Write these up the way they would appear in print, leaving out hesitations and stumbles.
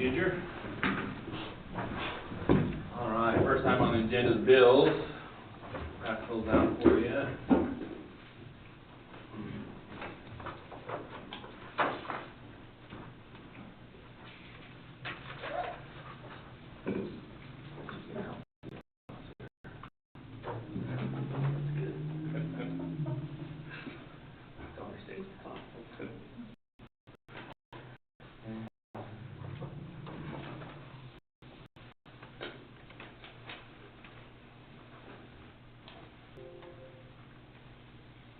Ginger. All right, first time on the agenda is bills. Pass those out for you.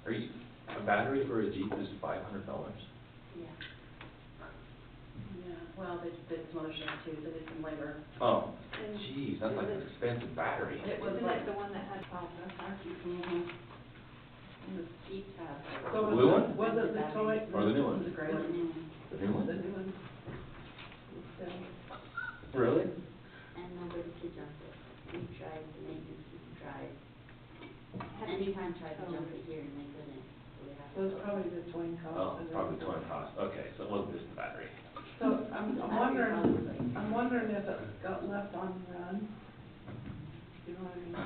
Are you, a battery for a Jeep is $500? Yeah. Yeah, well, they did some other stuff too, they did some labor. Oh, geez, that's like an expensive battery. It was Isn't like it the one that had process? mm-hmm. And the Jeep had. The blue one? Was it the toy? Or the new one? The gray one. The new one? The new one. Really? And nobody could jump it. We tried, the maintenance team tried. Anytime tried to jump it here and they couldn't. So we have So it's to go. probably the towing cost. Oh, probably towing cost. Okay, so it wasn't just the battery. So I'm wondering if it got left on run. You know what I mean? I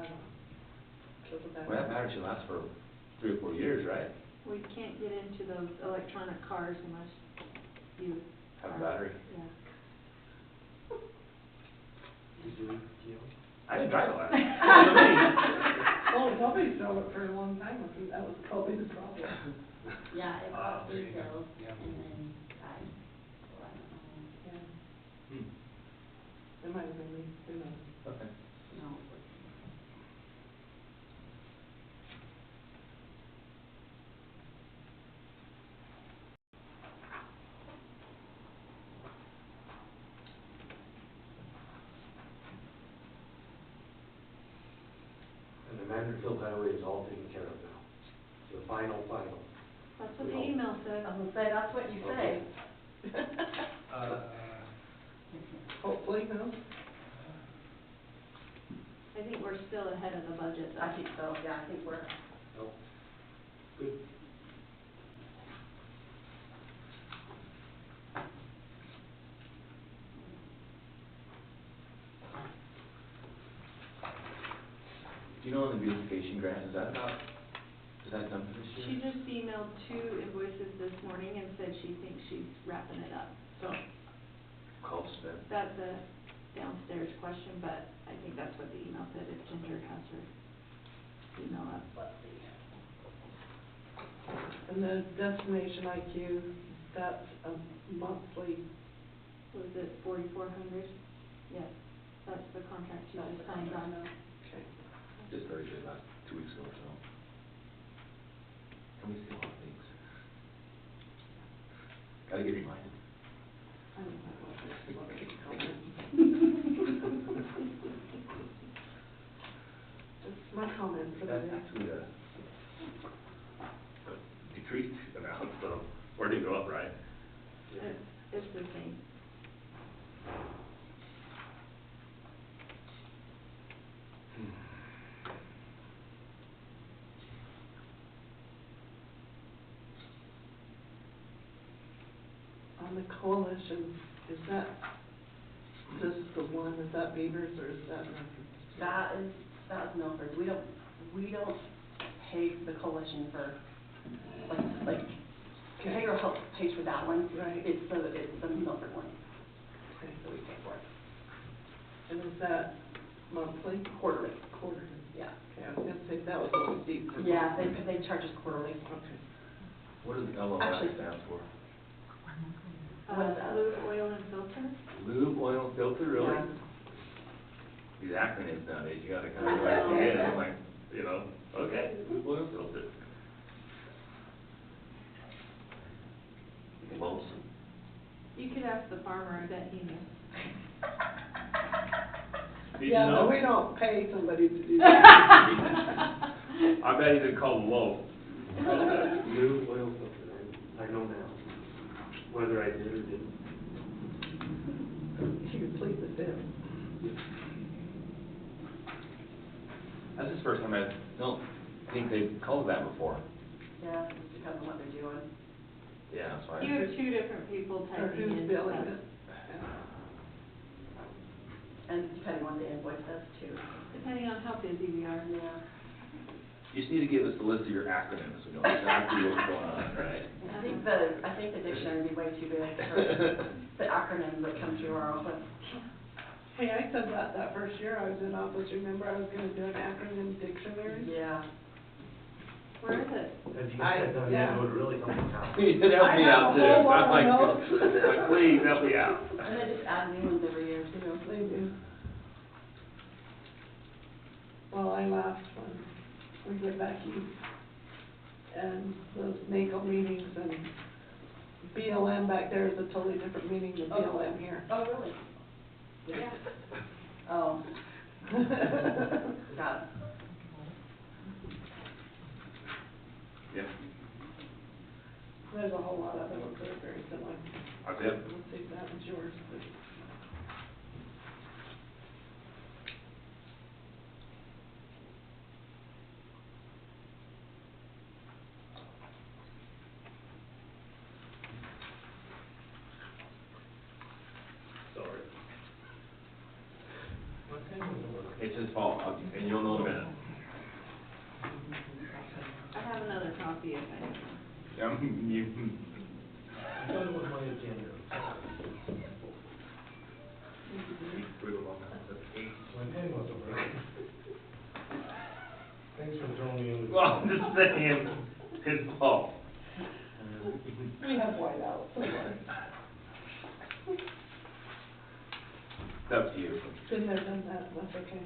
don't know. Feels bad. Well, that battery should last for 3 or 4 years, right? We can't get into those electronic cars unless you. Have a battery. Yeah. I didn't drive it last. Well, somebody's drove it for a long time, I think that was probably the problem. Yeah, it got there you big go. bills Yeah. and then died. So I don't know. Yeah, Hmm. it might have been me, who knows? Okay. No, it wasn't. And the Manderfield Highway is all taken care of now. The final. That's what the email said. I was gonna say, that's what you say. Hopefully, no? I think we're still ahead of the budget. I think so, yeah, I think we're. Oh, good. Do you know on the beautification grant, is that about, is that done for this year? She just emailed 2 invoices this morning and said she thinks she's wrapping it up. So Close then. that's a downstairs question, but I think that's what the email said, if Ginger has her email up. Let's see. And the destination IQ, that's a monthly, Was it 4,400? Yes, that's the contract she That's just the signed contract. on. okay. Just very good, last 2 weeks ago or so. And we see a lot of things. Gotta get reminded. I don't know what to comment. Just my comment for the That's day. actually a decreased amount, so, or did it go up, right? It's the same. On the coalition, is that just the one, is that Beavers or is that Milford? That is Milford, we don't pay the coalition for, like, Behavioral Health pays for that one. Right. It's the Milford one, Okay. that we pay for it, And is that monthly? quarterly, Quarterly. yeah. Okay, I was gonna say that was really steep for. Yeah, they charge us quarterly. Okay. What does LOF Actually- stand for? What is that? Lube, oil, and filter? Lube, oil, and filter, really? Yeah. These acronyms nowadays, you gotta kind of like, yeah, I'm like, you know, okay, lube, oil, filter. Lonesome. You could ask the farmer, I bet he knew. Did you Yeah, know? but we don't pay somebody to do that. I bet he didn't call them low. New oil filter, I know now, whether I did or didn't. You could sleep with them. That's his first time, I don't think they've called that before. Yeah, it's because of what they're doing. Yeah, that's why. You have 2 different people Or typing who's in billing stuff. it? and depending on the invoices too. Depending on how busy we are. Yeah. You just need to give us the list of your acronyms, so we know exactly what's going on, right? I think the dictionary would be way too big for the acronyms that come through our office. Hey, I said that first year I was in office, remember I was gonna do an acronym dictionary? Yeah. Where is it? If you get that done, Yeah. it would really help me out. You did help me I have out a too. whole lot I'm of like, notes. like, please, help me out. And they just add new ones every year too. They do. Well, I laughed when we get back east and those NACO meetings and BLM back there is a totally different meaning than BLM here. Oh, really? Yeah. Oh, got it. Yep, There's a whole lot of them that are very similar. yep. Let's see if that was yours, but. Sorry. It's his fault, and you'll know in a minute. I have another copy if I need one. You, I thought it was my agenda. brutal on that, that's eight. My pen wasn't working. Thanks for throwing me under the. Well, I'm just saying, his fault. We have whiteout somewhere. That's you. Been there, done that, that's okay.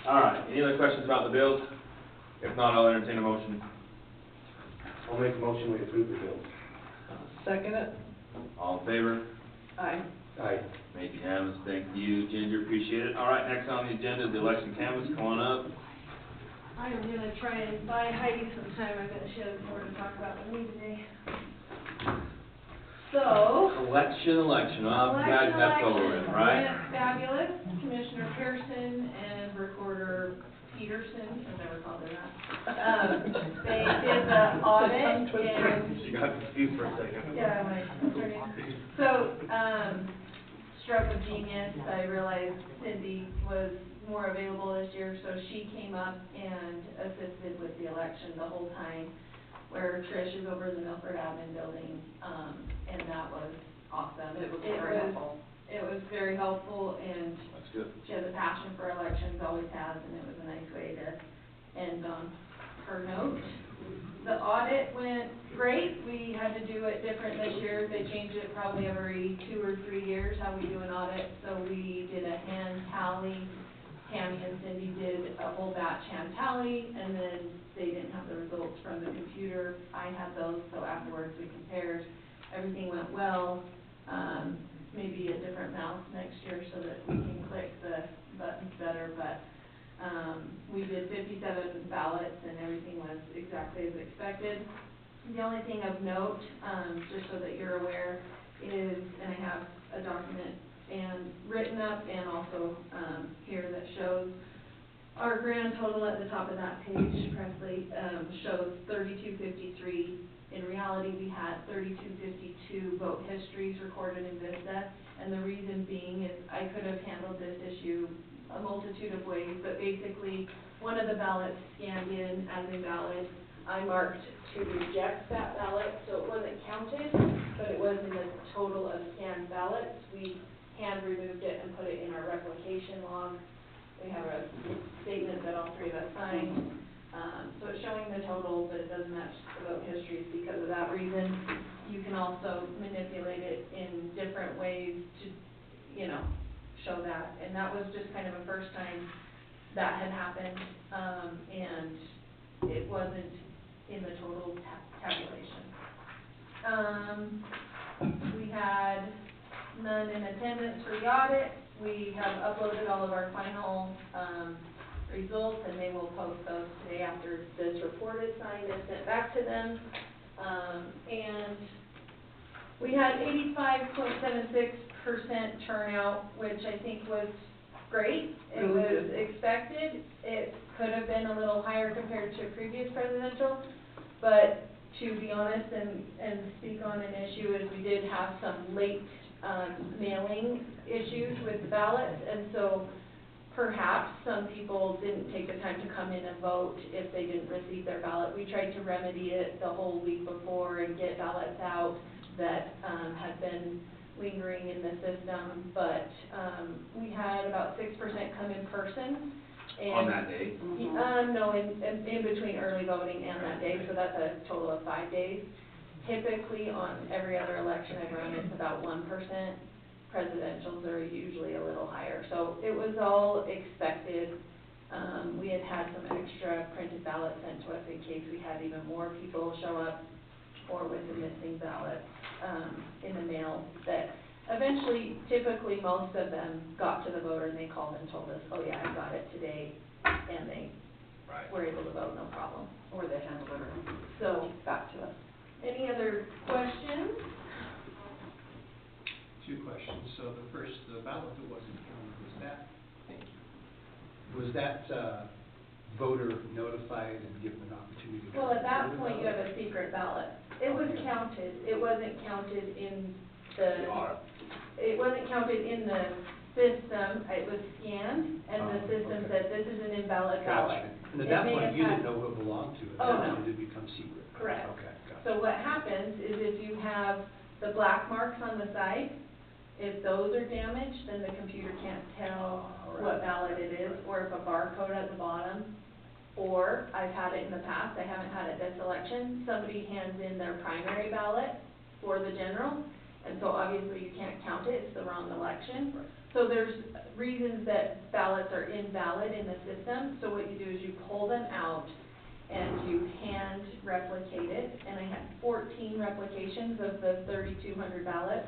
All right, any other questions about the bills? If not, I'll entertain a motion. I'll make a motion, we approve the bills. Second it? All in favor? Aye. Aye. Made unanimous, thank you, Ginger, appreciate it. All right, next on the agenda is the election canvas, come on up. I am gonna try and buy Heidi some time, I've got she has more to talk about than me today. So. Election, I'm glad that's over with, right? Went fabulous, Commissioner Pearson and Recorder Peterson, I've never called her that. They did the audit and. She got confused for a second. Yeah, I'm like, what's her name? So, stroke of genius, I realized Cindy was more available this year, so she came up and assisted with the election the whole time, where Trish is over in the Milford admin building, and that was awesome. It was very helpful. It was very helpful, and That's good. she has a passion for elections, always has, and it was a nice way to end on her note. The audit went great. We had to do it different this year. They changed it probably every 2 or 3 years, how we do an audit. So we did a hand tally. Tammy and Cindy did a whole batch hand tally, and then they didn't have the results from the computer. I had those, so afterwards we compared. Everything went well. Maybe a different mouse next year so that we can click the buttons better, but we did 57 ballots and everything was exactly as expected. The only thing of note, just so that you're aware, is, and I have a document and written up and also here that shows our grand total at the top of that page, Presley, shows 3253. In reality, we had 3252 vote histories recorded in Vista, and the reason being is I could have handled this issue a multitude of ways, but basically, one of the ballots scanned in as invalid. I marked to reject that ballot, so it wasn't counted, but it was in the total of scanned ballots. We hand removed it and put it in our replication log. We have a statement that all 3 of us signed. So it's showing the total, but it doesn't match the vote histories because of that reason. You can also manipulate it in different ways to, you know, show that. And that was just kind of a first time that had happened, and it wasn't in the total tabulation. We had none in attendance for the audit. We have uploaded all of our final results, and they will post those today after this report is signed and sent back to them. And we had 85.76% turnout, which I think was great. It Really was good. expected. It could have been a little higher compared to a previous presidential, but to be honest, and speak on an issue, is we did have some late, mailing issues with the ballots, and so perhaps some people didn't take the time to come in and vote if they didn't receive their ballot. We tried to remedy it the whole week before and get ballots out that, had been lingering in the system, but, we had about 6% come in person. And On that day? no, in between early voting and that day, so that's a total of 5 days. Typically, on every other election I've run, it's about 1%. Presidentials are usually a little higher, so it was all expected. We had some extra printed ballots sent to us in case we had even more people show up, or with the missing ballots, in the mail, that eventually, typically, most of them got to the voter and they called and told us, oh yeah, I got it today, and they Right. were able to vote, no problem. Or they handle it, So, back to us. any other questions? Two questions. So the first, the ballot that wasn't counted, was that voter notified and given an opportunity to? Well, at that vote point, you about have it? a secret ballot. It was Okay. counted, it wasn't counted in The the, audit. it wasn't counted in the system, it was scanned, and the Oh, system okay. said, this is an invalid ballot. Gotcha. And at It that may point, have you had- didn't know who it belonged to. At Oh, that no. point, it did become secret. Correct. Okay, got it. So what happens is if you have the black marks on the side, if those are damaged, then the computer can't tell what ballot it is, or if a barcode at the bottom, or I've had it in the past, I haven't had it this election, somebody hands in their primary ballot for the general, and so obviously you can't count it, it's the wrong election. So there's reasons that ballots are invalid in the system, so what you do is you pull them out and you hand replicate it, and I had 14 replications of the 3,200 ballots,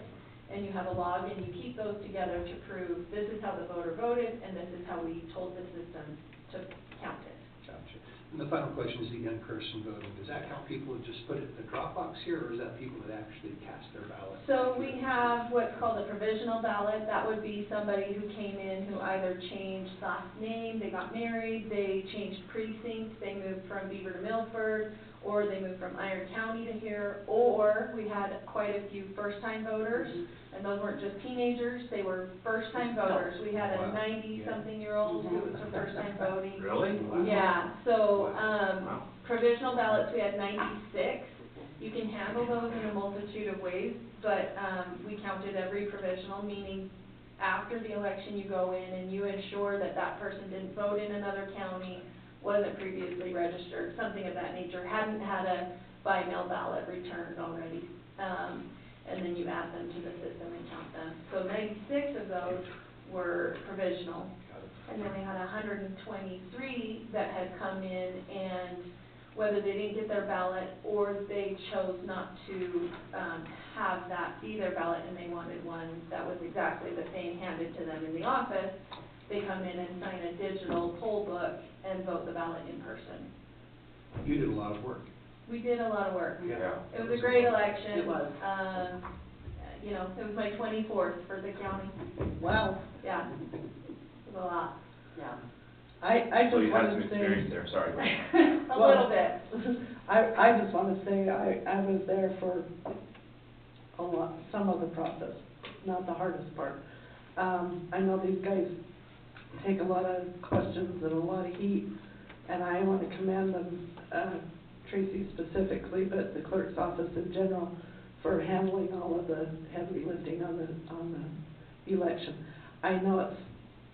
and you have a log, and you keep those together to prove this is how the voter voted, and this is how we told the system to count it. Gotcha. And the final question is the in-person voting. Does that count people who just put it in the Dropbox here, or is that people that actually cast their ballot? So we have what's called a provisional ballot. That would be somebody who came in who either changed last name, they got married, they changed precincts, they moved from Beaver to Milford, or they moved from Iron County to here, or we had quite a few first-time voters, and those weren't just teenagers, they were first-time voters. We had a Wow. 90-something-year-old who was her first time voting. Really? Yeah, so, Wow. provisional ballots, we had 96. You can handle those in a multitude of ways, but, we counted every provisional, meaning after the election, you go in and you ensure that that person didn't vote in another county, wasn't previously registered, something of that nature, hadn't had a by-mail ballot returned already. And then you add them to the system and count them. So 96 of those were provisional. And then we had 123 that had come in, and whether they didn't get their ballot or they chose not to have that be their ballot and they wanted one that was exactly the same handed to them in the office, they come in and sign a digital poll book and vote the ballot in person. You did a lot of work. We did a lot of work. Yeah. It was a great election. It was. You know, it was my 24th for the county. Wow. Yeah, it was a lot. Yeah. I So just you had some want to say. experience there, sorry. A Well, little bit. I just want to say, I was there for some of the process, not the hardest part. I know these guys take a lot of questions and a lot of heat, and I want to commend them, Tracy specifically, but the clerk's office in general, for handling all of the heavy lifting on the election. I know it's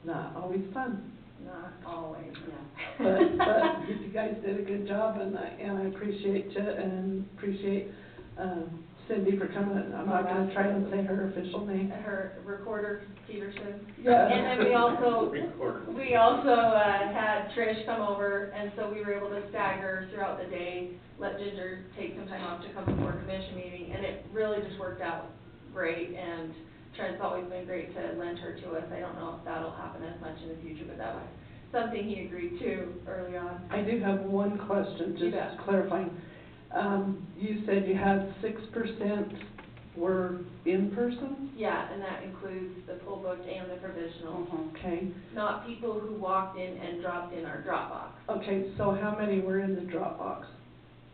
not always fun. Not always. Yeah. But you guys did a good job, and I appreciate you, and appreciate Cindy for coming. I'm not gonna try and say her official name. Her recorder, Peterson. Yeah. And then we also Recorder. had Trish come over, and so we were able to stagger throughout the day, let Ginger take some time off to come before commission meeting, and it really just worked out great, and Trent's always been great to lend her to us. I don't know if that'll happen as much in the future, but that was something he agreed to early on. I do have one question, You just bet. clarifying. You said you had 6% were in person? Yeah, and that includes the poll book and the provisional. Okay. Not people who walked in and dropped in our Dropbox. Okay, so how many were in the Dropbox?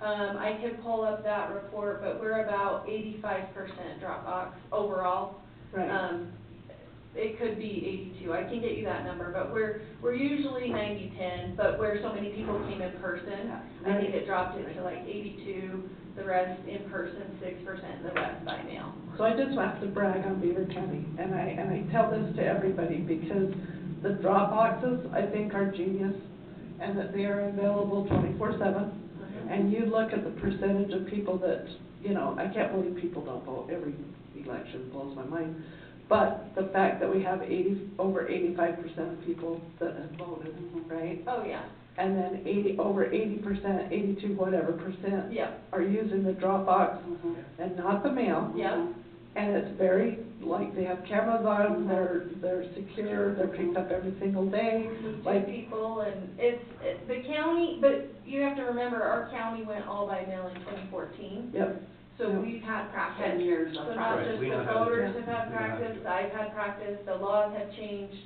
I could pull up that report, but we're about 85% Dropbox overall. Right. It could be 82, I can get you that number, but we're usually 90-10, but where so many people came in person, I think it dropped it to like 82, the rest in person, 6%, and the rest by mail. So I just have to brag on Beaver County, and I tell this to everybody, because the drop boxes, I think, are genius, and that they are available 24/7. And you look at the percentage of people that, you know, I can't believe people don't vote every election, blows my mind. But the fact that we have over 85% of people that have voted, right? Oh, yeah. And then over 80%, 82 whatever percent Yep. are using the Dropbox and not the mail. Yep. And it's very, like, they have cameras on them, they're secure, they're picked up every single day. Like people, and the county, but you have to remember, our county went all by mail in 2014. Yep. So Yep. we've had practice. 10 years of So not practice. just We the know how to do voters it. have had We know how to practice, do it. I've had practice, the laws have changed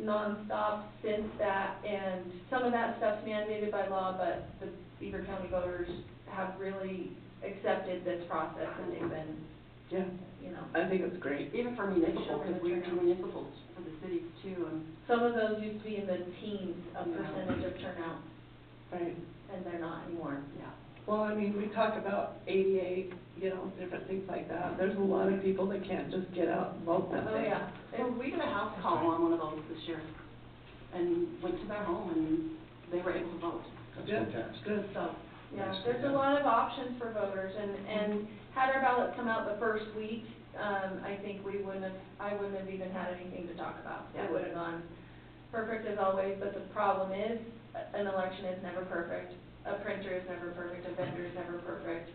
nonstop since that, and some of that stuff's mandated by law, but the Beaver County voters have really accepted this process, and they've been, Yeah, you know. I think it's great. Even for municipal, because we do municipals for the cities too, and Some of those used to be in the teens of Yeah. percentage of turnout, Right. and they're not anymore. yeah. Well, I mean, we talk about 88, you know, different things like that. There's a lot of people that can't just get out and vote that Oh, day. yeah. Well, we did a house call on one of those this year, and went to their home, and they were able to vote. That's Good, fantastic. good. So, Yeah, Nice. there's a lot of options for voters, and had our ballots come out the first week, I think I wouldn't have even had anything to talk about. Yeah. It would have gone perfect as always, but the problem is, an election is never perfect. A printer is never perfect, a vendor is never perfect.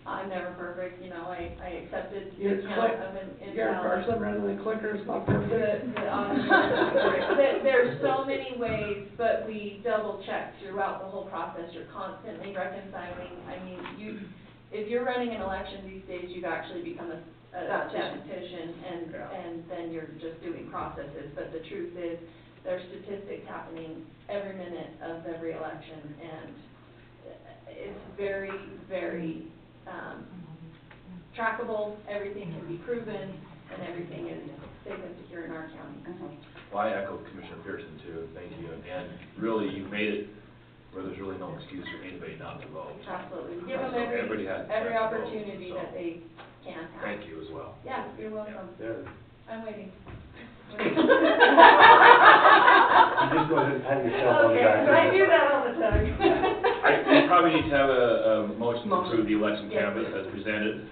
I'm never perfect, you know, I accepted Your the count click, of an your invalid. person running the clicker's not perfect. The there's so many ways, but we double check throughout the whole process, you're constantly reconciling, I mean, if you're running an election these days, you've actually become a statistician, and then you're just doing processes, but the truth is, there's statistics happening every minute of every election, and it's very, very, trackable, everything can be proven, and everything is safe and secure in our county. Well, I echo Commissioner Pearson too, thank you, and really, you've made it where there's really no excuse for anybody not to vote. Absolutely, we give them So everybody has the every chance to vote, opportunity so that they can have. Thank you as well. Yeah, you're welcome, There. I'm waiting. You just go ahead and pat yourself on the Okay, back. I do that all the time. We probably need to have a motion to approve the election Yes. canvas as presented.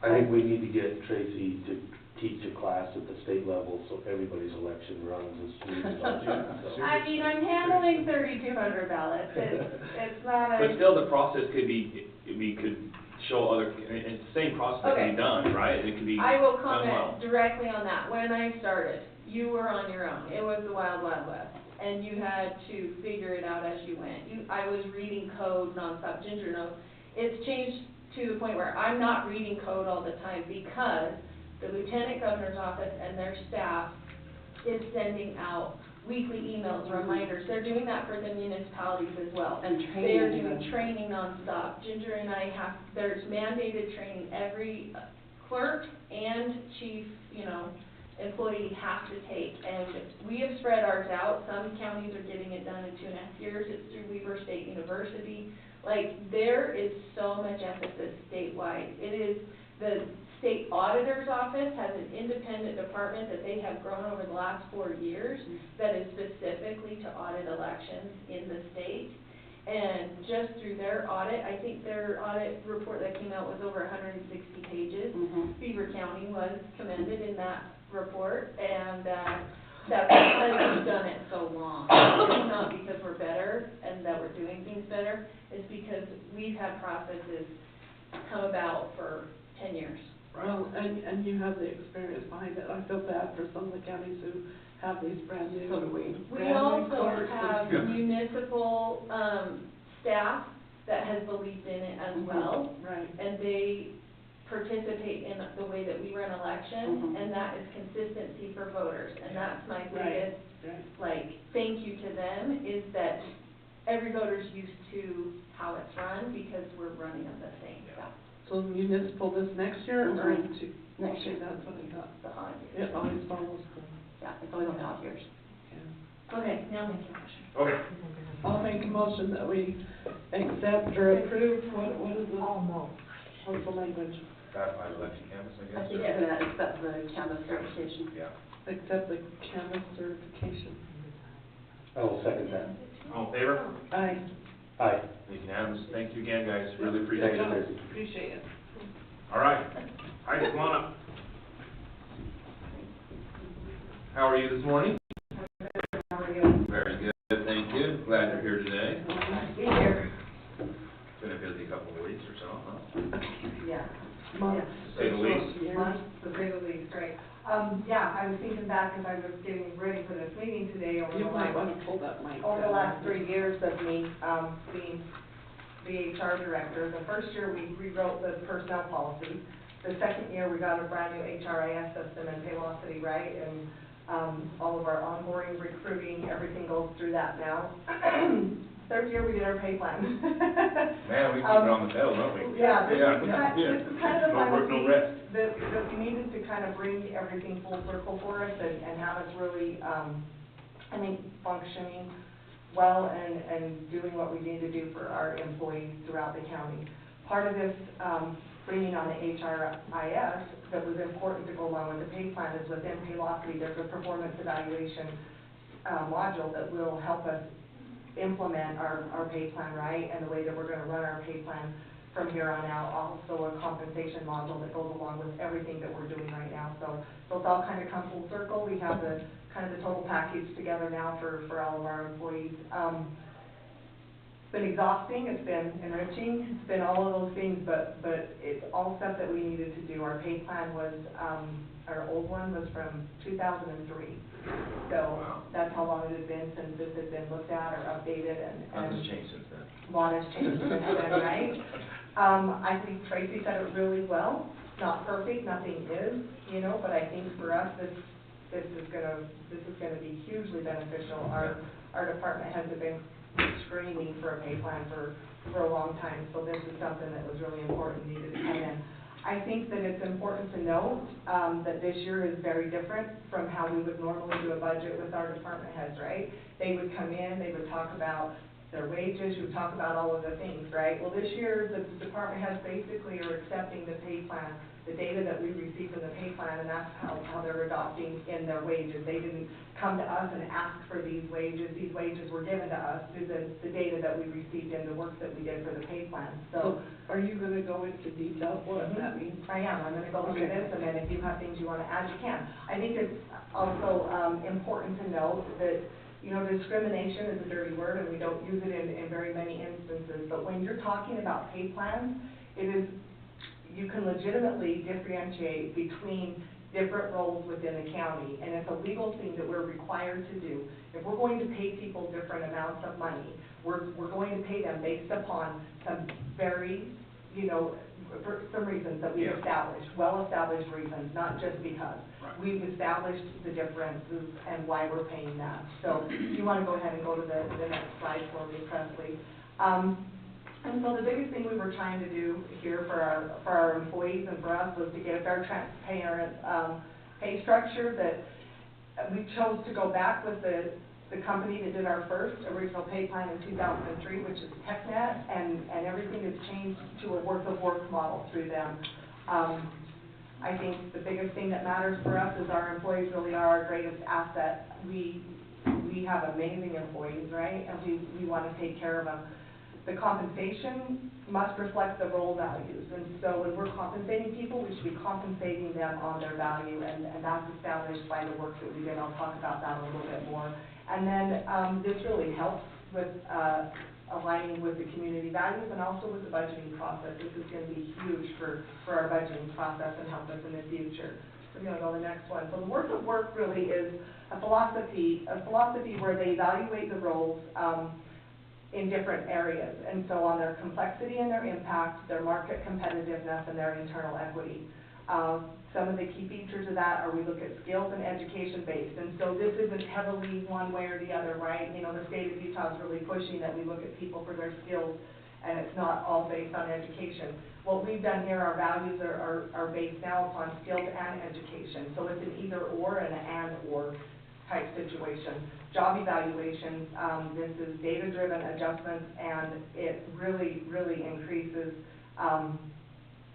I think we need to get Tracy to teach a class at the state level, so everybody's election runs as smooth as possible. So. I mean, I'm handling 3,200 ballots, it's not a. But still, the process could be, we could show other, it's the same process that can be done, right? It could be I will done well. comment directly on that. When I started, you were on your own. It was the wild, wild west. And you had to figure it out as you went. I was reading code nonstop, Ginger knows. It's changed to the point where I'm not reading code all the time because the Lieutenant Governor's office and their staff is sending out weekly emails, reminders. They're doing that for the municipalities as well. And They are training. doing training nonstop. Ginger and I there's mandated training. Every clerk and chief, employee has to take. And we have spread ours out. Some counties are getting it done in 2.5 years. It's through Weaver State University. Like, there is so much emphasis statewide. It is, the state auditor's office has an independent department that they have grown over the last 4 years that is specifically to audit elections in the state. And just through their audit, I think their audit report that came out was over 160 pages. Beaver County was commended in that report, and that's because we've done it so long. It's not because we're better and that we're doing things better, it's because we've had processes come about for 10 years. Well, and you have the experience behind it. I feel bad for some of the counties who have these brand new. So do we. We also have municipal, staff that has believed in it as well, Right. and they participate in the way that we run elections, and that is consistency for voters, and that's my biggest, Right. like, thank you to them, is that every voter's used to how it's run, because we're running them the same, Yeah. So municipal this next year or Mhm. into? Next year. Okay, that's what I thought. The odd years. It always follows the, Yeah, it's always on the odd years. yeah. Okay, now make your motion. Okay. I'll make a motion that we accept or approve, what is the? Almost. What's the language? Ratified election canvas, I I guess? think you're gonna accept the canvas certification. Yeah. Accept the canvas certification. I will second that. All in favor? Aye. Aye. It's unanimous. Thank you again, guys. Really Good appreciate job. it. Appreciate it. All right. Heidi, come on up. How are you this morning? How are you? Very good, thank you. Glad you're here today. Be here. Been a busy couple of weeks or so, huh? Yeah, Months. To say the least. Years. months, to say the least, right. Yeah, I was thinking back as I was getting ready for this meeting today over You the might last, wanna pull that mic. over the down. last 3 years of me, being the HR director. The first year, we rewrote the personnel policy. The second year, we got a brand new HRIS system and Paylocity, right? And, all of our onboarding, recruiting, everything goes through that now. Third year, we did our pay plan. Man, we keep it on the pedal, don't we? Yeah, this Yeah, is kind of the No final work, no piece rest. that we needed to kind of bring everything full circle for us and have us really, I think, functioning well and doing what we need to do for our employees throughout the county. Part of this, bringing on the HRIS that was important to go along with the pay plan is within Paylocity, there's a performance evaluation, module that will help us implement our pay plan, right, and the way that we're gonna run our pay plan from here on out. Also a compensation module that goes along with everything that we're doing right now. So it's all kind of come full circle. We have the, kind of the total package together now for all of our employees. It's been exhausting, it's been enriching, it's been all of those things, but it's all stuff that we needed to do. Our pay plan was, our old one was from 2003. So Wow. that's how long it had been since this had been looked at or updated and. Nothing's changed since then. A lot has changed since then, right? I think Tracy said it really well. It's not perfect, nothing is, you know, but I think for us, this is gonna be hugely beneficial. Our department has been screaming for a pay plan for a long time, so this is something that was really important, needed to come in. I think that it's important to note, that this year is very different from how we would normally do a budget with our department heads, right? They would come in, they would talk about their wages, you would talk about all of the things, right? Well, this year, the department heads basically are accepting the pay plan, the data that we receive in the pay plan, and that's how they're adopting in their wages. They didn't come to us and ask for these wages were given to us through the data that we received in the work that we did for the pay plan, so. Are you gonna go into detail what that means? I am, I'm gonna go through Okay. this, and then if you have things you wanna add, you can. I think it's also, important to note that, you know, discrimination is a dirty word, and we don't use it in very many instances, but when you're talking about pay plans, you can legitimately differentiate between different roles within the county, and it's a legal thing that we're required to do. If we're going to pay people different amounts of money, we're going to pay them based upon some very, you know, for some reasons that we've Yeah. established, well-established reasons, not just because. Right. We've established the differences and why we're paying that. So you want to go ahead and go to the next slide for me, Presley. And so the biggest thing we were trying to do here for our employees and for us was to get a fair, transparent pay structure that we chose to go back with the company that did our first original pay plan in 2003, which is TechNet, and everything has changed to a worth of work model through them. I think the biggest thing that matters for us is our employees really are our greatest asset. We have amazing employees, right, and we want to take care of them. The compensation must reflect the role values, and so when we're compensating people, we should be compensating them on their value, and that's established by the work that we did. I'll talk about that a little bit more. And then this really helps with aligning with the community values and also with the budgeting process. This is going to be huge for our budgeting process and help us in the future. So we're going to go to the next one. So the worth of work really is a philosophy where they evaluate the roles in different areas, and so on their complexity and their impact, their market competitiveness, and their internal equity. Some of the key features of that are we look at skills and education based, and so this isn't heavily one way or the other, right? You know, the state of Utah is really pushing that we look at people for their skills and it's not all based on education. What we've done here, our values are based now upon skills and education, so it's an either or and an and/or type situation. Job evaluations, this is data-driven adjustments, and it really, really increases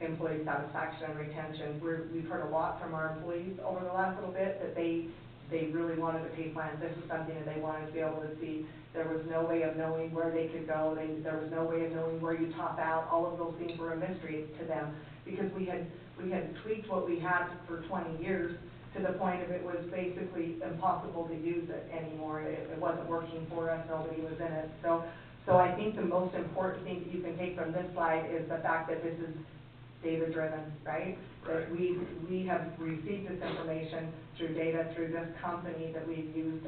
employee satisfaction and retention. We've heard a lot from our employees over the last little bit that they really wanted a pay plan. This is something that they wanted to be able to see. There was no way of knowing where they could go. There was no way of knowing where you top out. All of those things were a mystery to them because we had tweaked what we had for 20 years to the point of it was basically impossible to use it anymore. It wasn't working for us. Nobody was in it. So I think the most important thing that you can take from this slide is the fact that this is data-driven, right? That we have received this information through data, through this company that we've used.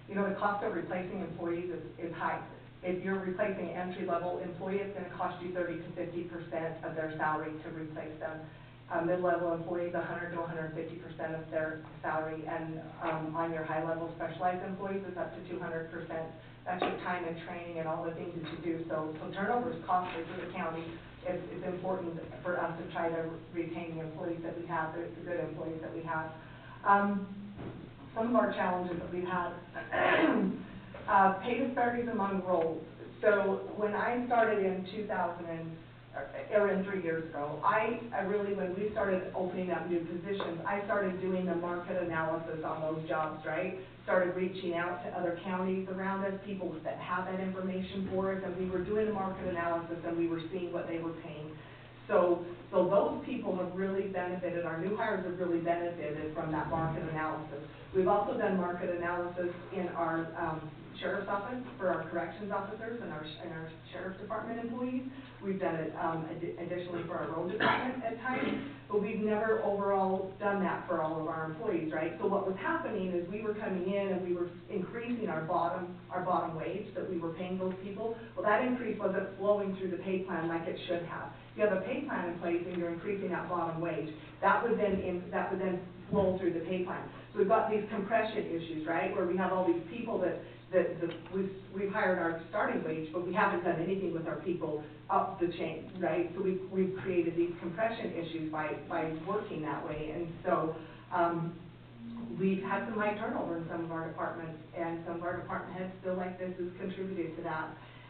You know, the cost of replacing employees is high. If you're replacing an entry-level employee, it's gonna cost you 30 to 50% of their salary to replace them. Mid-level employees, 100 to 150% of their salary, and on your high-level specialized employees, it's up to 200%. That's your time and training and all the things that you do. So turnover is costly for the county. It's important for us to try to retain the employees that we have, the good employees that we have. Some of our challenges that we've had, pay disparities among roles. So when I started in 3 years ago, I really, when we started opening up new positions, I started doing the market analysis on those jobs, right? Started reaching out to other counties around us, people that have that information for us, and we were doing the market analysis and we were seeing what they were paying. So those people have really benefited, our new hires have really benefited from that market analysis. We've also done market analysis in our sheriff's office for our corrections officers and our sheriff's department employees. We've done it additionally for our road department at times, but we've never overall done that for all of our employees, right? So what was happening is we were coming in and we were increasing our bottom wage that we were paying those people. Well, that increase wasn't flowing through the pay plan like it should have. If you have a pay plan in place and you're increasing that bottom wage, that would then flow through the pay plan. So we've got these compression issues, right, where we have all these people that we've hired our starting wage, but we haven't done anything with our people up the chain, right? So we've created these compression issues by working that way, and so we've had some high turnover in some of our departments, and some of our department heads feel like this has contributed to that.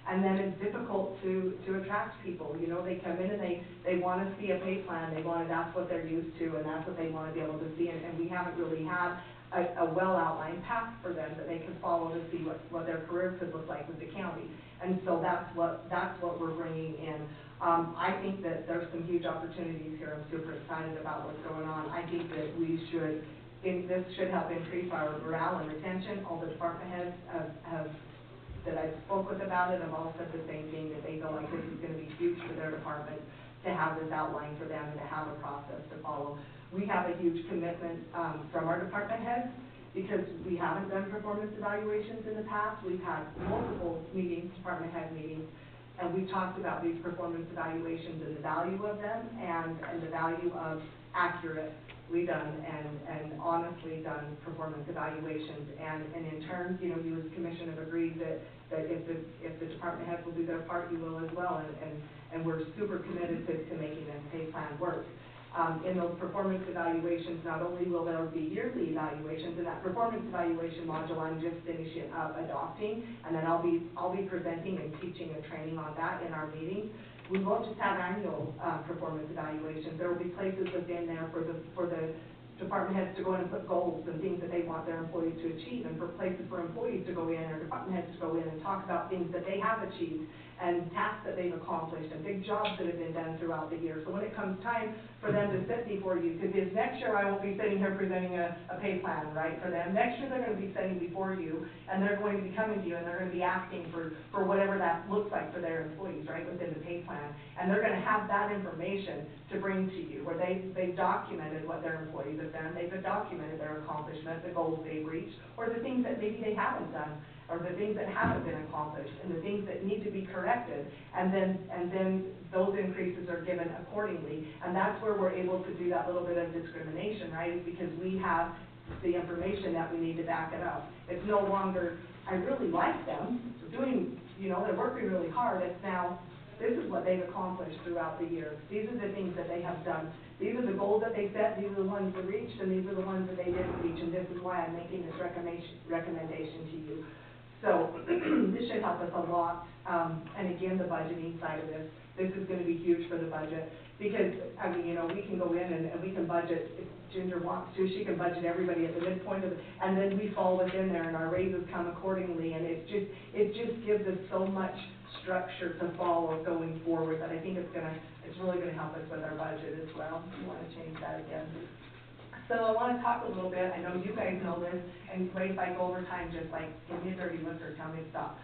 And then it's difficult to attract people. You know, they come in and they want to see a pay plan. That's what they're used to, and that's what they want to be able to see. And we haven't really had a well-outlined path for them that they could follow to see what their career could look like with the county. And so that's what we're bringing in. I think that there's some huge opportunities here. I'm super excited about what's going on. I think that this should help increase our morale and retention. All the department heads that I spoke with about it have all said the same thing, that they feel like this is going to be huge for their department to have this outline for them and to have a process to follow. We have a huge commitment from our department heads because we haven't done performance evaluations in the past. We've had multiple meetings, department head meetings, and we've talked about these performance evaluations and the value of them and the value of accurately done and honestly done performance evaluations. And in turn, you know, you as commission have agreed that if the department heads will do their part, you will as well. And we're super committed to making this pay plan work. In those performance evaluations, not only will there be yearly evaluations, in that performance evaluation module I'm just finishing up adopting, and then I'll be presenting and teaching and training on that in our meetings. We won't just have annual performance evaluations. There will be places within there for the department heads to go in and put goals and things that they want their employees to achieve, and for places for employees to go in or department heads to go in and talk about things that they have achieved and tasks that they've accomplished and big jobs that have been done throughout the year. So when it comes time for them to sit before you, because next year I won't be sitting here presenting a pay plan, right, for them. Next year they're going to be sitting before you, and they're going to be coming to you, and they're going to be asking for whatever that looks like for their employees, right, within the pay plan. And they're going to have that information to bring to you, where they've documented what their employees have done, they've documented their accomplishment, the goals they've reached, or the things that maybe they haven't done, or the things that haven't been accomplished, and the things that need to be corrected, and then those increases are given accordingly. And that's where we're able to do that little bit of discrimination, right, is because we have the information that we need to back it up. It's no longer, I really like them, they're doing, you know, they're working really hard. It's now, this is what they've accomplished throughout the year. These are the things that they have done. These are the goals that they set, these are the ones that reached, and these are the ones that they didn't reach, and this is why I'm making this recommendation to you. So, this should help us a lot, and again, the budgeting side of this is gonna be huge for the budget, because, I mean, you know, we can go in and we can budget, if Ginger wants to, she can budget everybody at the midpoint of it, and then we fall within there, and our raises come accordingly, and it just gives us so much structure to follow going forward, that I think it's really gonna help us with our budget as well. You wanna change that again? So I wanna talk a little bit, I know you guys know this, and Ray, if I go over time, just like, give me a dirty look or tell me to stop.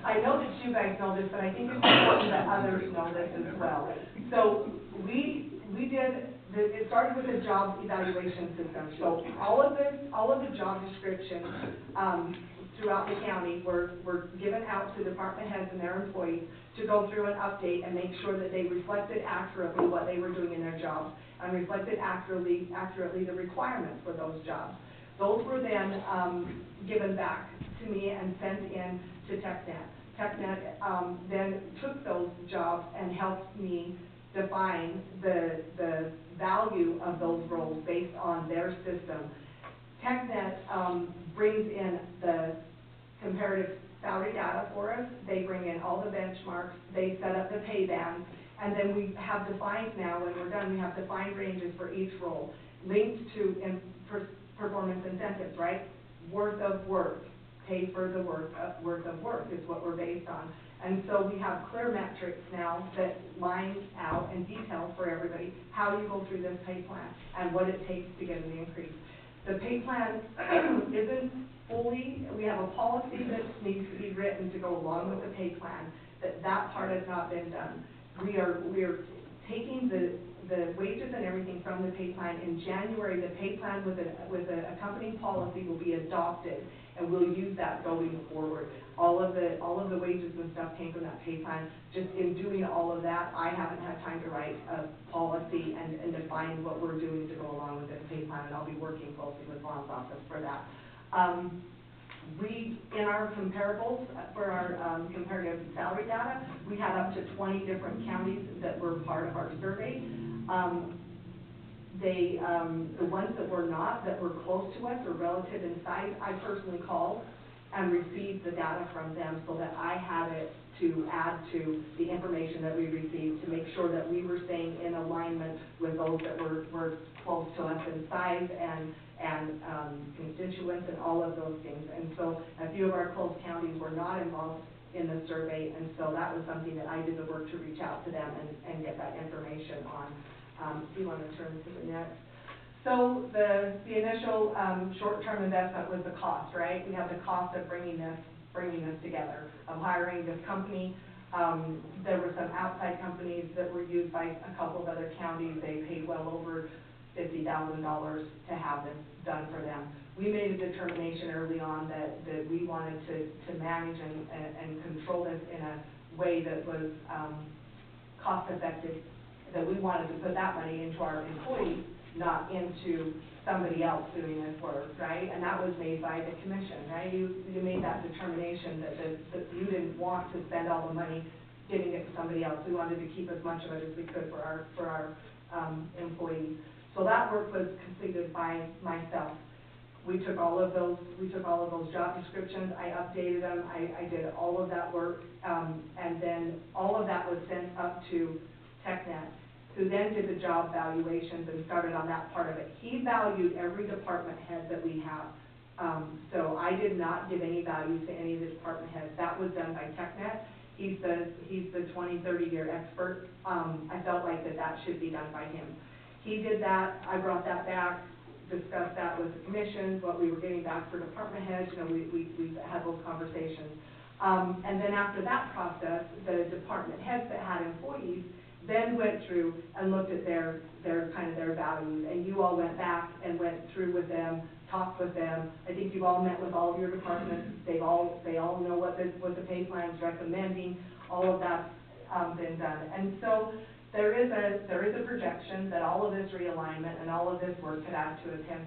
I know that you guys know this, but I think it's important that others know this as well. So, it started with a job evaluation system, so all of the job descriptions, throughout the county were given out to department heads and their employees to go through and update and make sure that they reflected accurately what they were doing in their jobs and reflected accurately the requirements for those jobs. Those were then given back to me and sent in to TechNet. TechNet then took those jobs and helped me define the value of those roles based on their system. TechNet brings in the comparative salary data for us, they bring in all the benchmarks, they set up the pay bands, and then we have defined now, when we're done, we have defined ranges for each role, linked to performance incentives, right? Worth of work, pay for the worth of work is what we're based on. And so we have clear metrics now that line out and detail for everybody how you go through this pay plan and what it takes to get an increase. The pay plan isn't fully, we have a policy that needs to be written to go along with the pay plan, that part has not been done. We are taking the wages and everything from the pay plan. In January, the pay plan with a accompanying policy will be adopted, and we'll use that going forward. All of the wages and stuff came from that pay plan. Just in doing all of that, I haven't had time to write a policy and define what we're doing to go along with the pay plan, and I'll be working closely with Ron's office for that. In our comparables, for our comparative salary data, we had up to 20 different counties that were part of our survey. The ones that were not, that were close to us or relative in size, I personally called and received the data from them so that I had it to add to the information that we received to make sure that we were staying in alignment with those that were close to us in size and constituents and all of those things. And so a few of our close counties were not involved in the survey, and so that was something that I did the work to reach out to them and get that information on. Do you want to turn to the next? So the initial short-term investment was the cost, right? We have the cost of bringing this together, of hiring this company. There were some outside companies that were used by a couple of other counties. They paid well over $50,000 to have this done for them. We made a determination early on that we wanted to manage and control this in a way that was cost effective, that we wanted to put that money into our employees, not into somebody else doing this work, right? And that was made by the commission, right? You made that determination that you didn't want to spend all the money giving it to somebody else. We wanted to keep as much of it as we could for our employees. So that work was completed by myself. We took all of those job descriptions, I updated them, I did all of that work, and then all of that was sent up to TechNet, who then did the job valuations and started on that part of it. He valued every department head that we have. So I did not give any value to any of the department heads. That was done by TechNet. He's the 20, 30-year expert. I felt like that should be done by him. He did that, I brought that back, discussed that with the commission, what we were getting back for department heads, you know, we had those conversations. And then after that process, the department heads that had employees then went through and looked at their values, and you all went back and went through with them, talked with them. I think you've all met with all of your departments. They all know what the pay plan is recommending. All of that's been done, and so there is a projection that all of this realignment and all of this work could add to a 10%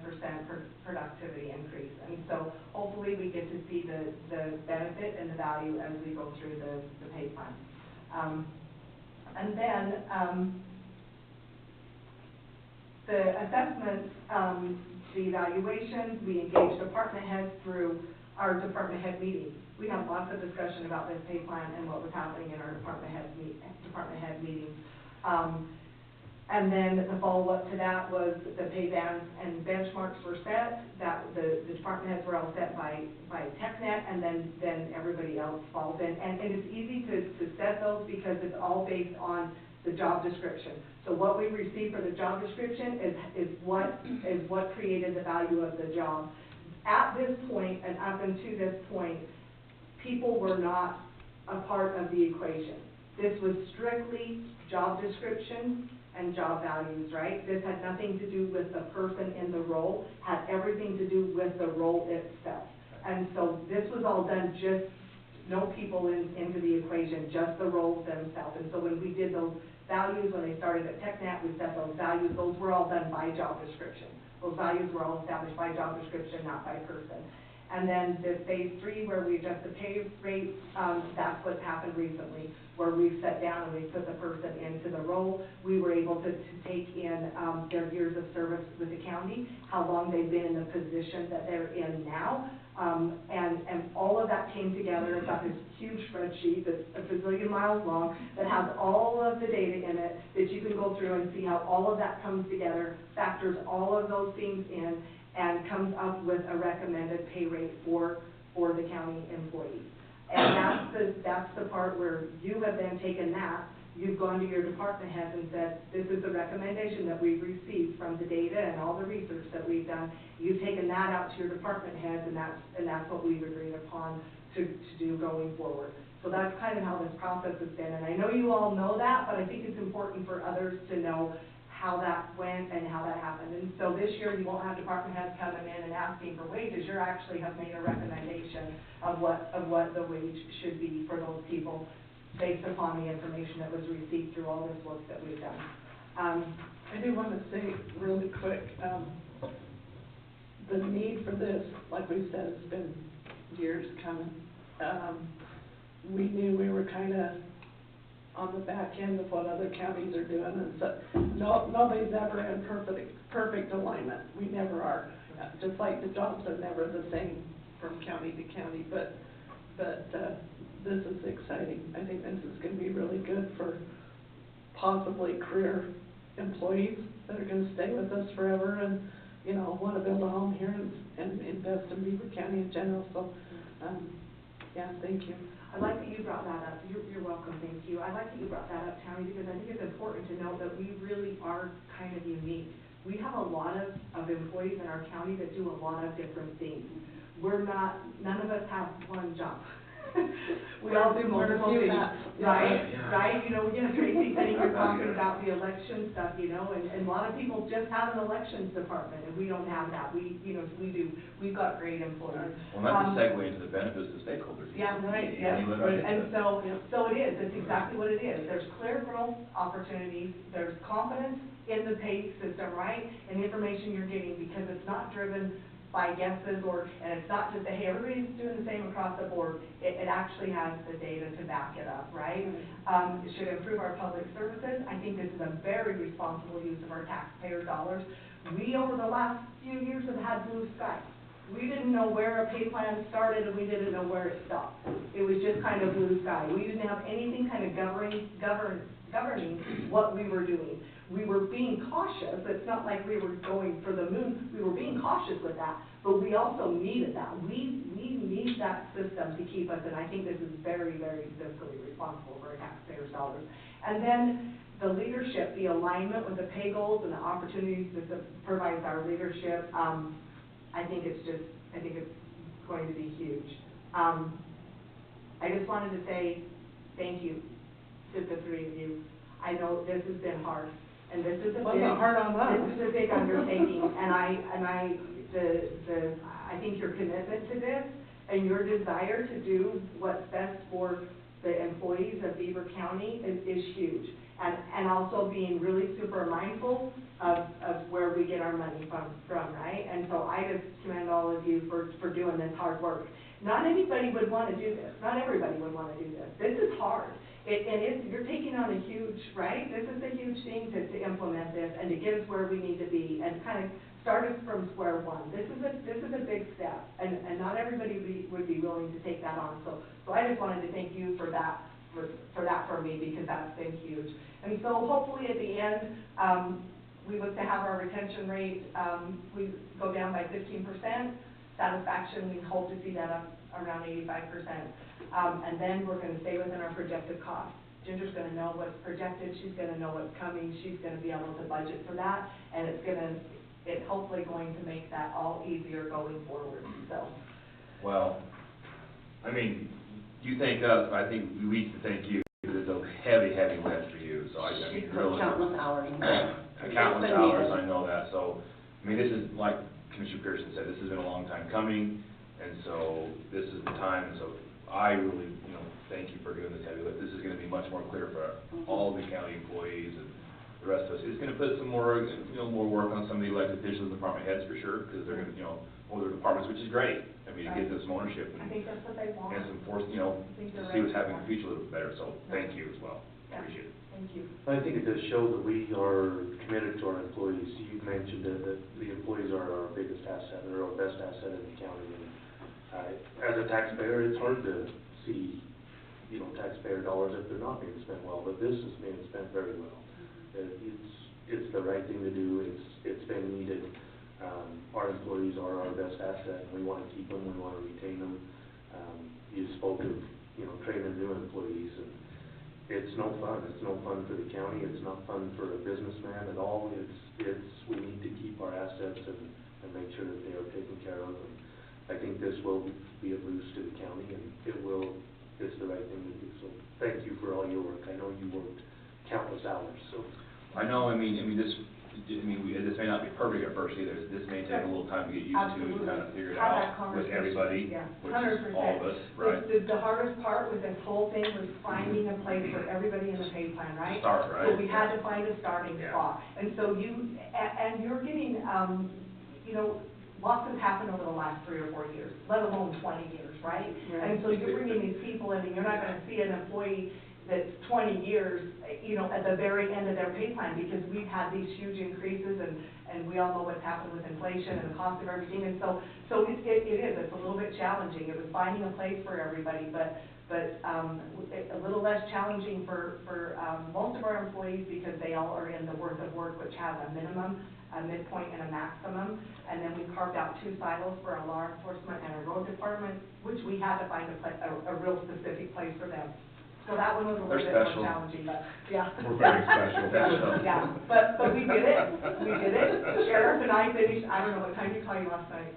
productivity increase, and so hopefully we get to see the benefit and the value as we go through the pay plan. And then, the assessments, the evaluations, we engage department heads through our department head meetings. We had lots of discussion about this pay plan and what was happening in our department head meetings. And then the follow-up to that was the pay bands and benchmarks were set, that the department heads were all set by TechNet, and then everybody else falls in. And it's easy to set those because it's all based on the job description. So what we receive for the job description is what created the value of the job. At this point, and up until this point, people were not a part of the equation. This was strictly job description and job values, right? This had nothing to do with the person in the role, had everything to do with the role itself. And so this was all done just, no people into the equation, just the roles themselves. And so when we did those values, when they started at TechNet, we set those values, those were all done by job description. Those values were all established by job description, not by person. And then the phase 3, where we adjust the pay rate, that's what's happened recently, where we've sat down and we've put the person into the role. We were able to take in their years of service with the county, how long they've been in the position that they're in now. And all of that came together. I've got this huge spreadsheet that's a bazillion miles long that has all of the data in it that you can go through and see how all of that comes together, factors all of those things in, and comes up with a recommended pay rate for the county employees. And that's the part where you have then taken that, you've gone to your department heads and said, this is the recommendation that we've received from the data and all the research that we've done. You've taken that out to your department heads, and that's what we've agreed upon to do going forward. So that's kind of how this process has been, and I know you all know that, but I think it's important for others to know how that went and how that happened. And so this year, you won't have department heads coming in and asking for wages. You actually have made a recommendation of what the wage should be for those people based upon the information that was received through all this work that we've done. I do want to say really quick, the need for this, like we said, has been years coming. We knew we were kind of on the back end of what other counties are doing, and so nobody's ever in perfect alignment. We never are. Just like the jobs are never the same from county to county, but this is exciting. I think this is going to be really good for possibly career employees that are going to stay with us forever and, you know, want to build a home here and invest in Beaver County in general. So, yeah, thank you. I like that you brought that up. You're welcome, thank you. I like that you brought that up, Tammy, because I think it's important to know that we really are kind of unique. We have a lot of employees in our county that do a lot of different things. None of us have one job. We all do multiple things, right? Yeah. Right? You know, Tracy saying you're talking about the election stuff, you know, and a lot of people just have an elections department, and we don't have that. We've got great employees. Well, that's a segue into the benefits to stakeholders. Yeah, right, Yeah, yeah. you went right into And it. so it is, it's exactly what it is. There's clear growth opportunities, there's confidence in the pay system, right? And the information you're getting, because it's not driven by guesses, and it's not just, hey, everybody's doing the same across the board. It actually has the data to back it up, right? It should improve our public services. I think this is a very responsible use of our taxpayer dollars. We, over the last few years, have had blue sky. We didn't know where a pay plan started, and we didn't know where it stopped. It was just kind of blue sky. We didn't have anything kind of governing what we were doing. We were being cautious. It's not like we were going for the moon. We were being cautious with that, but we also needed that. We need that system to keep us, and I think this is very, very fiscally responsible for our taxpayers' dollars. And then the leadership, the alignment with the pay goals and the opportunities that provides our leadership, I think it's going to be huge. I just wanted to say thank you to the three of you. I know this has been hard, and this is a big undertaking, and I think your commitment to this and your desire to do what's best for the employees of Beaver County is huge. And also being really super mindful of where we get our money from, right? And so I just commend all of you for doing this hard work. Not anybody would want to do this. Not everybody would want to do this. This is hard. you're taking on a huge, right? This is a huge thing to implement this and to get us where we need to be and kind of start us from square one. This is a big step, and not everybody would be willing to take that on. So I just wanted to thank you for that, for me, because that's been huge. And so hopefully at the end, we look to have our retention rate, we go down by 15%. Satisfaction, we hope to see that up around 85%. And then we're gonna stay within our projected cost. Ginger's gonna know what's projected, she's gonna know what's coming, she's gonna be able to budget for that, and it's hopefully going to make that all easier going forward, so. Well, I mean, you thank us, but I think we need to thank you, because it's a heavy, heavy lift for you, so I mean, She's really. put countless hours. Countless hours, I know that, so, I mean, this is, like Commissioner Pearson said, this has been a long time coming, and so this is the time, and so I really, thank you for doing this heavy lift. This is gonna be much more clear for all the county employees and the rest of us. It's gonna put some more, more work on some of the elected officials and department heads for sure, because they're gonna, hold their departments, which is great. I mean, it gives them some ownership I and, think that's what they want. and some force, to think they're see what's ready happening in for the future a little bit better, so thank you as well. Yeah. Appreciate it. Thank you. I think it does show that we are committed to our employees. You mentioned that the employees are our biggest asset, or our best asset in the county. And as a taxpayer, it's hard to see, taxpayer dollars if they're not being spent well, but this is being spent very well. It's the right thing to do. It's been needed. Our employees are our best asset, and we want to keep them. We want to retain them. You spoke of, training new employees, and it's no fun. It's no fun for the county. It's not fun for a businessman at all. We need to keep our assets and make sure that they are taken care of. And I think this will be a boost to the county, and it's the right thing to do. So thank you for all your work. I know you worked countless hours, so. I know, this may not be perfect at first either. This may take a little time to get used to Absolutely. and kind of figure it Have that out with conversation. everybody, Yeah, which is all of us, right? The hardest part with this whole thing was finding a place for everybody in the pay plan, right? Start, right? So we had to find a starting Yeah. spot. And so you're getting, lots has happened over the last 3 or 4 years, let alone 20 years, right? Right. And so you're bringing these people in, and you're not gonna see an employee that's 20 years, at the very end of their pay plan, because we've had these huge increases, and we all know what's happened with inflation and the cost of everything, and so it's a little bit challenging. It was finding a place for everybody, but a little less challenging for most of our employees, because they all are in the worth of work, which has a minimum, a midpoint, and a maximum. And then we carved out 2 silos for our law enforcement and a road department, which we had to find a real specific place for them. So that one was a little They're bit more special. challenging, but, yeah. We're very special. Yeah, but we did it. Sheriff and I finished, I don't know, what time did you call you last night?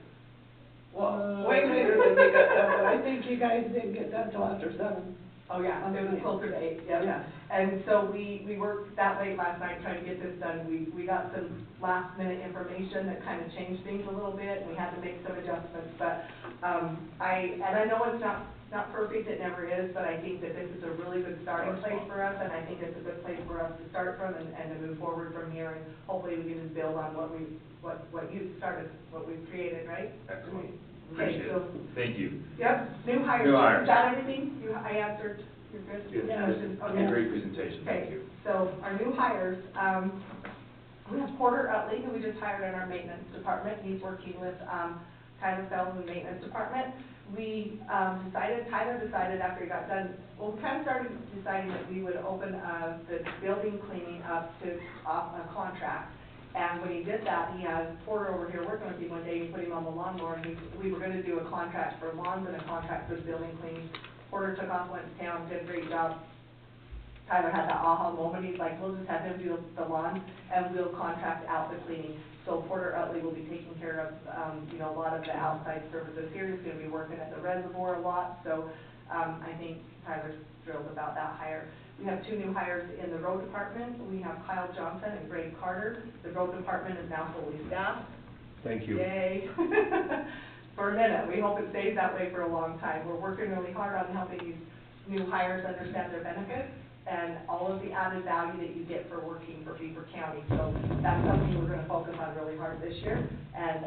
Way later than you got done, but I think you guys didn't get done till after 7. Oh, yeah, it was closer to 8, yeah. Yeah. And so we worked that late last night trying to get this done. We got some last minute information that kind of changed things a little bit, and we had to make some adjustments, but, I know it's not perfect, it never is, but I think that this is a really good starting place for us, and I think it's a good place for us to start from and to move forward from here, and hopefully we can just build on what you started, what we've created, right? Excellent. Okay, Appreciate so, it. Thank you. yep, new hires. New hires. Is that everything? I answered, you're good? Yeah. Questions? Okay. Great presentation, thank Okay, you. so our new hires, we have Porter Utley, who we just hired in our maintenance department. He's working with, Tyler Fells in the maintenance department. Tyler decided after he got done, well, we kind of started deciding that we would open, the building cleaning up to, a contract. And when he did that, he had Porter over here working with him one day, he put him on the lawnmower, and we were gonna do a contract for lawns and a contract for building cleaning. Porter took off, went to town, did a great job. Tyler had that aha moment, he's like, we'll just have him do the lawn, and we'll contract out the cleaning. So Porter Utley will be taking care of, a lot of the outside services here. He's gonna be working at the reservoir a lot, so, I think Tyler's thrilled about that hire. We have 2 new hires in the road department. We have Kyle Johnson and Greg Carter. The road department is now fully staffed. Thank you. Yay. For a minute. We hope it stays that way for a long time. We're working really hard on helping these new hires understand their benefits and all of the added value that you get for working for Beaver County. So that's something we're gonna focus on really hard this year. And,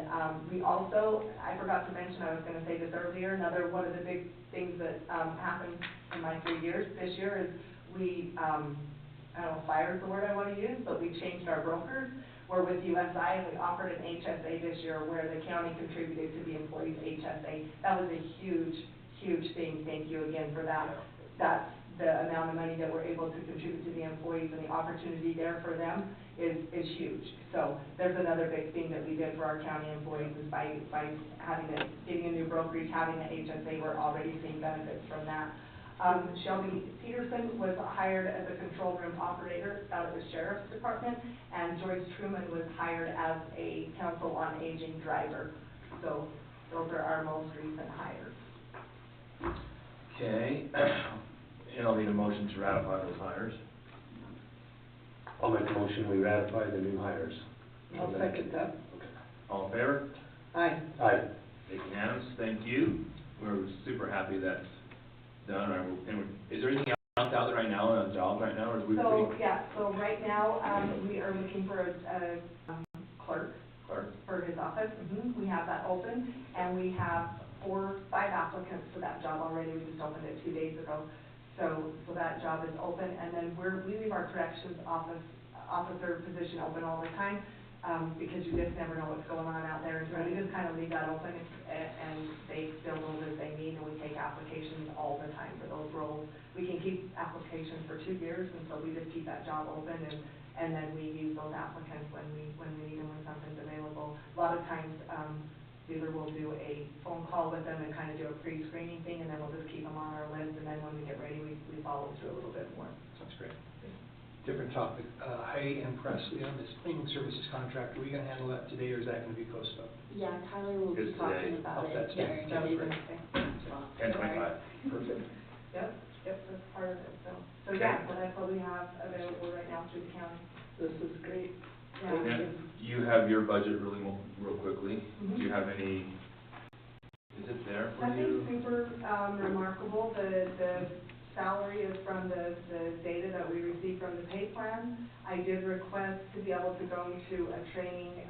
we also, I forgot to mention, I was gonna say this earlier, another one of the big things that, happened in my 3 years this year is I don't know if fire is the word I want to use, but we changed our brokers. We're with USI, and we offered an HSA this year where the county contributed to the employees' HSA. That was a huge, huge thing. Thank you again for that. That's the amount of money that we're able to contribute to the employees, and the opportunity there for them is huge. So there's another big thing that we did for our county employees is by getting a new brokerage, having an HSA, we're already seeing benefits from that. Shelby Peterson was hired as a control room operator out of the sheriff's department, and Joyce Truman was hired as a council on aging driver. So those are our most recent hires. Okay, and I'll need a motion to ratify those hires. I'll make a motion, we ratify the new hires. I'll second that. Okay. All in favor? Aye. Aye. It's unanimous, thank you. We're super happy that's done. Is there anything else out there right now on jobs right now, or is we? So right now, we are looking for a clerk for his office. We have that open, and we have 4 or 5 applicants for that job already. We just opened it 2 days ago. So that job is open, and then we leave our corrections officer position open all the time, because you just never know what's going on out there. And so we just kind of leave that open, and they fill those as they need, and we take applications all the time for those roles. We can keep applications for 2 years, and so we just keep that job open, and then we use those applicants when we need them, when something's available. A lot of times, Beaver will do a phone call with them and kind of do a pre-screening thing, and then we'll just keep them on our list, and then when we get ready, we follow through a little bit more. Sounds great. Different topic, Heidi and Presley on this cleaning services contract, are we gonna handle that today, or is that gonna be postponed? Yeah, Tyler will be It's talking today. about it. That's Yes, good. that'll be the Great. next thing. 10:25. Perfect. Yep, that's part of it, so yeah, so that's what we have available right now through the county. This is great. Yeah. And you have your budget really real quickly. Do you have any, is it there for you? Nothing super remarkable. The salary is from the data that we received from the pay plan. I did request to be able to go to a training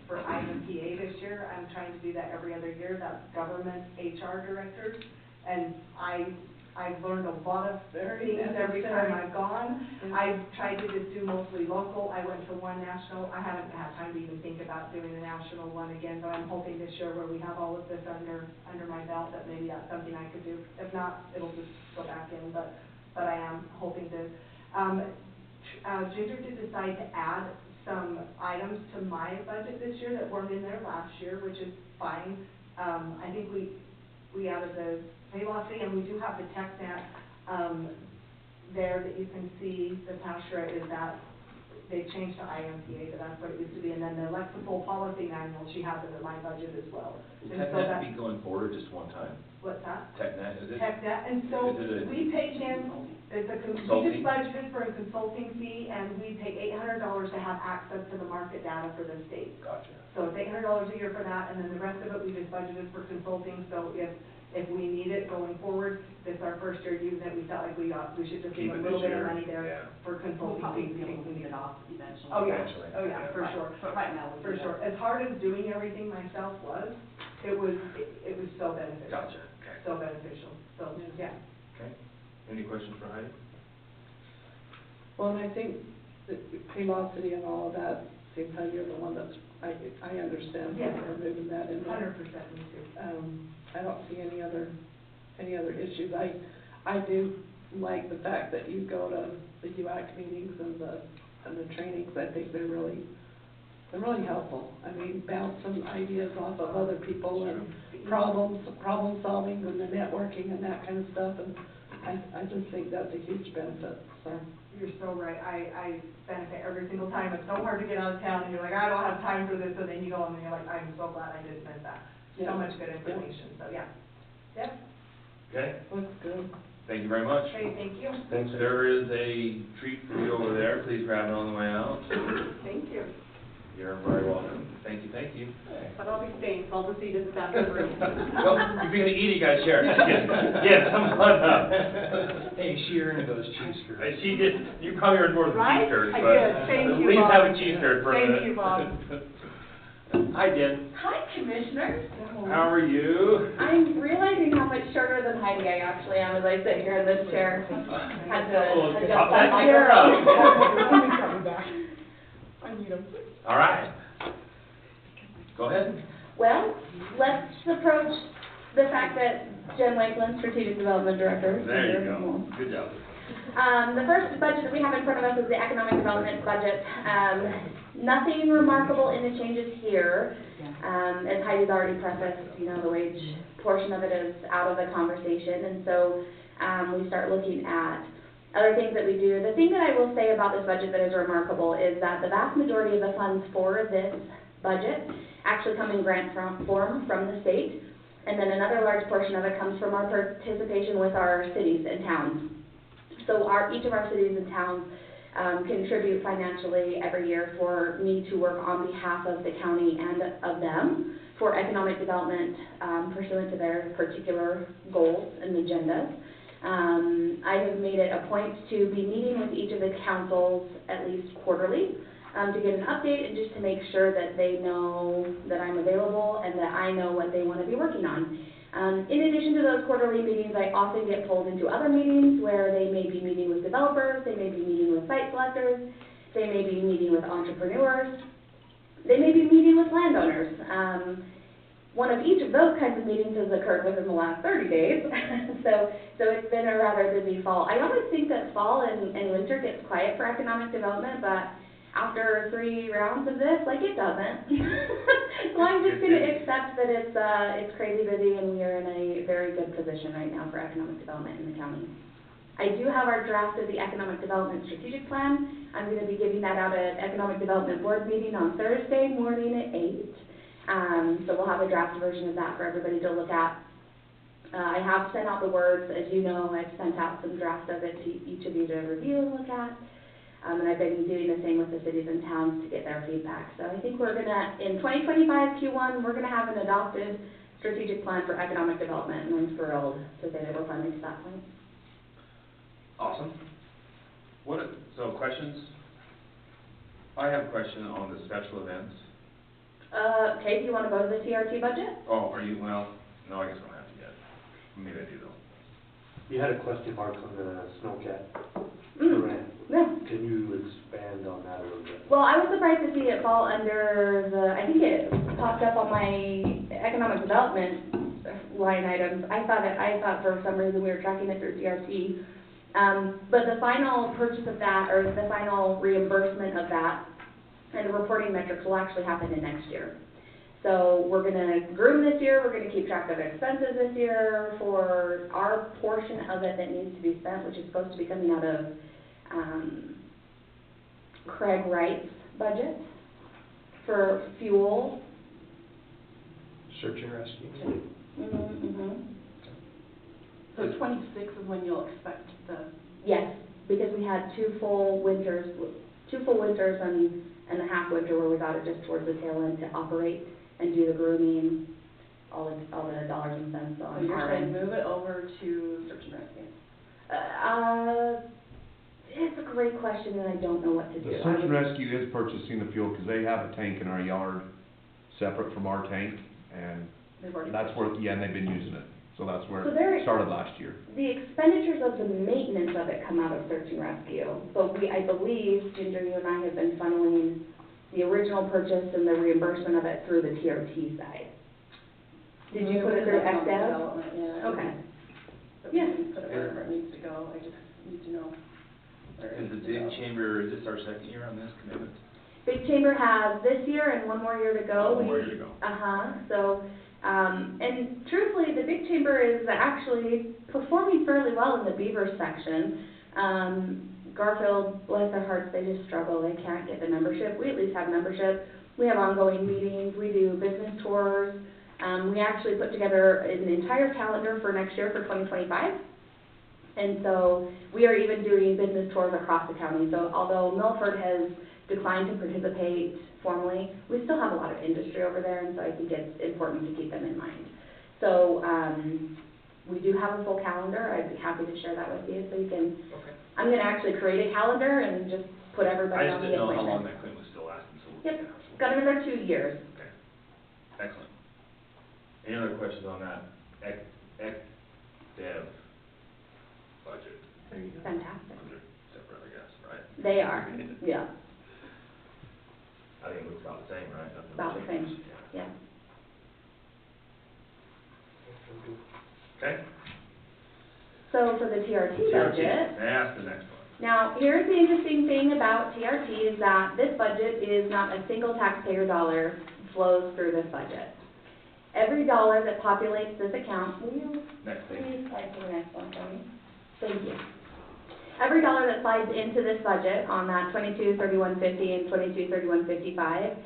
for IMPA this year. I'm trying to do that every other year. That's government HR directors. And I've learned a lot of things every time I've gone. I've tried to just do mostly local. I went to one national. I haven't had time to even think about doing a national one again, but I'm hoping this year where we have all of this under my belt, that maybe that's something I could do. If not, it'll just go back in, but I am hoping to. Ginger did decide to add some items to my budget this year that weren't in there last year, which is fine. I think we added the pay law fee, and we do have the TechNet there that you can see. The Tashra is that they changed to IMPA, but that's what it used to be. And then the Lexipol policy manual, she has it in my budget as well. Will And so TechNet be going forward just one time? What's that? TechNet, is it? TechNet, and so Is it a- we pay him, we Consulting? just budgeted for a consulting fee, and we pay $800 to have access to the market data for the state. Gotcha. So it's $800 a year for that, and then the rest of it, we just budgeted for consulting. So if we need it going forward, this is our first year using it, we felt like we should just leave Keep a it little this bit of year, money there yeah. for We'll consulting. probably fees. be able to leave it off eventually. Oh, yeah, Eventually, oh, yeah, for Right. sure. But right now, we'll For do sure. that. As hard as doing everything myself was, it was so beneficial. Gotcha, okay. So beneficial, so, yeah. Okay. Any questions for Heidi? Well, and I think that Paylocity and all of that, seems how you're the one that's, I understand Yeah. for moving that in there. 100% me too. I don't see any other issues. I do like the fact that you go to the UAC meetings and the trainings. I think they're really helpful. I mean, bounce some ideas off of other people and problem solving and the networking and that kind of stuff, and I just think that's a huge benefit, so. You're so right. I benefit every single time. It's so hard to get out of town, and you're like, I don't have time for this, and then you go and you're like, I'm so glad I didn't miss that. Yeah. So much good information, so yeah. Yep, Okay, Looks good. thank you very much. okay, thank you. Thanks. There is a treat for you over there. Please grab it on the way out. Thank you. You're very welcome. Thank you, thank you. But I'll be staying, so I'll just eat at the back of the room. Well, if you're gonna eat, you gotta share. Yes, come on up. Hey, she earned those cheese curds. She did, you probably earned more than Right? cheese curds, I but did. Thank you, at least Bob. have a cheese curd for a minute. Thank you, Bob. Hi, Jen. Hi, Commissioners. How are you? I'm realizing how much shorter than Heidi I actually am as I sit here in this chair. Had to adjust I'll that take care of microphone. Unmute him. All right. Go ahead. Well, let's approach the fact that Jen Wakeland, Strategic Development Director. is There you here. go. Good job. The first budget that we have in front of us is the economic development budget. Nothing remarkable in the changes here. As Heidi's already prefaced, you know, the wage portion of it is out of the conversation, and so, we start looking at other things that we do. The thing that I will say about this budget that is remarkable is that the vast majority of the funds for this budget actually come in grant form from the state, and then another large portion of it comes from our participation with our cities and towns. So each of our cities and towns contribute financially every year for me to work on behalf of the county and of them for economic development pursuant to their particular goals and agendas. I have made it a point to be meeting with each of the councils at least quarterly to get an update and just to make sure that they know that I'm available and that I know what they want to be working on. In addition to those quarterly meetings, I often get pulled into other meetings where they may be meeting with developers, they may be meeting with site selectors, they may be meeting with entrepreneurs, they may be meeting with landowners. One of each of those kinds of meetings has occurred within the last 30 days, so it's been a rather busy fall. I always think that fall and winter gets quiet for economic development, but after 3 rounds of this, like, it doesn't. So I'm just gonna accept that it's crazy busy and we are in a very good position right now for economic development in the county. I do have our draft of the economic development strategic plan. I'm gonna be giving that out at economic development board meeting on Thursday morning at 8. So we'll have a draft version of that for everybody to look at. I have sent out the words, as you know, I've sent out some drafts of it to each of you to review and look at. And I've been doing the same with the cities and towns to get their feedback. So I think we're gonna, in 2025 Q1, we're gonna have an adopted strategic plan for economic development, and I'm thrilled to say that we're finally to that point. Awesome. So questions? I have a question on the special events. Kate, do you wanna go to the TRT budget? Oh, are you, well, no, I guess I don't have to yet. Maybe I do though. You had a question mark on the snowcat grant. Yeah. Can you expand on that a little bit? Well, I was surprised to see it fall under the, I think it popped up on my economic development line items. I thought for some reason we were tracking it through CRT. But the final purchase of that, or the final reimbursement of that, and the reporting metrics will actually happen in next year. So we're gonna groom this year, we're gonna keep track of expenses this year for our portion of it that needs to be spent, which is supposed to be coming out of Craig Wright's budget for fuel. Search and rescue. So 26 is when you'll expect the... Yes, because we had two full winters and a half winter where we got it just towards the tail end to operate and do the grooming, all the dollars and cents on. So you're saying move it over to search and rescue? It's a great question, and I don't know what to do. The search and rescue is purchasing the fuel, because they have a tank in our yard separate from our tank, and that's where, yeah, and they've been using it. So that's where it started last year. The expenditures of the maintenance of it come out of search and rescue, but I believe, Ginger, you and I have been funneling the original purchase and the reimbursement of it through the TRT side. Did you put it through XDev? Yeah. Okay. But we can put it wherever it needs to go, I just need to know. And the big chamber, is this our second year on this commitment? Big Chamber has this year and one more year to go. Oh, one more year to go. So, and truthfully, the Big Chamber is actually performing fairly well in the Beaver section. Garfield, bless their hearts, they just struggle, they can't get the membership. We at least have membership. We have ongoing meetings, we do business tours. We actually put together an entire calendar for next year for 2025. And so we are even doing business tours across the county. So although Milford has declined to participate formally, we still have a lot of industry over there, and so I think it's important to keep them in mind. So we do have a full calendar. I'd be happy to share that with you so you can, I'm going to actually create a calendar and just put everybody on the appointment. I just didn't know how long that claim was still lasting. So Yep, got another 2 years. Okay. Excellent. Any other questions on that dev budget? Fantastic. Those are separate, I guess, right? They are, yeah, I think it looks about the same, right? Nothing about the changes. same, yeah. Okay? So for the TRT budget, That's the next one. now, here's the interesting thing about TRT is that this budget is not a single taxpayer dollar flows through this budget. Every dollar that populates this account, will you Next thing. please slide to the next one for me? Thank you. Every dollar that slides into this budget on that 223150 and 223155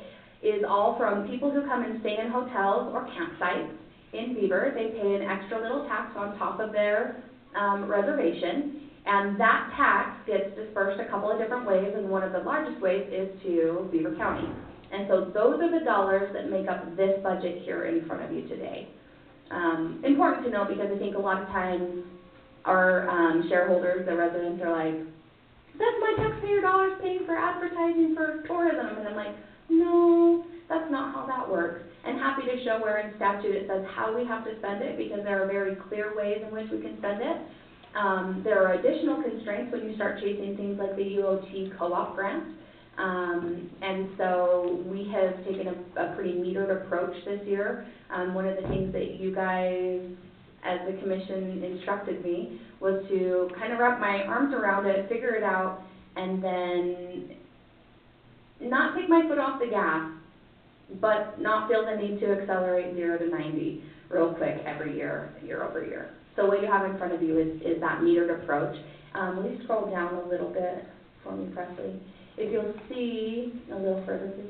is all from people who come and stay in hotels or campsites in Beaver. They pay an extra little tax on top of their reservation, and that tax gets dispersed a couple of different ways, and one of the largest ways is to Beaver County. And so those are the dollars that make up this budget here in front of you today. Important to note, because I think a lot of times our shareholders, the residents, are like, that's my taxpayer dollars paying for advertising for tourism, and I'm like, no, that's not how that works. And happy to show where in statute it says how we have to spend it, because there are very clear ways in which we can spend it. There are additional constraints when you start chasing things like the UOT co-op grant. And so we have taken a pretty metered approach this year. One of the things that you guys, as the commission, instructed me was to kind of wrap my arms around it, figure it out, and then not take my foot off the gas, but not feel the need to accelerate 0 to 90 real quick every year, year over year. So what you have in front of you is that metered approach. Will you scroll down a little bit for me, Presley? If you'll see, a little further, please.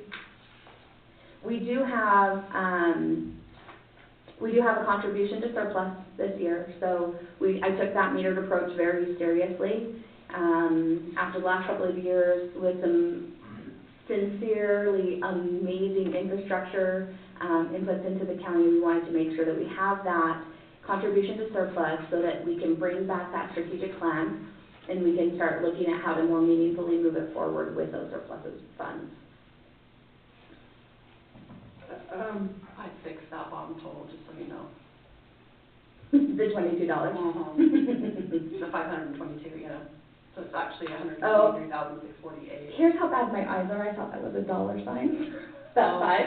We do have a contribution to surplus this year, so I took that metered approach very seriously. After the last couple of years with some sincerely amazing infrastructure inputs into the county, we wanted to make sure that we have that contribution to surplus so that we can bring back that strategic plan and we can start looking at how to more meaningfully move it forward with those surpluses funds. I'd fix that bottom total, just so you know. The $22. The 522, yeah. So it's actually Oh. 123,648. Here's how bad my eyes are. I thought that was a dollar sign. That's Oh. 5.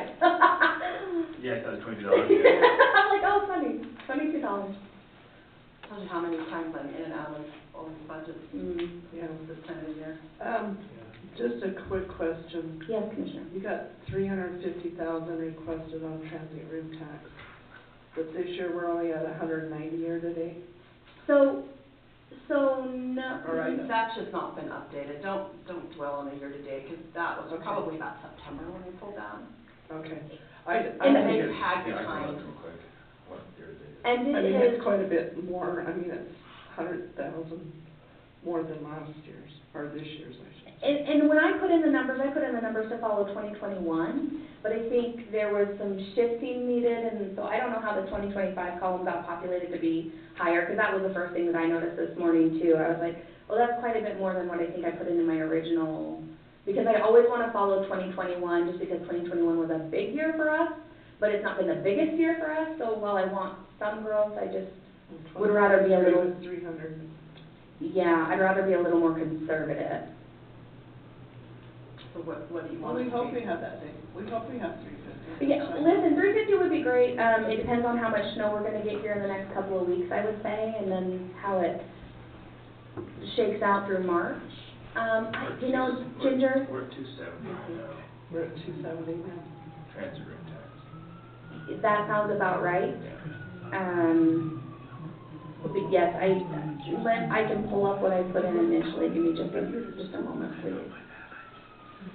Yeah, that was $22. I'm like, oh, funny. $22. Tells you how many times I'm in and out of all these budgets, this time of year. Just a quick question. Yes, Commissioner. You got 350,000 requested on transient room tax, but this year we're only at 190 year to date. So no. All right. That's just not been updated. Don't dwell on the year-to-date, because that was probably about September when we pulled that. Okay. And And think they've had Yeah, I can behind. look real quick. What year is it? And I mean, it it's is, quite a bit more. I mean, it's 100,000 more than last year's, or this year's, I should say. and when I put in the numbers to follow 2021, but I think there was some shifting needed, and so I don't know how the 2025 column got populated to be higher, because that was the first thing that I noticed this morning too. I was like, well, that's quite a bit more than what I think I put in my original, because I always want to follow 2021, just because 2021 was a big year for us, but it's not been the biggest year for us, so while I want some growth, I just would rather be a little, 300. yeah, I'd rather be a little more conservative. So what do you Well, want? we hope we have that day. We hope we have 350. Yeah, listen, 350 would be great. It depends on how much snow we're gonna get here in the next couple of weeks, I would say, and then how it shakes out through March. You know, Ginger, We're at 270 right now, We're at 270 now. transit room tax. that sounds about right. But yes, I can pull up what I put in initially. Give me just a moment, please.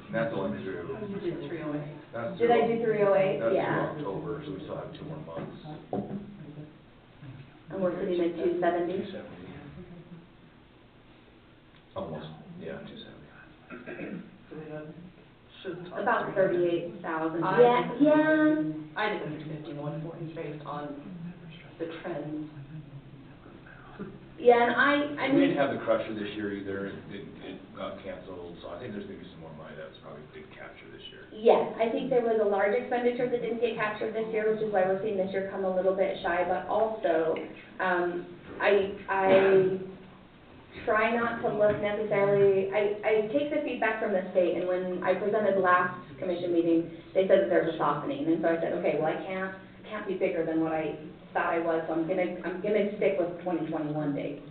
And that's only through. You did 308. That's Did through- I do 308? That's Yeah. through October, so we still have 2 more months. And we're sitting at 270. 270. Almost, yeah, 270. Should talk About 38,000. I- Yeah. I did 350 and 140 based on the trends. Yeah, and I We mean. didn't have the crusher this year either, it got canceled, so I think there's gonna be some more money, that's probably a big capture this year. Yes, I think there was a large expenditure that didn't get captured this year, which is why we're seeing this year come a little bit shy, but also, I try not to look necessarily, I take the feedback from the state, and when I presented last commission meeting, they said that there's a softening, and so I said, okay, well, I can't be bigger than what I thought I was, so I'm gonna stick with 2021 days,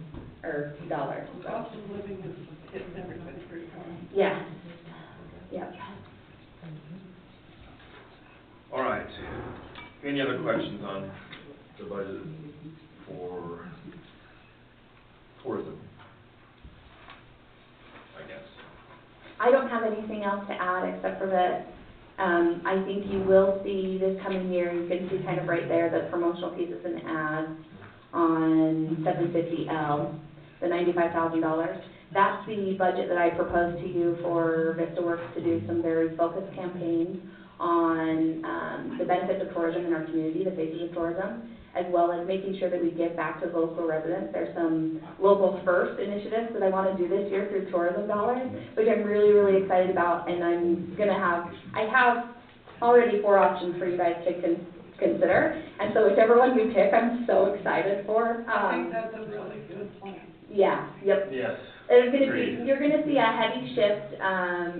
or dollars, so. Cost of living is hitting everybody pretty hard. Yeah, yep. All right. Any other questions on the budget for tourism? I guess. I don't have anything else to add except for that, I think you will see this coming year, you can see kind of right there, the promotional pieces and ads on 750L, the $95,000. That's the budget that I proposed to you for VistaWorks to do some very focused campaigns on the benefits of tourism in our community, the faces of tourism, as well as making sure that we give back to local residents. There's some locals first initiatives that I want to do this year through tourism dollars, which I'm really, really excited about, and I have already 4 options for you guys to consider, and so whichever one you pick, I'm so excited for. I think that's a really good plan. Yeah, yep. Yes. You're gonna see a heavy shift,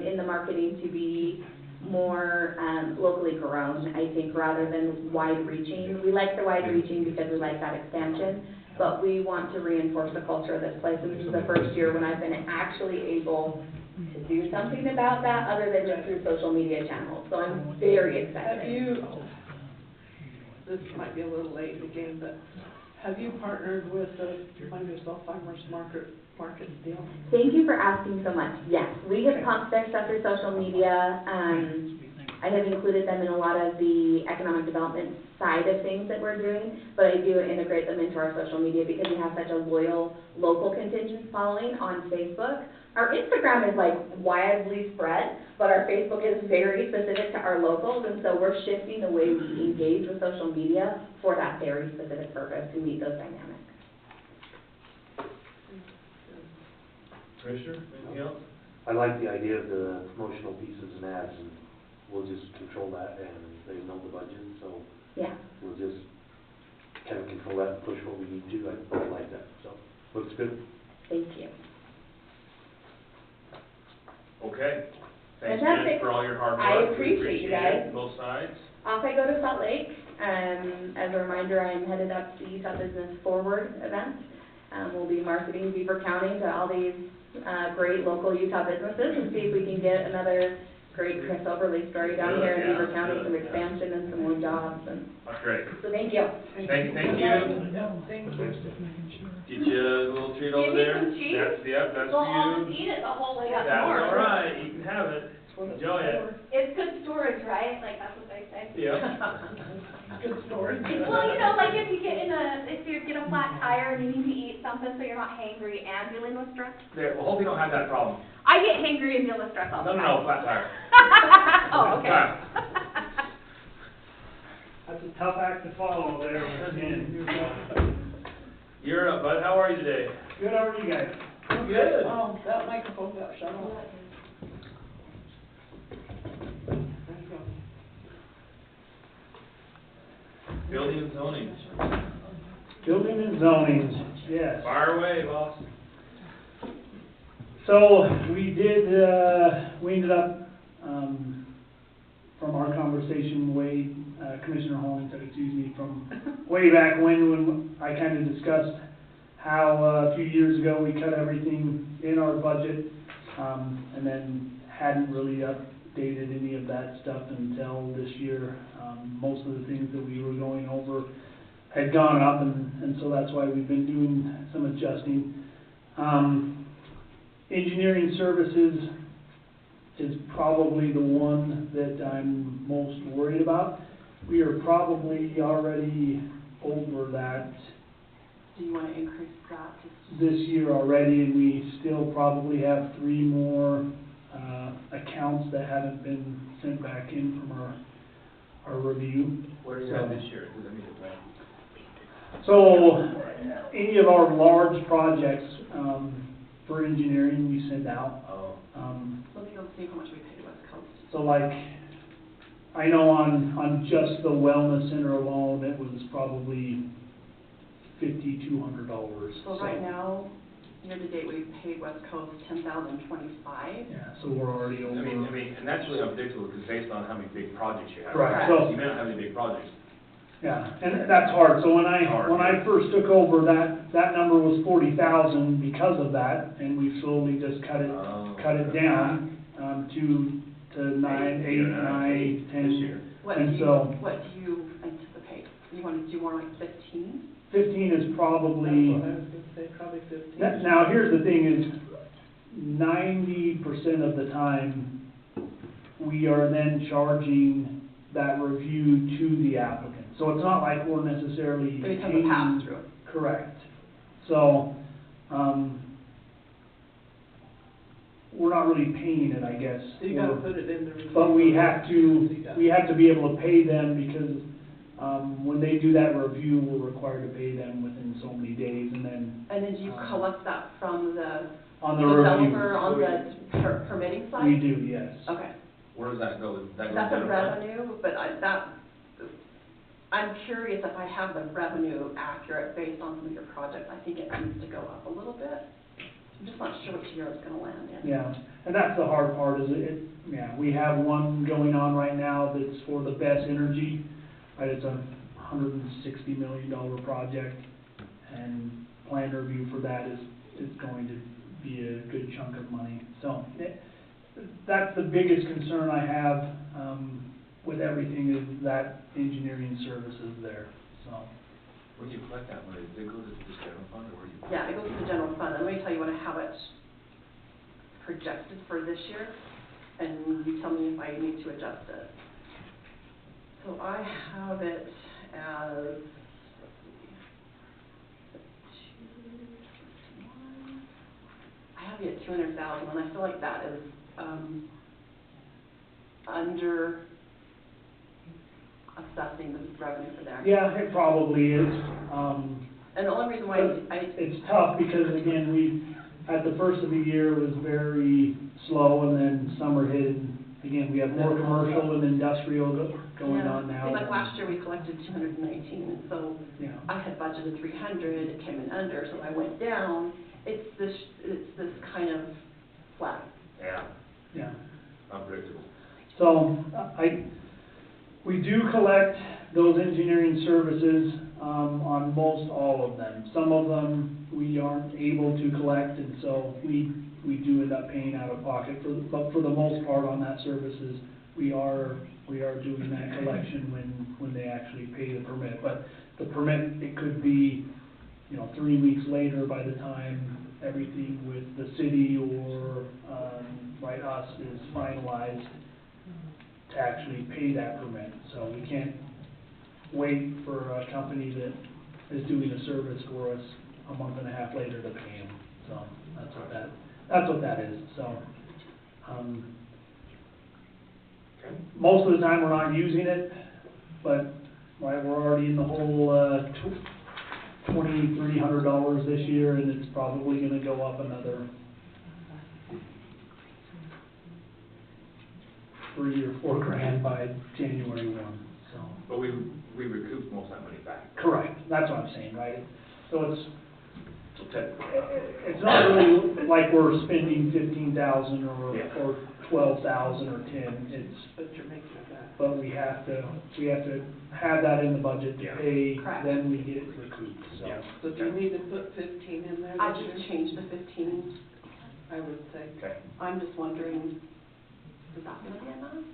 in the marketing to be more, locally grown, I think, rather than wide-reaching. We like the wide-reaching because we like that expansion, but we want to reinforce the culture of this place, and this is the first year when I've been actually able to do something about that other than just through social media channels, so I'm very excited. Have you, this might be a little late in the game, but have you partnered with the Find Yourself Farmers Market deal? Thank you for asking so much. Yes, we have pumped their stuff through social media. I have included them in a lot of the economic development side of things that we're doing, but I do integrate them into our social media because we have such a loyal local contingent following on Facebook. Our Instagram is like widely spread, but our Facebook is very specific to our locals, and so we're shifting the way we engage with social media for that very specific purpose to meet those dynamics. Commissioner, anything else? I like the idea of the promotional pieces and ads, and we'll just control that, and they know the budget, so Yeah. we'll just kind of control that and push what we need to. I like that, so, looks good. Thank you. Okay. Thanks, Fantastic. Jen, for all your hard work. I We appreciate you guys. it, both sides. Off I go to Salt Lake. As a reminder, I'm headed up to the Utah Business Forward event. We'll be marketing Beaver County to all these great local Utah businesses and see if we can get another great Chris Overley story down here in Beaver County, some expansion and some more jobs. And That's great. so thank you. Thank you. Thank you. Get you a little treat over Give me there. some cheese. That's We'll all for just you. eat it the whole way up That's north. all right, you can have it. Enjoy it. It's good storage, right? Like, that's what they say. Yeah. Good story. Well, you know, like if you get a flat tire and you need to eat something so you're not hangry and dealing with stress. There, well, hope you don't have that problem. I get hangry and deal with stress all the time. No, flat tire. Oh, okay. Flat. That's a tough act to follow there, and You're up, bud. How are you today? good, how are you guys? Good. Oh, that microphone got shut off. There you go. Building and zoning. Building and zoning, yes. Fire away, boss. So, we ended up, from our conversation Commissioner Holmes, from way back when I kind of discussed how a few years ago we cut everything in our budget, and then hadn't really updated any of that stuff until this year. Most of the things that we were going over had gone up, and so that's why we've been doing some adjusting. Engineering services is probably the one that I'm most worried about. We are probably already over that Do you want to increase that? this year already, and we still probably have 3 more accounts that haven't been sent back in from our review. Where are you at this year? Does that mean it's like? So, any of our large projects for engineering, we send out. Oh. Let me go see how much we paid West Coast. So like I know on just the wellness center alone, it was probably $5,200. So right now, year-to-date, we've paid West Coast $10,025. Yeah, so we're already over. I mean, and that's really unpredictable, because based on how many big projects you have. Correct. So So- you may not have any big projects. Yeah, and that's hard, so when Hard, I yeah. first took over, that number was 40,000 because of that, and we slowly just cut it down, to 9, 8, 9, 10. This year. What And do so- you anticipate? You want to do more like 15? 15 is probably. That's what I was gonna say, probably 15. Now, here's the thing is, 90% of the time, we are then charging that review to the applicant. So it's not like we're necessarily It becomes a paying. pass-through. Correct. So, we're not really paying it, I guess. So you gotta put it in the review. But we have to be able to pay them because, when they do that review, we're required to pay them within so many days, and then. And then do you collect that from the On the review. developer on the permitting side? We do, yes. Okay. Where does that go? That goes That's a down? revenue, but I'm curious if I have the revenue accurate based on some of your projects. I think it needs to go up a little bit. I'm just not sure which year it's gonna land in. Yeah, and that's the hard part, is we have one going on right now that's for the best energy, right, it's a $160 million project, and plan review for that is going to be a good chunk of money. So, that's the biggest concern I have, with everything, is that engineering services there, so. Where do you collect that money? Does it go to the general fund, or where do you? Yeah, it goes to the general fund. And let me tell you what I have it projected for this year, and you tell me if I need to adjust it. So I have it as, I have you at 200,000, and I feel like that is, under assessing the revenue for there. Yeah, it probably is, And the only reason why It's tough because, again, at the first of the year, it was very slow, and then summer hit, and again, we have more commercial and industrial going on now. Seems like last year we collected 219, and so Yeah. I had budgeted 300, it came in under, so I went down. It's this kind of flat. Yeah, Yeah. unpredictable. So, we do collect those engineering services, on most all of them. Some of them, we aren't able to collect, and so we do end up paying out of pocket but for the most part on that services, we are doing that collection when they actually pay the permit. But the permit, it could be, 3 weeks later by the time everything with the city or, by us is finalized to actually pay that permit. So we can't wait for a company that is doing a service for us a month and a half later to pay them. So that's what that is. So, Okay. most of the time we're not using it, but we're already in the whole, $2,300 this year, and it's probably gonna go up another $3,000 or $4,000 by January 1, so. But we recoup most of that money back. Correct, that's what I'm saying, right? So So technically, it's not really like we're spending 15,000 Yeah. or 12,000 or 10, But you're making it back. but we have to have that in the budget to Yeah. pay, Correct. then we get recouped, so. Yeah. So do you need to put 15 in there I this year? just changed the 15. I would say. okay. I'm just wondering, is that gonna be enough?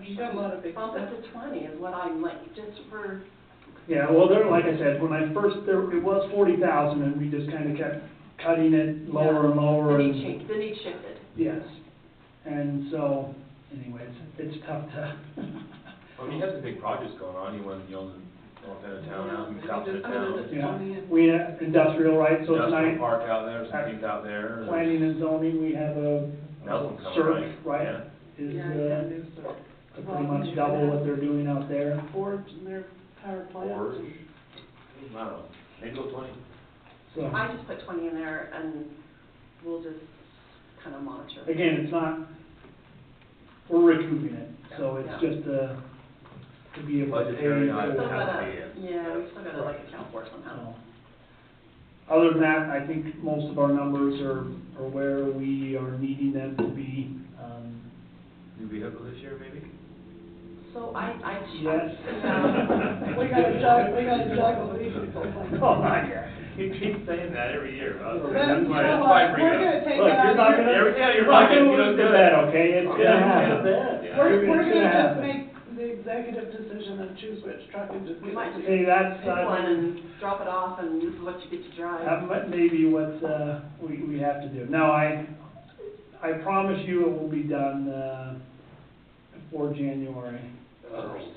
You got a lot of big Bump stuff. it to 20 is what I'm like, just for, Yeah, well, like I said, when it was 40,000, and we just kinda kept cutting it lower and lower. the and- need changed, the need shifted. Yes, and so, anyways, it's tough to. Well, you have some big projects going on, you want, north end of town, out in Yeah, south end of just put town. it at Yeah, 20 and- we have industrial, right, so Industrial tonight, park out there, some things out there. planning and zoning, we have a Nelson coming, search, right? right? Yeah. Is, Yeah, yeah, do so. to pretty much double what they're doing out there. Forge and their power plants. Forge. I don't know, maybe go 20. So, I just put 20 in there and we'll just kind of monitor. again, it's not, we're recouping it, so it's Yeah. just to be able to pay Budgetary for. item. Still Has to gotta, be it. yeah, we still gotta like account for it somehow. So, other than that, I think most of our numbers are where we are needing them to be. New vehicle this year, maybe? So I. Yes. Yeah. We gotta juggle vehicles. Oh, yeah. You keep saying that every year, huh? Well, That's you why, know that's why I what? bring it We're up. gonna take Look, it out you're of not your- gonna, Yeah, you're you're not right, gonna you lose don't the do bet, it. okay? It's Yeah, gonna yeah, happen. bet. Yeah. We're It's gonna gonna just happen. make the executive decision and choose which truck and just. We might just See, that's, pick one and drop it off and this is what you get to drive. that may be what, we have to do. No, I promise you it will be done, before January first.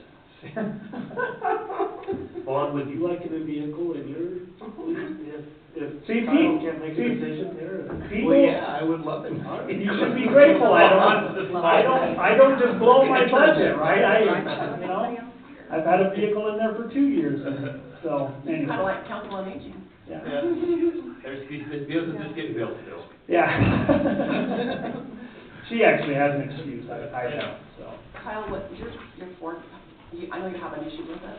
Vaughn, would you like in a vehicle in your, if See, Kyle Pete, can't make a see, decision there? People, Well, yeah, I would love it. you should be grateful, I don't just blow my budget, right? You know, I've had a vehicle in there for 2 years, and so, anyway. Kinda like council on aging. Yeah. Yeah. There's, this deal's just getting built still. Yeah. She actually has an excuse, I don't, so. Kyle, what, your Ford, I know you have an issue with it.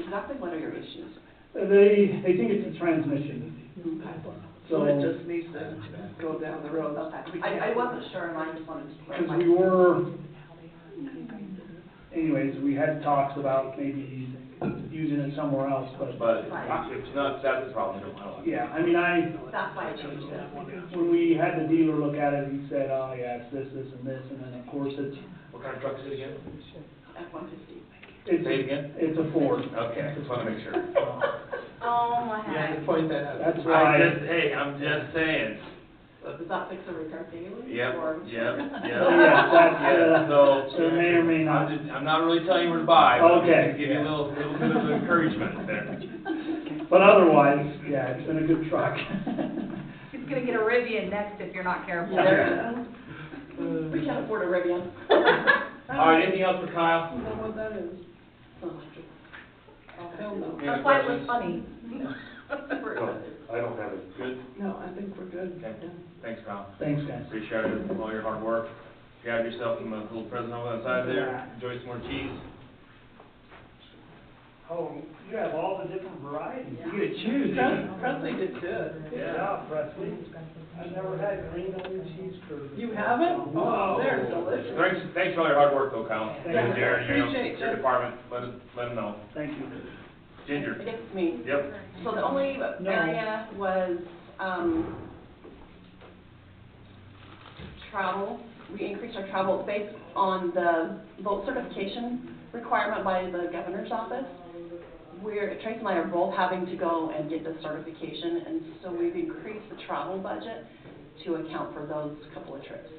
Exactly what are your issues? They think it's a transmission, So so, it just needs to go down the road. Okay, I wasn't sure and I just wanted to clarify. because we were, anyways, we had talks about maybe using it somewhere else, but, But it's not, that's the problem, I don't. yeah, I mean, That's why I changed it. when we had the dealer look at it, he said, oh, yeah, it's this, this, and this, and then, of course, it's, What kind of truck is it again? F-150. Say it again? it's a Ford. Okay, just wanna make sure. Oh, my You have heck. to point that out. That's why. Hey, I'm just saying. Does that fix or repair daily? Yep, Or- yep, Oh, yep. yeah, that's, Yeah, so. so may or may not. I'm not really telling you where to buy, but I'm just Okay. gonna give you a little bit of encouragement there. But otherwise, yeah, it's been a good truck. It's gonna get a Rivian next if you're not careful. Yeah, there you go. We can't afford a Rivian. All right, anything else for Kyle? I don't know what that is. Electric. Hell no. Any That's why it was questions? funny. Super No, expensive. I don't have it. Good, No, I think we're good. okay, thanks, Kyle. Thanks, guys. Appreciate all your hard work. Grab yourself some little present over that side there, enjoy some more cheese. Oh, you have all the different varieties. You get to choose. Presley did good. Good job, Presley. I've never had green onion cheese curds. You haven't? Oh, they're delicious. Thanks for all your hard work though, Kyle. Thank you. Jared, you know, Appreciate your it. department, let them know. Thank you. Ginger. I guess it's me. Yep. So the only area was, travel. We increased our travel based on the vote certification requirement by the governor's office. Trace and I are both having to go and get the certification, and so we've increased the travel budget to account for those couple of trips.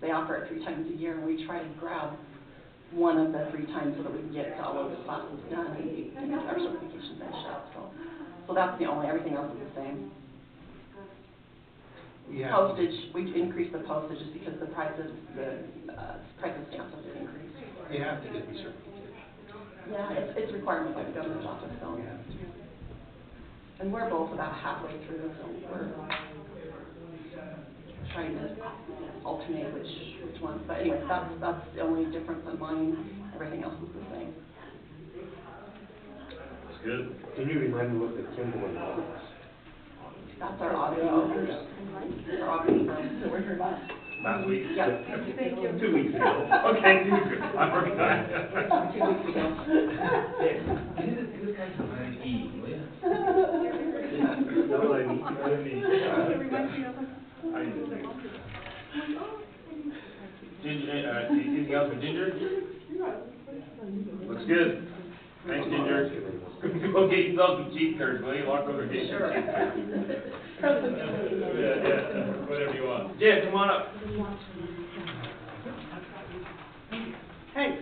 They offer it 3 times a year, and we try to grab one of the 3 times so that we can get all of the classes done and get our certification finished up, so that's the only, everything else is the same. Yeah. Postage, we increased the postage just because the price of stamps have increased. You have to get the certification. Yeah, it's requirement by the governor's office, so. And we're both about halfway through, so we're trying to alternate which ones, but anyway, that's the only difference on mine, everything else is the same. That's good. Can you remind me what the Kimball and all is? That's our auditors. Our auditors. So we're here last. Last week? Yep. 2 weeks ago. Okay, 2 weeks ago. I'm pretty good. 2 weeks ago. Ginger, anything else for Ginger? Looks good. Thanks, Ginger. Go get yourself some cheese curds, will you? Walk over and get you some cheese curds. Yeah, whatever you want. Jed, come on up. Hey,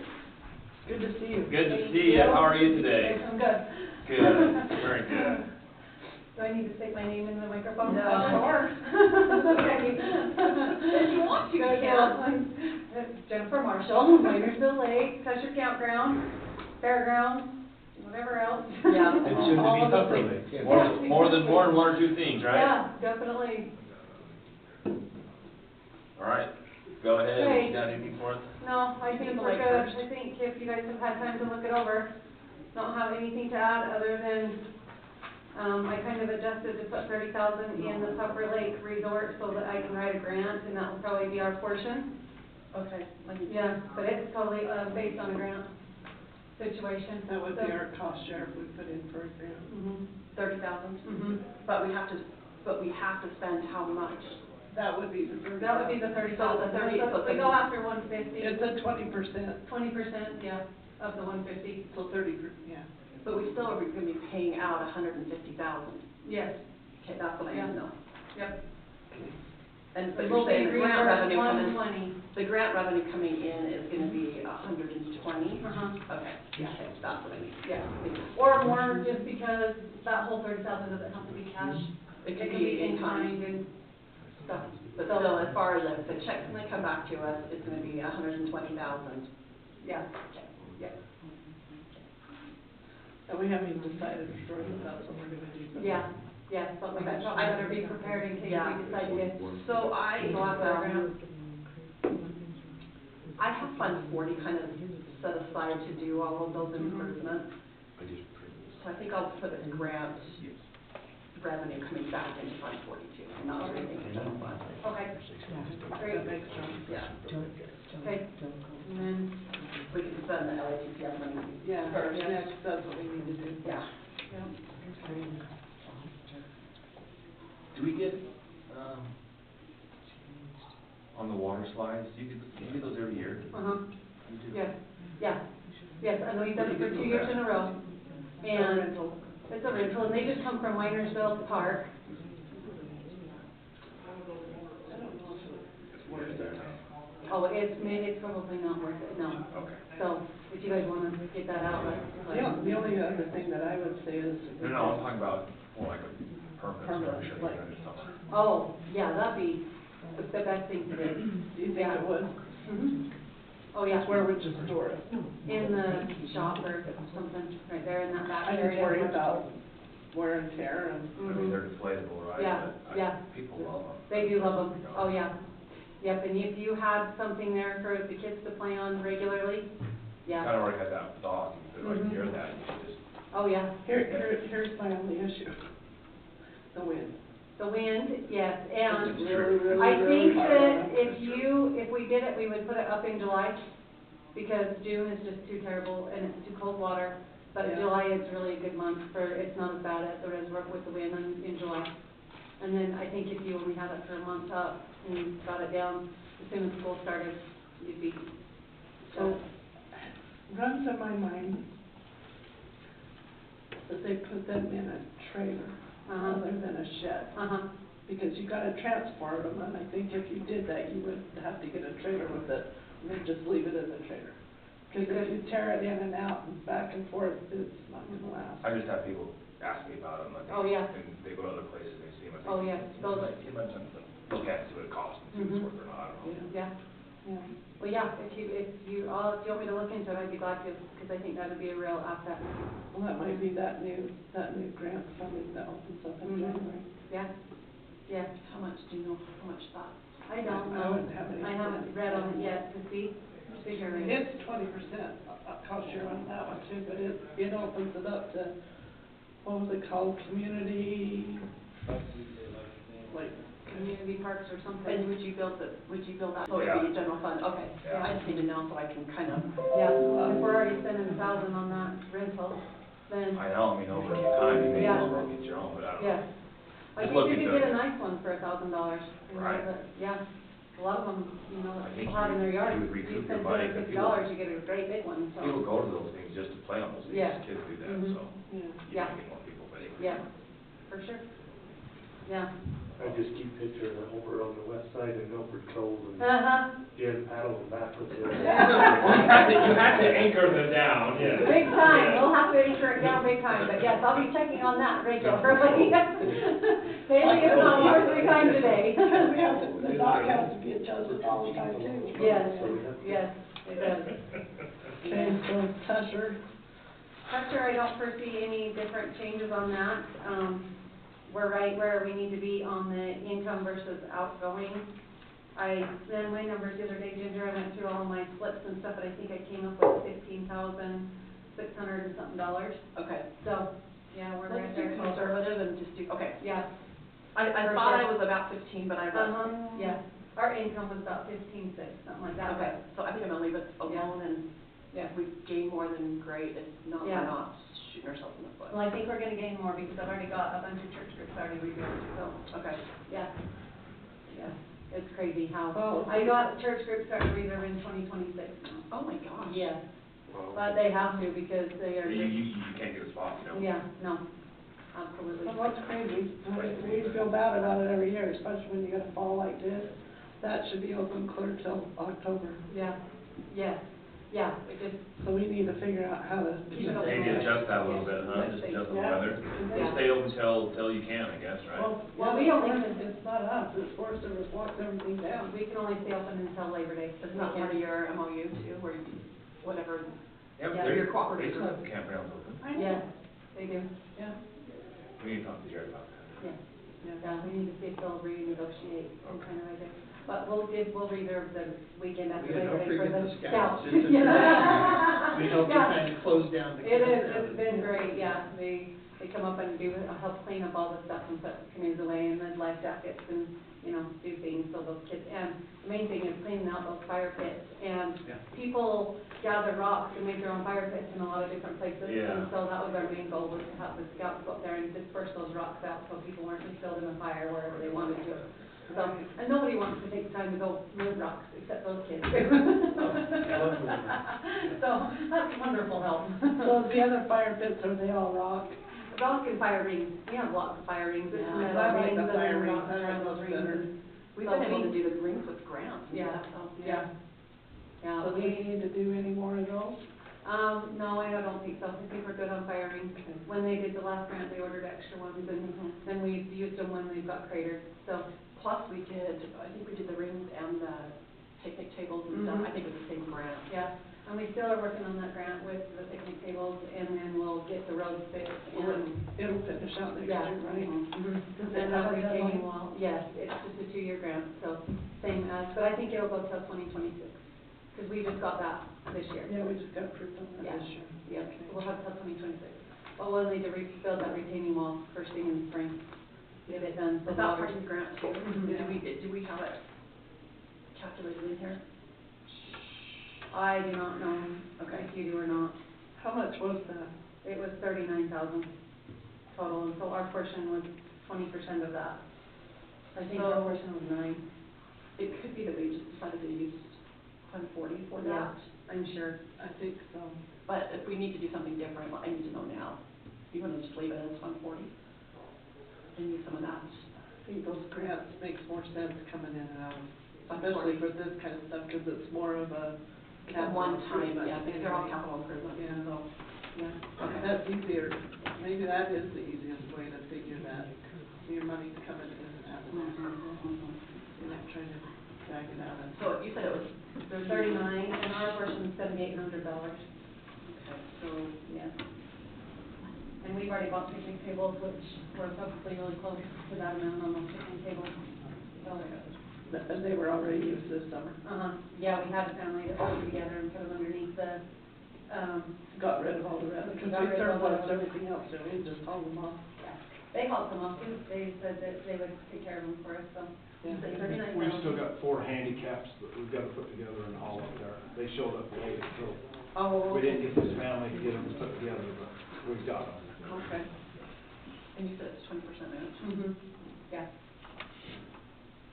good to see you. Good to see you. How are you today? I'm good. Good, very good. Do I need to state my name in the microphone? No. Sure. Okay. If you want to, you can. Jennifer Marshall, Myersville Lake, Tusher Campground, Fairgrounds, whatever else. Yeah. And soon to All be of those Upper things. Lake, yeah. More than one or 2 things, right? Yeah, definitely. All right. Go ahead, Okay. you got anything for us? No, I think the we're light good. first. I think if you guys have had time to look it over, don't have anything to add other than, I kind of adjusted to put 30,000 in the Puffer Lake Resort so that I can write a grant, and that will probably be our portion. Okay, like, Yeah, but it's totally, based on a grant situation. That would be our cost share if we put in for a grant. 30,000? Mm-hmm. But we have to spend how much? That would be the 30,000. That would be the 30,000. So the 30, so We go after 150. It's a 20%, 20%, yeah, of the 150. so 30%, yeah. But we still are gonna be paying out 150,000. Yes, Okay, that's what I need to know. yep. And, But but you're we'll be saying the grant reimbursed revenue coming, 120. the grant revenue coming in is gonna be 120? Uh-huh. Okay, okay, that's what I need. Yeah, or more, just because that whole 30,000 doesn't have to be cash. It could be in kind. and stuff. But still, as far as the check's gonna come back to us, it's gonna be 120,000. Yeah, Okay. yeah, And we haven't even decided for sure that that's what we're gonna do. but- yeah, yeah, but we Okay. I better be prepared in case Yeah. we decide to So I, go after a grant. I have Fund 40 kind of set aside to do all of those improvements. So I think I'll put a grant revenue coming back into Fund 42, and not anything in general fund. Okay, great, That makes sense. Yeah, okay, and then, we can spend the LATCF money Yeah, first. next, that's what we need to do. Yeah. Do we get, on the water slides, do you get those every year? uh-huh, You do? yes, yeah, yes, I know you've done it for 2 years in a row. And it's a rental, and they just come from Minersville Park. Where's that? Oh, it's probably not worth it, no. Okay. So, if you guys wanna get that out, The only other thing that I would say is. No, I'm talking about, more like a permanent Permanent, structure, like- like somewhere. oh, yeah, that'd be the best thing to do. Do you think Yeah. it would? Mhm. Oh, yeah. Where would you store it? In the shop or something, right there in that back I area. just worry about wear and tear and. I mean, they're inflatable, right? Yeah, But yeah. People love them. They do love them, oh, yeah. Yep, and if you had something there for the kids to play on regularly, yeah. Kinda already had that dog, you could like Mhm. near that, you could just, Oh, yeah. Here's my only issue. The wind. The wind, yes, and Really, really, I really think hard that on it. if we did it, we would put it up in July, because June is just too terrible and it's too cold water. But Yeah. July is really a good month it's not as bad as the reservoir with the wind in July. And then I think if you only had it for a month up and got it down, as soon as school started, you'd be, So, runs in my mind that they put them in a trailer rather than a shed. uh-huh, Because you gotta transport them, and I think if you did that, you would have to get a trailer with it, and then just leave it in the trailer. Because if you tear it in and out and back and forth, it's not gonna last. I just have people ask me about them, like. Oh, yeah. And they go to other places, and they see them, I think. Oh, yeah, those- Like, you might just look at it, see what it costs, and see if it's Mhm. worth it or not, I don't know. yeah. Yeah. Well, yeah, if you want me to look into it, I'd be glad to, because I think that would be a real asset. Well, that might be that new grant funding that opens up in Mhm. January. Yeah, yeah. How much, do you know how much that? I don't I know. wouldn't have any I haven't idea. read on it yet to see. Figuring. It's 20%, cost share on that one too, but it opens it up to, what was it called, community, like, Community parks or And something. would you build that, so it'd be a general fund, okay. Yeah. I just need to know so I can kind of, Yeah, if we're already spending 1,000 on that rental, then, I know, I mean, over time, you may Yeah. as well get your own, but I don't know. yeah. I Just think look you could into get it. a nice one for $1,000. Right. Yeah, a lot of them, I that think people have in their you yard. would recoup You your spend money, 'cause $250, you get a great big one, so. People go to those things just to play on those things, Yeah. kids do that, Mhm. so. yeah. You Yeah. might get more people, but anyway. Yeah, for sure. Yeah. I just keep picturing it over on the west side of Milford Cove and Uh-huh. Jen paddling backwards. You have to anchor them down, yeah. Big time, we'll have to anchor it down big time, but yes, I'll be checking on that regularly. Maybe if not 2 or 3 times a day. The dock has to be adjusted all the time too. Yes, yes, it does. Okay, so Tusher, Pressure, I don't foresee any different changes on that. We're right where we need to be on the income versus outgoing. I ran my numbers the other day, Ginger, I went through all my slips and stuff, and I think I came up with $15,600 and something dollars. Okay. So, yeah, we're right Let's do there. conservative and just do, okay. Yeah. I For thought I sure. was about 15, but I was. Yeah, our income was about 15.6, something like that. Okay, so I think I'm gonna leave it alone, and Yeah. if we gain more, then great, if not, we're Yeah. not shooting ourselves in the foot. Well, I think we're gonna gain more because I've already got a bunch of church groups already reserved, so, Okay. yeah. Yeah, it's crazy how, Well, I got church groups starting to reserve in 2026 now. Oh, my gosh. Yes, Well, but they have to because they are You just, can't get a spot, you know? yeah, no, absolutely. Well, what's crazy, we feel bad about it every year, especially when you get a fall like this. That should be open clear till October. Yeah, yes, yeah, it just, So we need to figure out how to. Keep it open. Maybe adjust that a little bit, huh? Yeah. Just adjust the Yeah. weather. Yeah. Just stay open till you can, I guess, right? Well, we only- It's not us, it's Forest Service locks everything down. we can only stay open until Labor Day. Isn't that part of your MOU too, where you, whatever, Yeah, Yeah, they're your cooperative They still have group. campgrounds open. I know. Yes, they do, Yeah, We need to talk to Jared about that. yes. yeah. Yeah, we need to see if they'll renegotiate some kind of idea. But we'll reserve the weekend after Yeah, Labor don't Day for forget the the scouts. scouts. It's a Yeah. We helped to Yeah. kind of close down the It is, campground. it's been great, yeah, they come up and help clean up all the stuff and put canoes away and then life jackets and, you know, do things so those kids, and the main thing is cleaning out those fire pits. And Yeah. people gather rocks and make their own fire pits in a lot of different places. Yeah. And so that was our main goal, was to have the scouts go up there and disperse those rocks out so people weren't just building a fire wherever they wanted to. So, and nobody wants to take the time to go move rocks, except those kids. So, that's wonderful help. So the other fire pits, are they all rock? Rock and fire rings, we have lots of fire rings, it's Yeah, metal I like rings the and fire then rings. rocks I like around those those rings. better. and- We've So been able to we- do the rings with grants and Yeah, stuff, so. yeah. Yeah, So do we need to do any more of those? no, I don't think so, I think we're good on fire rings. When they did the last grant, they ordered extra ones, and then we've used them when they've got cratered, so. Plus, we did, I think we did the rings and the picnic tables and stuff, Mhm. I think it was the same grant. Yeah, and we still are working on that grant with the picnic tables, and then we'll get the roads fixed, Well, and, it'll finish out next yeah. year, right? Mhm. Does it And have our a retaining deadline? wall, yes, it's just a 2-year grant, so same as, but I think it'll go till 2026, because we just got that this year. Yeah, we just got approved on that Yeah. this year. Yeah, so we'll have till 2026. But we'll need to rebuild that retaining wall first thing in the spring, get it done, so Is that water. part of the grant too? Mhm. Do we have it calculated in here? I do not know Okay. if you do or not. How much was that? It was 39,000 total, and so our portion was 20% of that. I think our So- portion was 9. It could be that we just decided to use Fund 40 for Yeah, that, I'm sure. I think so. but if we need to do something different, I need to know now. You want to just leave it as Fund 40? And use some of that? I think those grants makes more sense coming in and out, Fund especially 40. for this kind of stuff, because it's more of a It's a capital one-time, improvement. yeah, because they're all anyway. capital improvements, Yeah. so. Yeah, Okay. that's easier, maybe that is the easiest way to figure that, your money's coming in and out of there. You're not trying to drag it out and. So you said it was 39, and our portion is $7,800. Okay. So, yeah. And we've already bought picnic tables, which were probably really close to that amount on those picnic tables. So, And they were already used this summer. yeah, we had a family that put them together and put them underneath the, Got rid of all the rest, because Got we rid of all the surplus rest. everything else, so we just hauled them off. they hauled them off, too. They said that they would take care of them for us, so. Yeah. You said 39,000. We've still got 4 handicaps that we've got to put together and haul up there. They showed up late, so Oh, we didn't get this family to get them put together, but we've got them. Okay. And you said it's 20% match? Mm-hmm, yeah.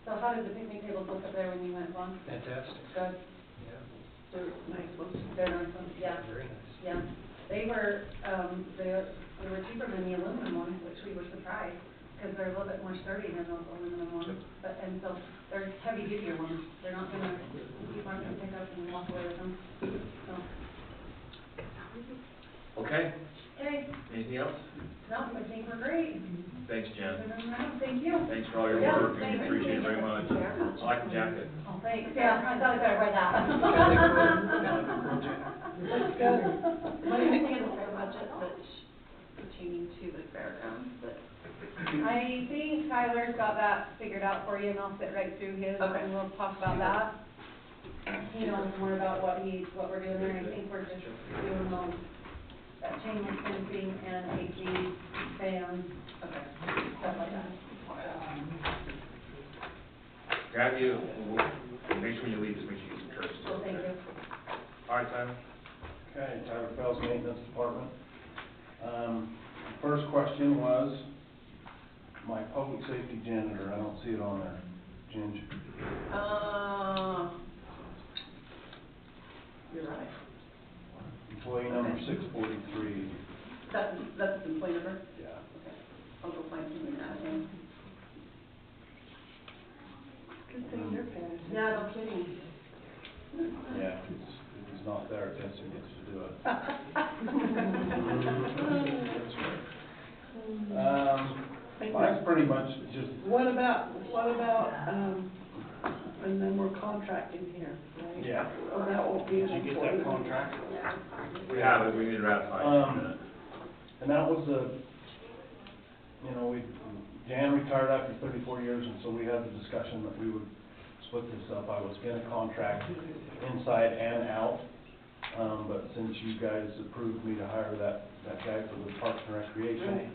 So how did the picnic tables look up there when you went, Vaughn? Fantastic, Good. yeah, They're nice ones. They're nice ones, yeah. very nice. Yeah, they were cheaper than the aluminum ones, which we were surprised, because they're a little bit more sturdy than those aluminum ones. But, and so, they're heavy duty ones, they're not gonna, people aren't gonna pick up and walk away with them, so. Okay, Okay, anything else? no, I think we're great. Thanks, Jen. Thank you. Thanks for all your Yeah, work, thanks. appreciate it very much. I like the jacket. Oh, thanks, yeah, I thought I better wear that. Looks good. Is there anything in the fair budget that's pertaining to the fairgrounds that? I think, Tyler's got that figured out for you, and I'll sit right through his, Okay. and we'll talk about that. He knows more about what we're doing there, and I think we're just doing those, that chain link fencing and AC fans, Okay. stuff like that. Grab you, make sure you leave, just make sure you get some church. So thank you. All right, Tyler. Okay, Tyler Fells, Maintenance Department. First question was, my public safety janitor, I don't see it on there, Ginge. You're right. Employee number 643, That's the employee number? yeah. Okay. I'll go find something out of him. Good thing you're paying attention. Yeah, no kidding. Yeah, if it's not there, Jesse gets to do it. Mine's pretty much just, What about, and then we're contracting here, right? yeah. Oh, that won't be an Did you get employee. that contract? We have it, we need to ratify it in a minute. And that was Jan retired after 34 years, and so we had the discussion that we would split this up. I was gonna contract inside and out, but since you guys approved me to hire that guy for the Parks and Recreation,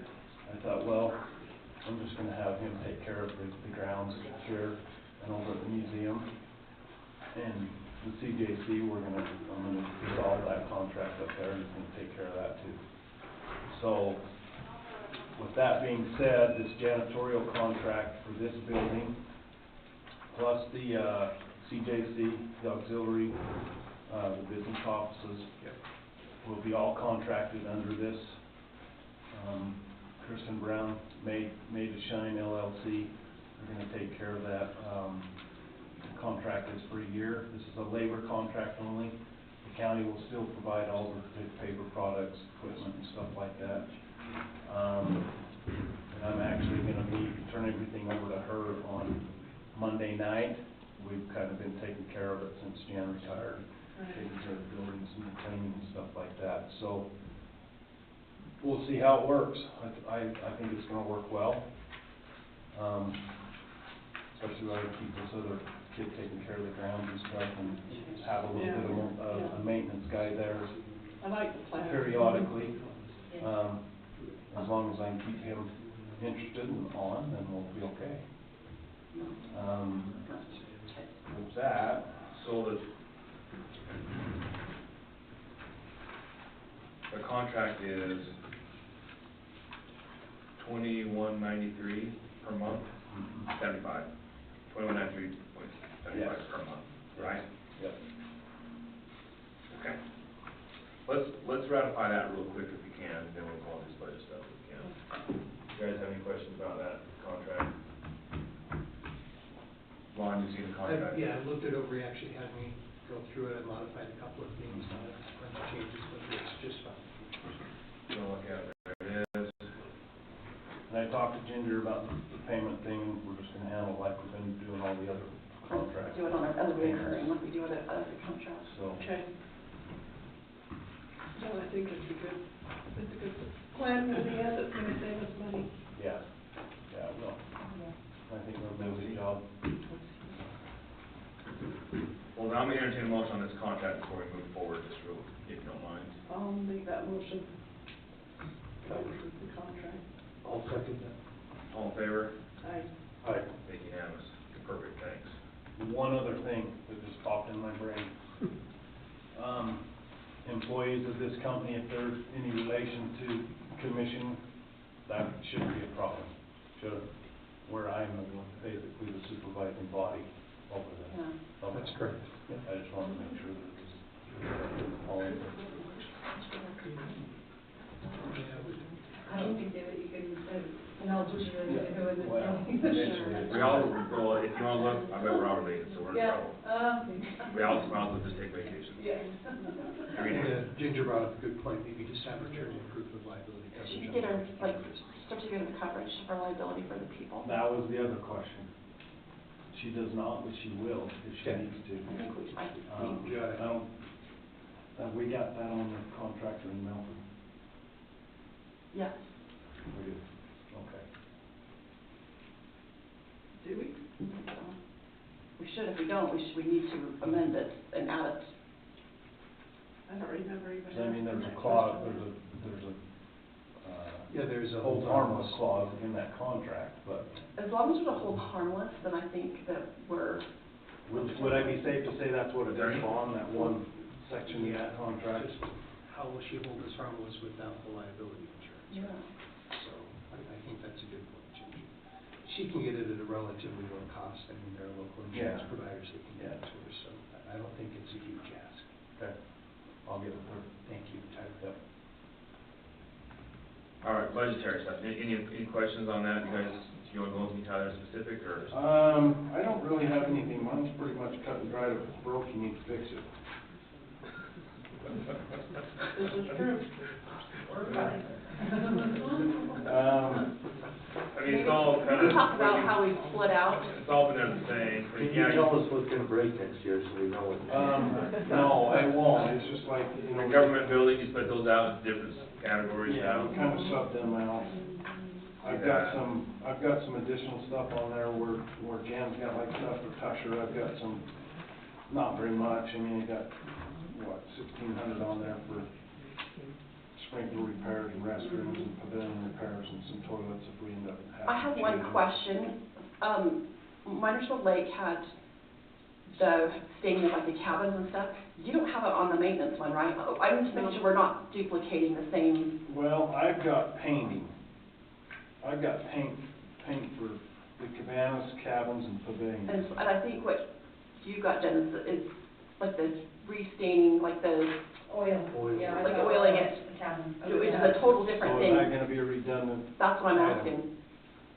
I thought, well, I'm just gonna have him take care of the grounds here and over at the museum. And the CJC, I'm gonna dissolve that contract up there, and he's gonna take care of that too. So, with that being said, this janitorial contract for this building, plus the CJC, the auxiliary, the business offices, will be all contracted under this. Kristen Brown, Made to Shine LLC, they're gonna take care of that. The contract is for a year. This is a labor contract only. The county will still provide all the paper products, equipment and stuff like that. And I'm actually gonna turn everything over to her on Monday night. We've kind of been taking care of it since Jan retired, taking care of the buildings and the cleaning and stuff like that. So, we'll see how it works. I think it's gonna work well. Especially while we keep this other kid taking care of the grounds and stuff, and have a little bit of a maintenance guy there I like the plan. periodically. As long as I can keep him interested and on, then we'll be okay. With that, So the contract is $21.93 per month, 75. $21.93.75 per month, right? yep. Okay. Let's ratify that real quick if we can, then we'll go on this budget stuff if we can. You guys have any questions about that contract? Ron, you see the contract? Yeah, I looked it over, he actually had me go through it, I modified a couple of things, a bunch of changes, but it's just fine. Go look at it, there it is. And I talked to Ginger about the payment thing, and we're just gonna handle it like we've been doing all the other contracts. Do it on as a recurring, like we do it at other contracts. So, Okay. No, I think it's a good plan in the end, it's gonna save us money. yeah, it will. I think we'll do a good job. Well, now I'm gonna entertain a motion on this contract before we move forward, just real, if you don't mind. I'll make that motion. Cover the contract. I'll second that. All in favor? Aye. All right. Thank you, unanimous. Perfect, thanks. One other thing that just popped in my brain. Employees of this company, if there's any relation to commission, that shouldn't be a problem. Where I'm basically the supervising body over this. Yeah. Okay. That's correct. I just wanted to make sure that it was all in. I don't think that you can, know what you're really doing this. Well, We all, well, if you wanna look, I bet we're all related, so we're in trouble. We all might as well just take vacation. Yeah. Every day. Ginger brought up a good point, maybe just have her turn in proof of liability coverage. She could get her, like, certificate of coverage for liability for the people. That was the other question. She does not, but she will if she Okay. needs to. I think we, We got that on the contractor in Melbourne. yes. We do, okay. Do we? We should, if we don't, we need to amend it and add it. I don't remember even. So I mean, there's asking a that clause, question. Yeah, there's a hold harmless clause in that contract, but As long as there's a hold harmless, then I think that we're, would I be safe to say that's what it is on, that one section of that contract? Just how will she hold us harmless without the liability insurance? yeah. So I think that's a good point, Ginger. She can get it at a relatively low cost. I mean, there are local insurance Yeah. providers that can get it to her, so I don't think it's a huge ask. Okay, I'll get with her. Thank you, Tyler. Yep. All right, budgetary stuff. Any questions on that? You guys, do you want to go into Tyler specific or? I don't really have anything. Mine's pretty much cut and dried. If it's broke, you need to fix it. This is true. We're fine. I mean, it's all kind We of. talked about how we split out. It's all been there the same. Can you tell us what's gonna break next year so we know what? No, I won't. It's just like, you know. The government building, you split those out into different categories Yeah, now. we kind of subbed them out. I've got some additional stuff on there where Jan's got like stuff for Tusher. I've got some, not very much. I mean, I got, what, 1,600 on there for sprinkler repairs and restrooms and pavilion repairs and some toilets if we end up having to I have one change them. question. Minersville Lake had the staying of like the cabins and stuff. You don't have it on the maintenance one, right? I'm just making sure we're not duplicating the same. Well, I've got painting. I've got paint for the cabanas, cabins, and pavilions. And I think what you got done is like the restaining, like the, Oil. Yeah, like oiling it, The cabin. which is a total different So is that thing. gonna be a redundant? That's what I'm item? asking.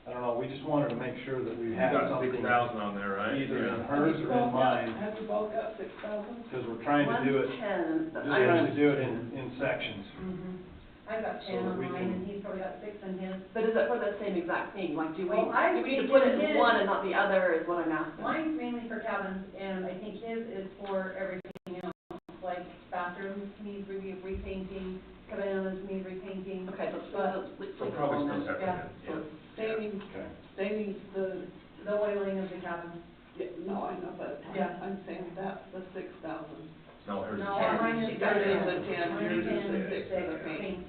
I don't know, we just wanted to make sure that we You had got something 6,000 on there, right? either in Yeah. hers or in mine, Have you both got 6,000? because we're trying to do it, 110. just trying to do it in sections. I've got So 10 that on we mine, can- and he's probably got 6 in his. But is it for the same exact thing? Like, do we Well, I need to think put it his- in one and not the other is what I'm asking. Mine's mainly for cabins, and I think his is for everything else, like bathrooms need repainting, cabanas need repainting. Okay, so So probably still separate, Yeah. yeah. They need the, The oiling of the cabins. yeah, no, I know, but Yeah. I'm saying that's the 6,000. No, hers is. No, 10. mine is. She's got it in the 10, Mine yours is is 10, 6 for the paint.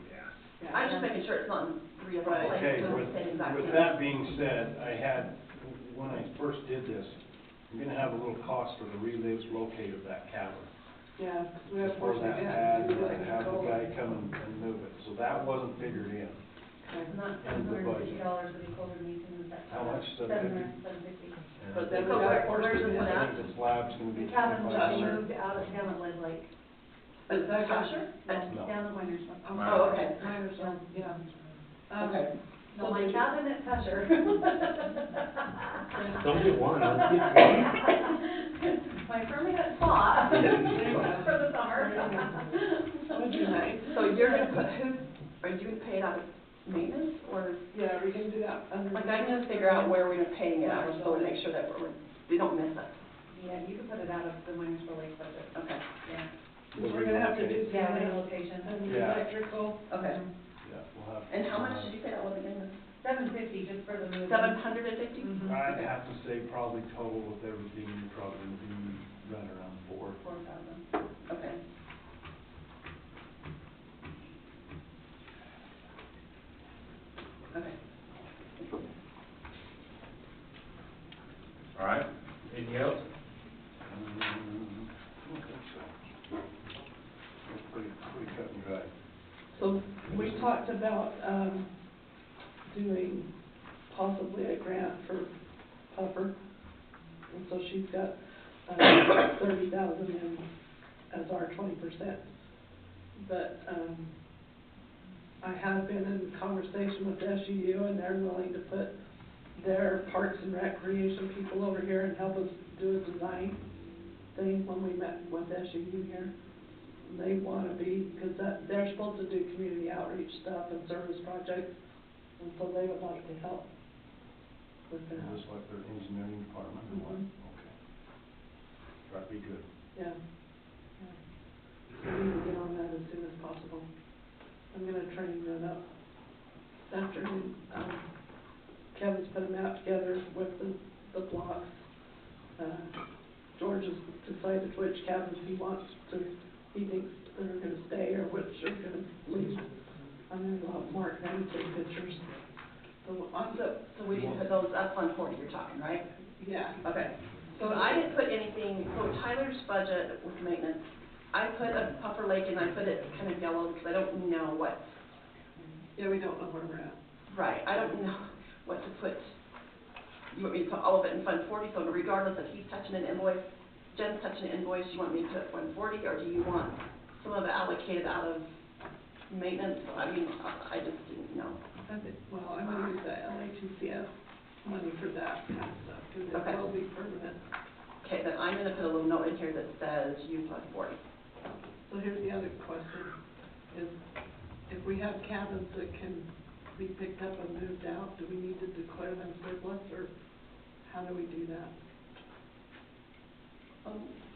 Yeah. I'm just making sure it's not in three of our Right. Okay, places, the same exact with thing. that being said, I had, when I first did this, I'm gonna have a little cost for the relives locate of that cabin. Yeah, 'cause we have For forced that event, pad, we to really have the go. guy come and move it, so that wasn't figured in. And that's And the budget. $750 that he quoted me to move that. How much? $750. But And then So where, that forced where's this event, one I at? think the slab's gonna be The cabin just 2500. moved out of down at Lake Lake. Is that Tusher? No. Down at Minersville. Oh, okay. Minersville, yeah. Okay. No, my cabin at Tusher. Don't get one, let's get My permanent spot for the summer. That would be nice. So you're gonna put, are you gonna pay it out of maintenance, or, Yeah, we can do that under. like, I'm gonna figure out where we're paying it out, so we make sure that we don't miss it. Yeah, you can put it out of the Minersville Lake budget. Okay, Yeah. We're gonna have to do Yeah, some relocation. and Yeah. electrical. okay. Yeah, we'll have. And how much did you say that was again? $750 just for the move. 750? Mhm. I'd have to say probably total with everything, you're probably gonna be right around 4. 4,000. Okay. Okay. All right, anything else? I don't think so. It's pretty cut and dry. So we talked about, doing possibly a grant for Puffer. And so she's got, 30,000 in as our 20%. But, I have been in conversation with SUU and they're willing to put their parks and recreation people over here and help us do a design thing when we met with SUU here. And they want to be, because they're supposed to do community outreach stuff and service projects, and so they would like to help with that. Just like their engineering department or what? Mhm. Okay. That'd be good. Yeah. Yeah. So we need to get on that as soon as possible. I'm gonna train that up this afternoon. Kevin's put a map together with the the blocks. George has decided which cabins he wants he thinks that are gonna stay or which are gonna leave. I'm gonna go out and mark them and take pictures. So on the, So we can put those up on 40, you're talking, right? yeah, Okay. So I didn't put anything, so Tyler's budget with maintenance, I put a Puffer Lake and I put it kind of yellow because I don't know what, yeah, we don't know where we're at. right, I don't know what to put. You want me to put all of it in Fund 40, so regardless if he's touching an invoice, Jen's touching an invoice, you want me to put Fund 40, or do you want some of it allocated out of maintenance? I mean, I just didn't know. Well, I'm gonna use that LATCF money for that kind of stuff, because it Okay. will be permanent. Okay, then I'm gonna put a little note in here that says use Fund 40. So here's the other question, is if we have cabins that can be picked up and moved out, do we need to declare them surplus, or how do we do that?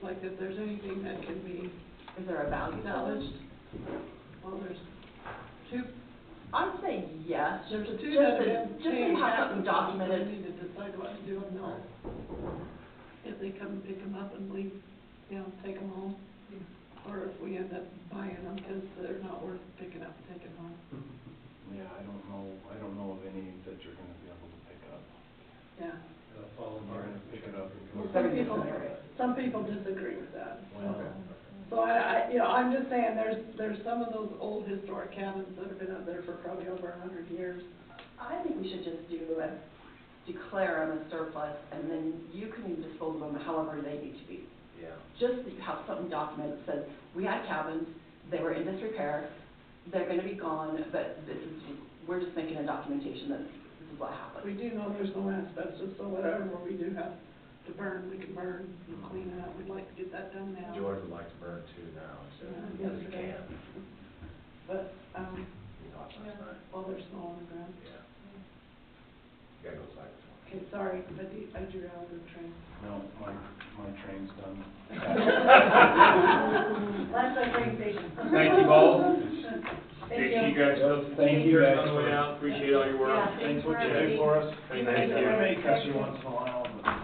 Like if there's anything that can be Is there a value salvaged? Well, there's two, I'd say yes, there's just two to, that have been just to paying have taxes, something so documented. we need to decide what to do with them. If they come pick them up and leave, you know, take them home, or if we end up buying them because they're not worth picking up and taking home. Yeah, I don't know of any that you're gonna be able to pick up. Yeah. You're gonna pick it up. Some people disagree with that. Well, So you know, I'm just saying, there's some of those old historic cabins that have been up there for probably over 100 years. I think we should just declare them as surplus, and then you can dispose of them however they need to be. Yeah. Just to have something documented that says, we had cabins, they were in disrepair, they're gonna be gone, but we're just making a documentation that this is what happened. We do know there's no asbestos, so whatever we do have to burn, we can burn and clean it up. We'd like to get that done now. George would like to burn too now, so, Yeah, if he yesterday. can. But, He talked last night. well, there's snow on the ground. Yeah. Gotta go cycle. Okay, sorry, I drew out of the train. no, my train's done. That's our train station. Thank you both. Thank See you you. guys. Thank you guys On the way out, appreciate all your work. Yeah, Thanks what you everything. do for us. Thank I you. may cuss you once in a while, but.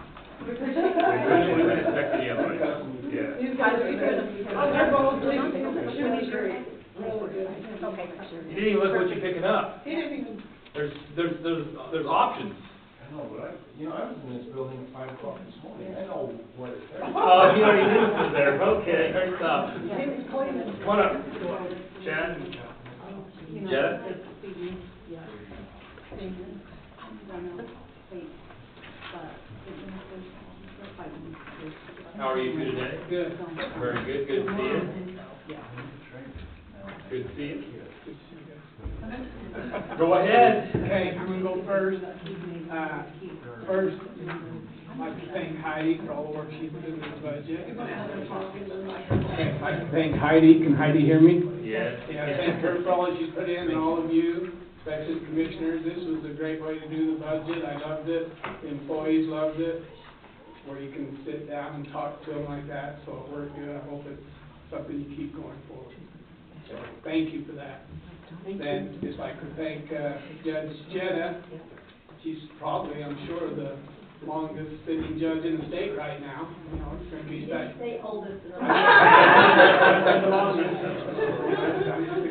We wouldn't expect any otherwise. Yeah. These guys are good. Oh, they're both really great. Really good. Okay, You didn't even look what you're picking up. He didn't even, There's options. I know, but I was in this building at 5 o'clock this morning, I know what it's there. Oh, you already knew it was there, okay, great stuff. he was cleaning. Come on up, Chad, Jetta. How are you two today? Good. Very good, good to see you. Good to see you. Go ahead. Okay, I'm gonna go first. First, I'd like to thank Heidi for all the work she's doing with the budget. Okay, I'd like to thank Heidi. Can Heidi hear me? Yes. Yeah, thank her for all that she's put in, and all of you, especially the commissioners. This was a great way to do the budget. I loved it. The employees loved it, where you can sit down and talk to them like that, so it worked good. I hope it's something you keep going forward. So, thank you for that. Then, just like to thank Judge Jetta. She's probably, I'm sure, the longest sitting judge in the state right now. You know, it's gonna be special. Stay oldest.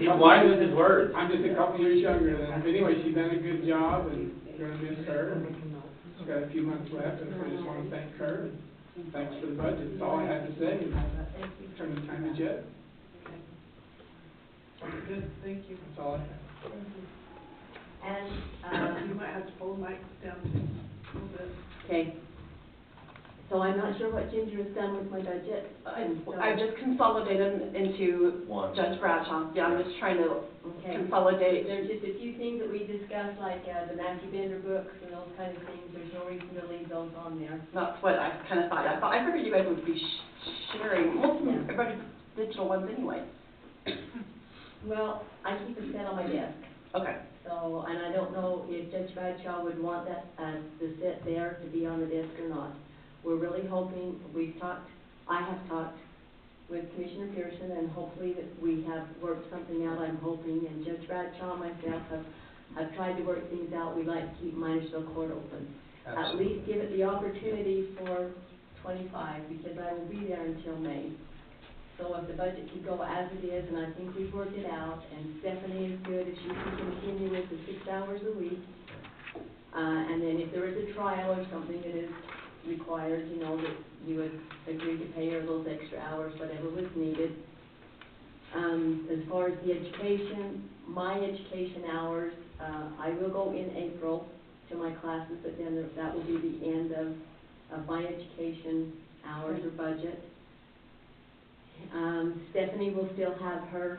He's wise with his words. I'm just a couple years younger than her. But anyway, she's done a good job, and we're gonna miss her. She's got a few months left, and I just wanna thank her. And thanks for the budget. That's all I had to say. Turn the time to Jed. Good, thank you. That's all I have. And, You might have to pull the mic down a little bit. Okay. So I'm not sure what Ginger has done with my budget. I just consolidated into One. Judge Bradshaw. Yeah, I'm just trying to Okay. consolidate. There's just a few things that we discussed, like the Matthew Bender books and those kind of things. There's no reason to leave those on there. That's what I kind of thought. I figured you guys would be sharing, most of them, everybody's digital ones anyway. Well, I keep a set on my desk. Okay. So, and I don't know if Judge Bradshaw would want that, the set there to be on the desk or not. We're really hoping, I have talked with Commissioner Pearson, and hopefully that we have worked something out, I'm hoping, and Judge Bradshaw and myself have tried to work things out. We'd like to keep Minersville Court open. at Absolutely. least give it the opportunity for 25, because I will be there until May. So if the budget could go as it is, and I think we've worked it out, and Stephanie is good, if she can continue with the 6 hours a week, and then if there is a trial or something that is required, you know, that you would agree to pay her those extra hours, whatever was needed. As far as the education, my education hours, I will go in April to my classes, but then that will be the end of my education hours or budget. Stephanie will still have her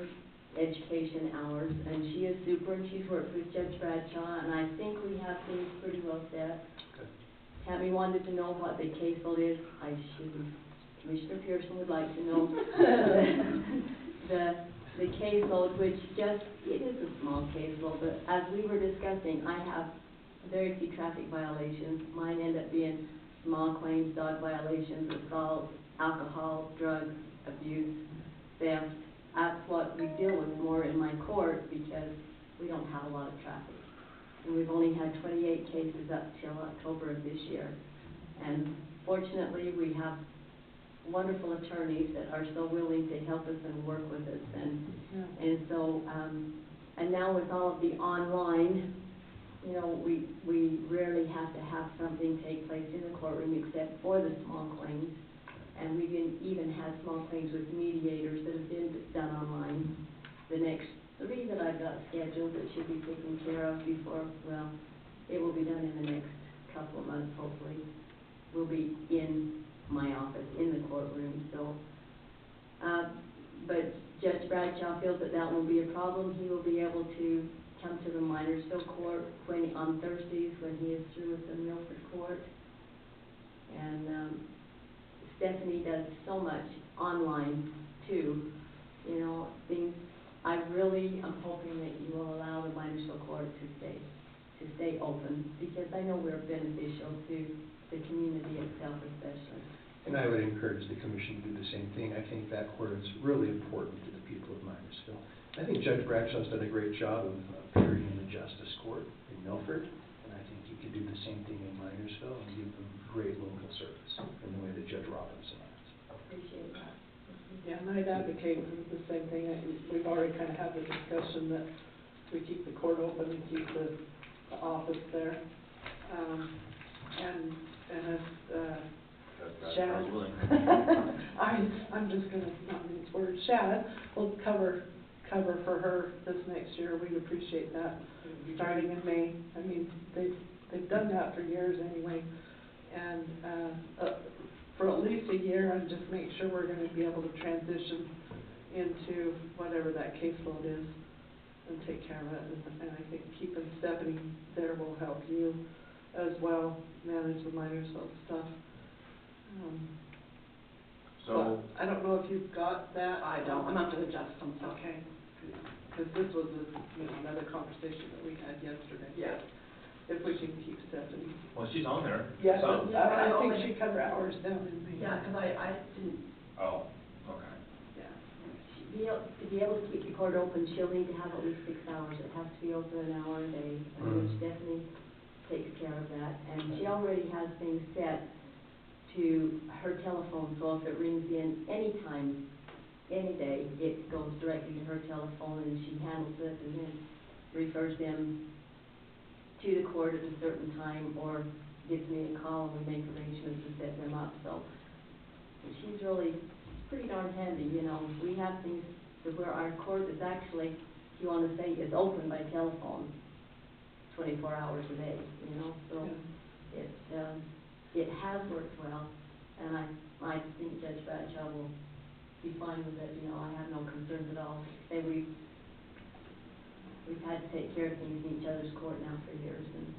education hours, and she is super, and she's worked with Judge Bradshaw, and I think we have things pretty well set. Good. Tammy wanted to know what the caseload is. I shouldn't. Commissioner Pearson would like to know the caseload, which it is a small caseload, but as we were discussing, I have very few traffic violations. Mine end up being small claims, dog violations, assault, alcohol, drugs, abuse, theft. That's what we deal with more in my court because we don't have a lot of traffic. And we've only had 28 cases up till October of this year. And fortunately, we have wonderful attorneys that are so willing to help us and work with us. And so, and now with all of the online, you know, we rarely have to have something take place in the courtroom except for the small claims. And we've even had small claims with mediators that have been done online. The next 3 that I've got scheduled that should be taken care of before, well, it will be done in the next couple of months, hopefully. Will be in my office, in the courtroom, so. But Judge Bradshaw feels that won't be a problem. He will be able to come to the Minersville court on Thursdays when he is through with the Milford court. And, Stephanie does so much online too, you know, things. I really am hoping that you will allow the Minersville court to stay open, because I know we're beneficial to the community itself especially. And I would encourage the commission to do the same thing. I think that court is really important to the people of Minersville. I think Judge Bradshaw's done a great job of appearing in the justice court in Milford, and I think he could do the same thing in Minersville and give them great local service in the way that Judge Robinson has. Appreciate that. Yeah, and I'd advocate for the same thing. We've already kind of had the discussion that we keep the court open and keep the office there. And if, Shad, I'm just gonna not mince words, Shad will cover for her this next year. We'd appreciate that, starting in May. I mean, they've done that for years anyway. And, for at least a year, and just make sure we're gonna be able to transition into whatever that caseload is and take care of it. And I think keeping Stephanie there will help you as well manage the Minersville stuff. So, I don't know if you've got that. I don't, I'm not gonna adjust some stuff. Okay. Because this was another conversation that we had yesterday. Yeah. If we can keep Stephanie. well, she's on there. Yes, Some. I think she covered hours down in Maine. Yeah, because I didn't, Oh, okay. Yeah. To be able to keep the court open, she'll need to have at least 6 hours. It has to be open an hour a day, which Stephanie takes care of that. And she already has things set to her telephone, so if it rings in anytime, any day, it goes directly to her telephone and she handles it and then refers them to the court at a certain time or gives me a call and we make arrangements to set them up. So she's pretty darn handy, you know. We have things to where our court is actually, if you want to say, is open by telephone 24 hours a day, you know. So it has worked well, and I think Judge Bradshaw will be fine with it. You know, I have no concerns at all. We've had to take care of things in each other's court now for years, and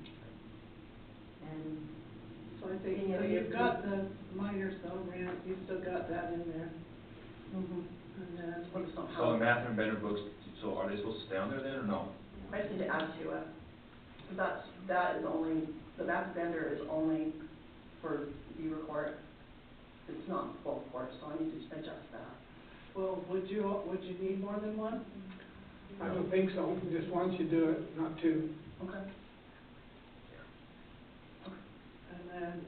So I think, so you've got the Minersville ramp, you've still got that in there. And then, what is not So the Matthew and Bender books, so are they supposed to stay on there then, or no? I just need to add to it. That is only, the back bender is only for Beaver court. It's not both courts, so I need to adjust that. well, would you need more than one? I don't think so, just once you do it, not two. Okay. and,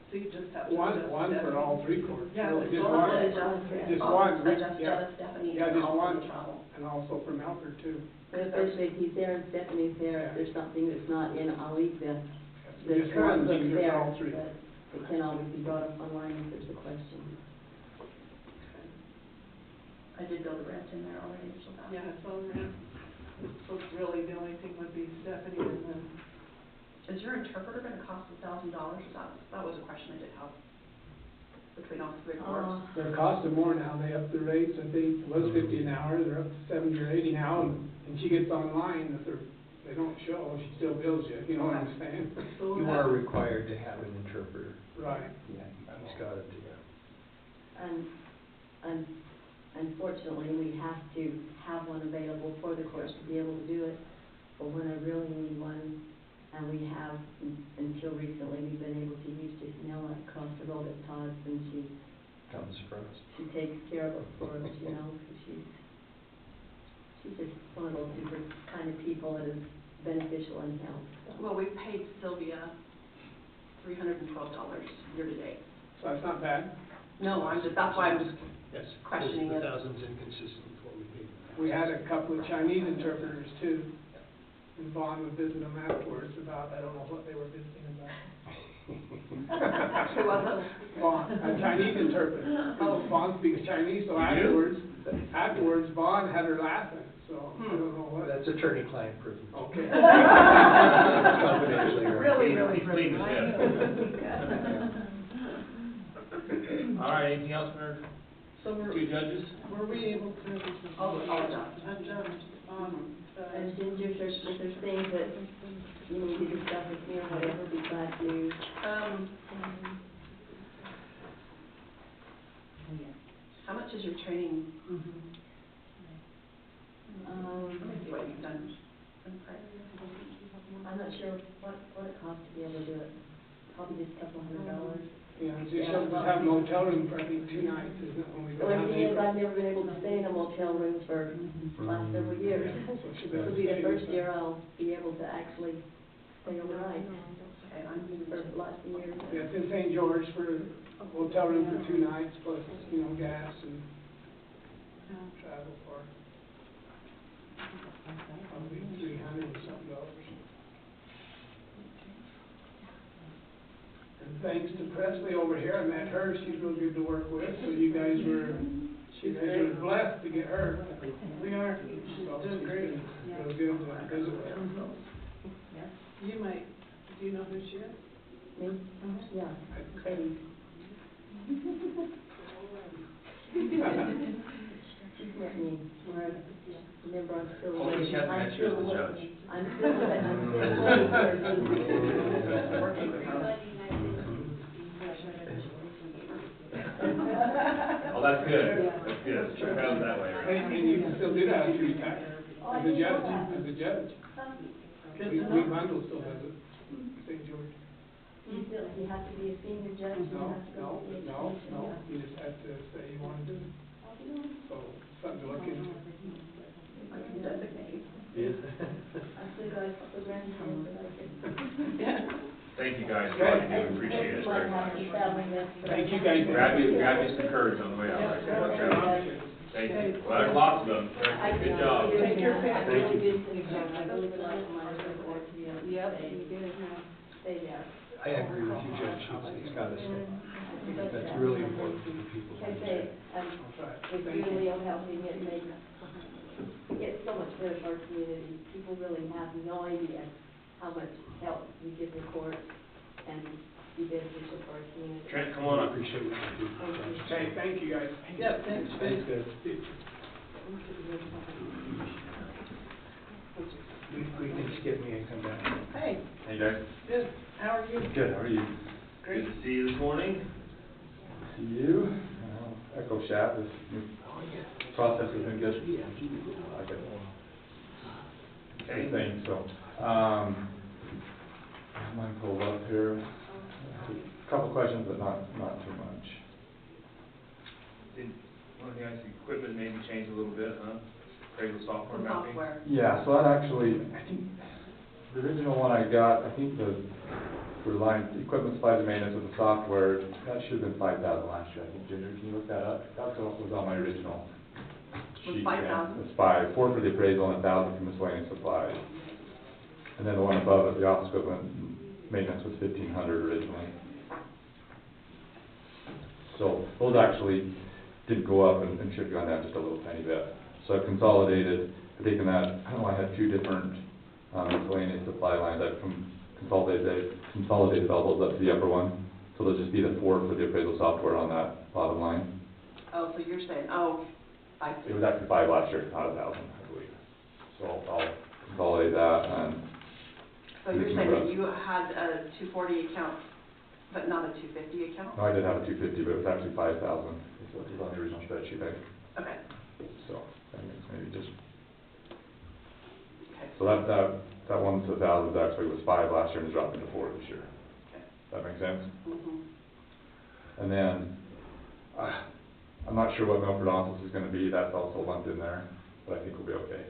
so you just have to adjust. One for all three courts. Yeah, really, just just We'll one. have to adjust, Just one, adjust yeah. Stephanie Yeah, and just also one. the travel. And also for Melford too. Especially if he's there and Stephanie's there, if there's something that's not in, I'll leave the Just current one book teacher for there, all three. but it can always be brought up online if there's a question. I did build a rent in there already, so that. Yeah, so, so really the only thing would be Stephanie and then. Is your interpreter gonna cost $1,000? That was a question I did have between all three courts. They're costing more now, they upped the rates, I think, it was 50 an hour, they're up to 70 or 80 now, and she gets online, if they don't show, she still bills you know what I'm saying? You are required to have an interpreter. Right. Yeah, he's got it, yeah. And unfortunately, we have to have one available for the course to be able to do it. But when I really need one, and we have, until recently, we've been able to use Janelle across the road at Todd's, and she Comes for us. she takes care of it for us, you know, 'cause she's just one of those super kind of people that is beneficial and helps, so. Well, we paid Sylvia $312 year to date. So that's not bad. No, that's why I'm just Yes. questioning it. The thousand's inconsistent with what we paid. We had a couple of Chinese interpreters too, and Vaughn would visit them afterwards about, I don't know what they were visiting about. Who was it? Vaughn, a Chinese interpreter. Oh. Vaughn speaks Chinese, so afterwards, Vaughn had her laughing, so I don't know what. That's attorney-client privilege. Okay. Confidentially. He's clean his head. All right, anything else from our So two judges? were we able to I'll adjust. adjust on the? And Ginger, if there's things that you need to discuss with me or whatever, be glad to. How much is your training? Um, Let me see what you've done in price. I'm not sure what it costs to be able to do it. Probably just a couple $100. Yeah, just have a motel room for I think 2 nights, isn't it, when we The go down only thing is, there? I've never been able to stay in a motel room for the last several years. So she'll This will be the first year I'll be able to actually stay overnight Okay, I'm for the last year. Yeah, it's in St. George for a motel room for 2 nights, plus, gas and travel for probably $300 and something. And thanks to Presley over here, I met her, she's real good to work with, so you guys were blessed to get her. We are, So she's doing great. Real good to visit with. You might, do you know who she is? Me? Yeah, Eddie. She's met me, where remember I'm still. Only she hasn't met you as the judge. I'm still waiting for Working with her. Oh, that's good, that's good, it's proud that way, right? And you can still do that if you retire, as a judge, Good to Lee know. Mundell still does it, St. George. You have to be a senior judge, you have to go to the No, you just have to say you want to do it. So, something to look into. I can designate. Yes. I still got a couple of grandchildren that I can. Yeah. Thank you guys, for all you do, appreciate it very much. Thank you guys. Grab you some courage on the way out, right? Thank you, well, there's lots of them, good job. Take your pick. Thank you. I really would like my report to be able to stay there. I agree with you, Judge, it's got to stay. I think that's really important to the people. Like I say, with Julio helping it make, it's so much better for our community. People really have no idea how much help you give the court and be beneficial for our community. Trent, come on up. Appreciate what you do. Okay, thank you guys. Yep, thanks. Thanks, guys. We can skip me and come back. Hey, Hey guys. good, how are you? Good, how are you? Good to see you this morning. See you. Echo Shab, this process has been good. I like it. Good thing, so, mine pulled up here. A couple questions, but not too much. One of the equipment maybe changed a little bit, huh? Cradle software The mapping? software. Yeah, so that actually, I think, the original one I got, I think the for line, equipment supplies and maintenance with the software, that should have been 5,000 last year, I think. Ginger, can you look that up? That's what was on my original sheet. 5,000? It's 5, 4 for the appraisal and 1,000 for miscellaneous supplies. And then the one above it, the office equipment maintenance was 1,500 originally. So those actually did go up and should have gone down just a little tiny bit. So I've consolidated, I've taken that, I don't know, I had 2 different miscellaneous supply lines. I've consolidated all those up to the upper one. So there'll just be the 4 for the appraisal software on that bottom line. Oh, so you're saying, oh, I see. It was actually 5 last year, not 1,000, I believe. So I'll consolidate that and. So you're saying that you had a 240 account, but not a 250 account? No, I did have a 250, but it was actually 5,000. So it was on the original spreadsheet, right? Okay. So that means maybe just. Okay. So that one to 1,000 actually was 5 last year and it's dropped into 4 this year. Okay. That makes sense? Mm-hmm. And then, I'm not sure what Milford office is gonna be, that's also lumped in there, but I think we'll be okay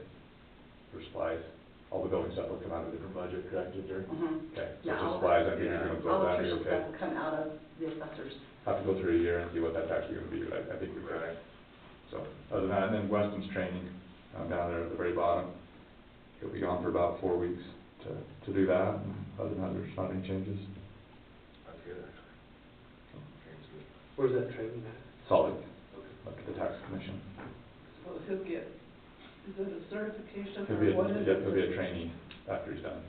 for supplies. All the building stuff will come out of a different budget, correct, Ginger? Mm-hmm. Okay, so Yeah, just all supplies, I think you're gonna all absorb the that, be Tricia okay. stuff will come out of the assessors. Have to go through a year and see what that's actually gonna be, but I think we're okay. So, other than that, and then Weston's training, down there at the very bottom. He'll be gone for about 4 weeks to do that, and other than that, there's not any changes. That's good, actually. Train's good. Where's that training at? Solid, up to the tax commission. So he'll get, is it a certification He'll or be, what is it? yeah, he'll be a trainee after he's done.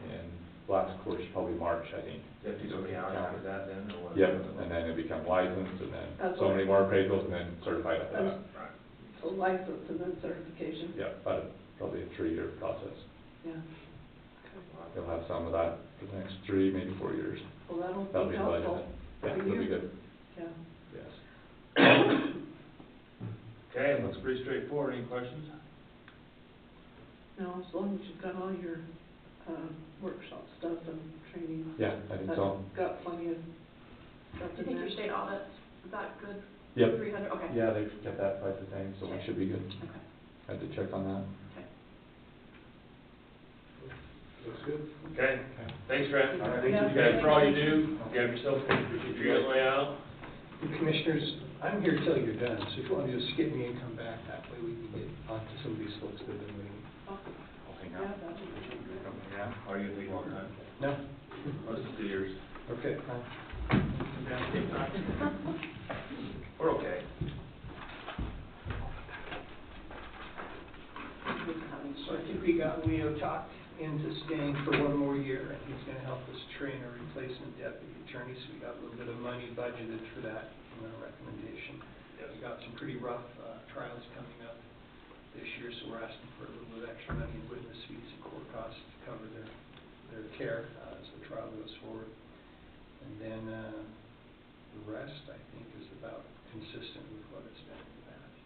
And last course, probably March, I think. You have to do so many hours after that then, or what? Yep, and then he'll become licensed, and then That's so what- many more appraisals, and then certified after that. Right. So license and then certification? Yeah, about probably a 3-year process. Yeah. He'll have some of that for the next 3, maybe 4 years. Well, that'll That'll be be helpful. budgeted. Yeah, it'll be good, Yeah. yes. Okay, looks pretty straightforward. Any questions? No, as long as you've got all your, workshop stuff and training. Yeah, I think so. Got plenty of stuff Do you in think there. your state audit, is that good? Yep. 300, okay. Yeah, they've kept that price the same, so we should be good. Okay. I had to check on that. Okay. Looks good. Okay, thanks, Trent. All right, Thank thank you you. guys for all you do. You have yourself, you're on the way out. Commissioners, I'm here till you're done, so if you want to just skip me and come back, that way we can get on to some of these folks that have been waiting. I'll hang Yeah, out. that'd be Yeah, are you gonna take a long time? No? Let's just do yours. Okay. We're okay. So I think we got Leo talked into staying for 1 more year, and he's gonna help us train a replacement deputy attorney, so we got a little bit of money budgeted for that in our recommendation. We got some pretty rough trials coming up this year, so we're asking for a little bit of extra money in witness fees and court costs to cover their care as the trial goes forward. And then the rest, I think, is about consistent with what it's been in the past.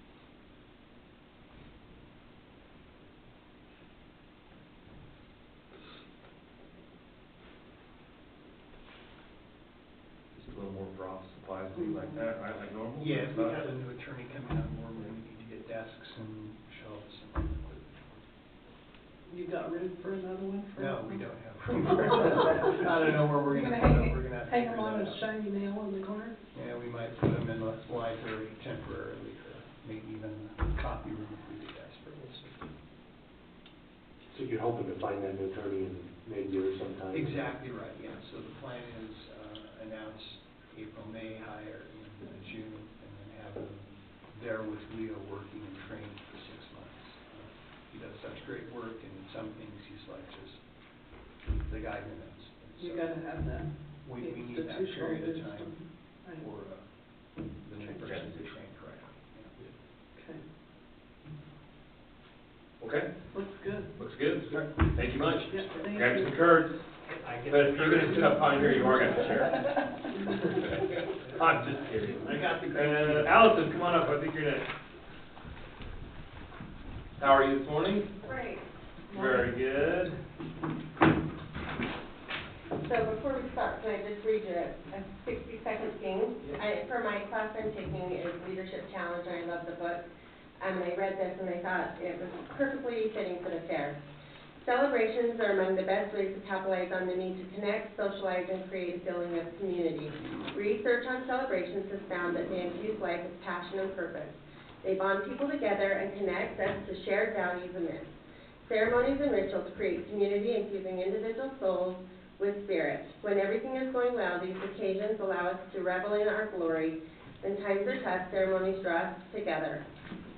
Just a little more for office supplies, things like that, right, like normal? Yeah, if we have a new attorney coming on board, we're gonna need to get desks and shelves and equipment. You got room for another one? No, we don't have room for that. I don't know where we're You're gonna gonna put them, we're gonna have to hang figure them on a that out. shiny nail in the corner? Yeah, we might put them in the library temporarily, or maybe even the copy room if we get desperate, we'll see. So you're hoping to find that new attorney in mid-year sometime? Exactly right, yeah, so the plan is, announce April, May hire in June, and then have them there with Leo working and training for 6 months. He does such great work, and in some things, he's like just the guy who knows. And You so gotta have that we need that institutional period of wisdom. time Right. for, the new person to train correctly. Okay, Okay, looks good. looks good. Thank you much. Yeah, thank Grab you. some curds. But if you're gonna sit up on here, you are gonna share. I'm just kidding. I got the Allison, come on up, I think you're next. How are you this morning? Great. Very good. So before we start, can I just read you a 60-second thing? For my class I'm taking is Leadership Challenge, and I love the book. And I read this and I thought it was perfectly fitting for the fair. Celebrations are among the best ways to capitalize on the need to connect, socialize, and create a feeling of community. Research on celebrations has found that they infuse life with passion and purpose. They bond people together and connect us to shared values and myths. Ceremonies and rituals create community, infusing individual souls with spirit. When everything is going well, these occasions allow us to revel in our glory. When times are tough, ceremonies draw us together,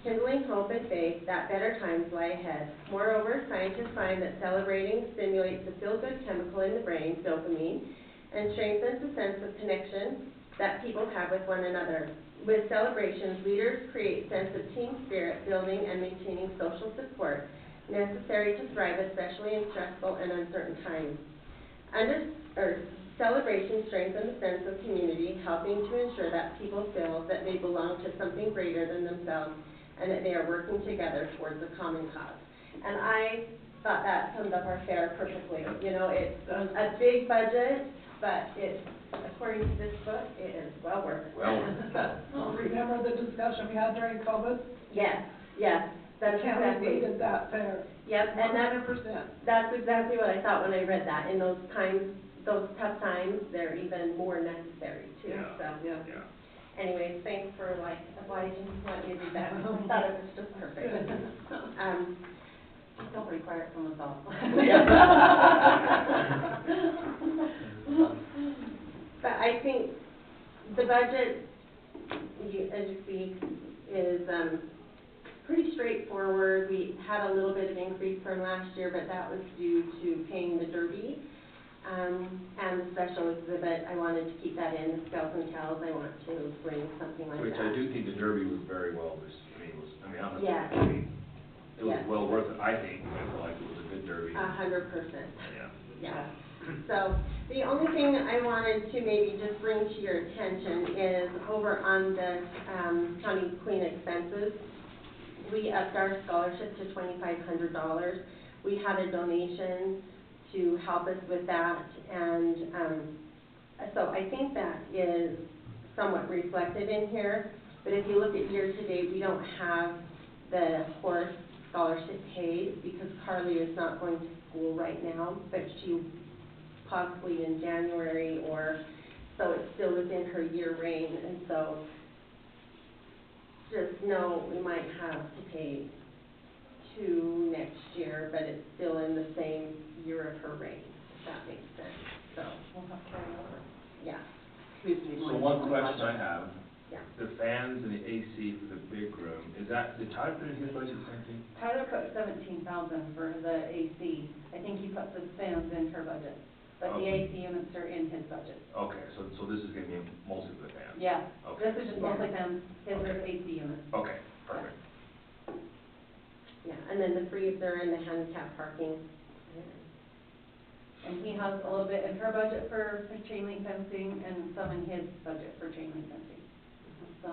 kindling hope and faith that better times lie ahead. Moreover, scientists find that celebrating stimulates the feel-good chemical in the brain, dopamine, and strengthens the sense of connection that people have with one another. With celebrations, leaders create a sense of team spirit, building and maintaining social support necessary to thrive, especially in stressful and uncertain times. Celebrations strengthen the sense of community, helping to ensure that people feel that they belong to something greater than themselves and that they are working together towards a common cause. And I thought that summed up our fair perfectly. You know, it's a big budget, but it's, according to this book, it is well worth it. Well, remember the discussion we had during COVID? Yes, yes, that's The county exactly. needed that fair. Yep, and 100%. that's exactly what I thought when I read that. In those times, those tough times, they're even more necessary too, so. Yeah. Anyways, thanks for like obliging to let me do that. I thought it was just perfect. Just don't require it from us all. But I think the budget, as you see, is pretty straightforward. We had a little bit of increase from last year, but that was due to paying the Derby. And the special exhibit, I wanted to keep that in, the Scouts and Cows, I want to bring something like that. Which I do think the Derby was very well, I don't know, Yeah. it was well worth it, I think, I feel like it was a good Derby. 100%. Yeah. So, the only thing I wanted to maybe just bring to your attention is over on the, county clean expenses, we upped our scholarship to $2,500. We had a donation to help us with that, and so I think that is somewhat reflected in here. But if you look at year-to-date, we don't have the horse scholarship paid because Carly is not going to school right now, but she possibly in January, or so it's still within her year reign, and so just know we might have to pay 2 next year, but it's still in the same year of her reign, if that makes sense, so. We'll have to carry over. Yeah. So one question I have, Yeah. the fans and the AC for the big room, did Tyler put in his budget the same thing? Tyler put 17,000 for the AC. I think he put the fans in her budget, but the Okay. AC units are in his budget. Okay, so this is gonna be mostly for the fans? Yeah, Okay. this is just mostly fans, his are Okay. AC units. Okay, perfect. Yeah, and then the frees are in the handicap parking. And he has a little bit in her budget for chain link fencing and some in his budget for chain link fencing, so.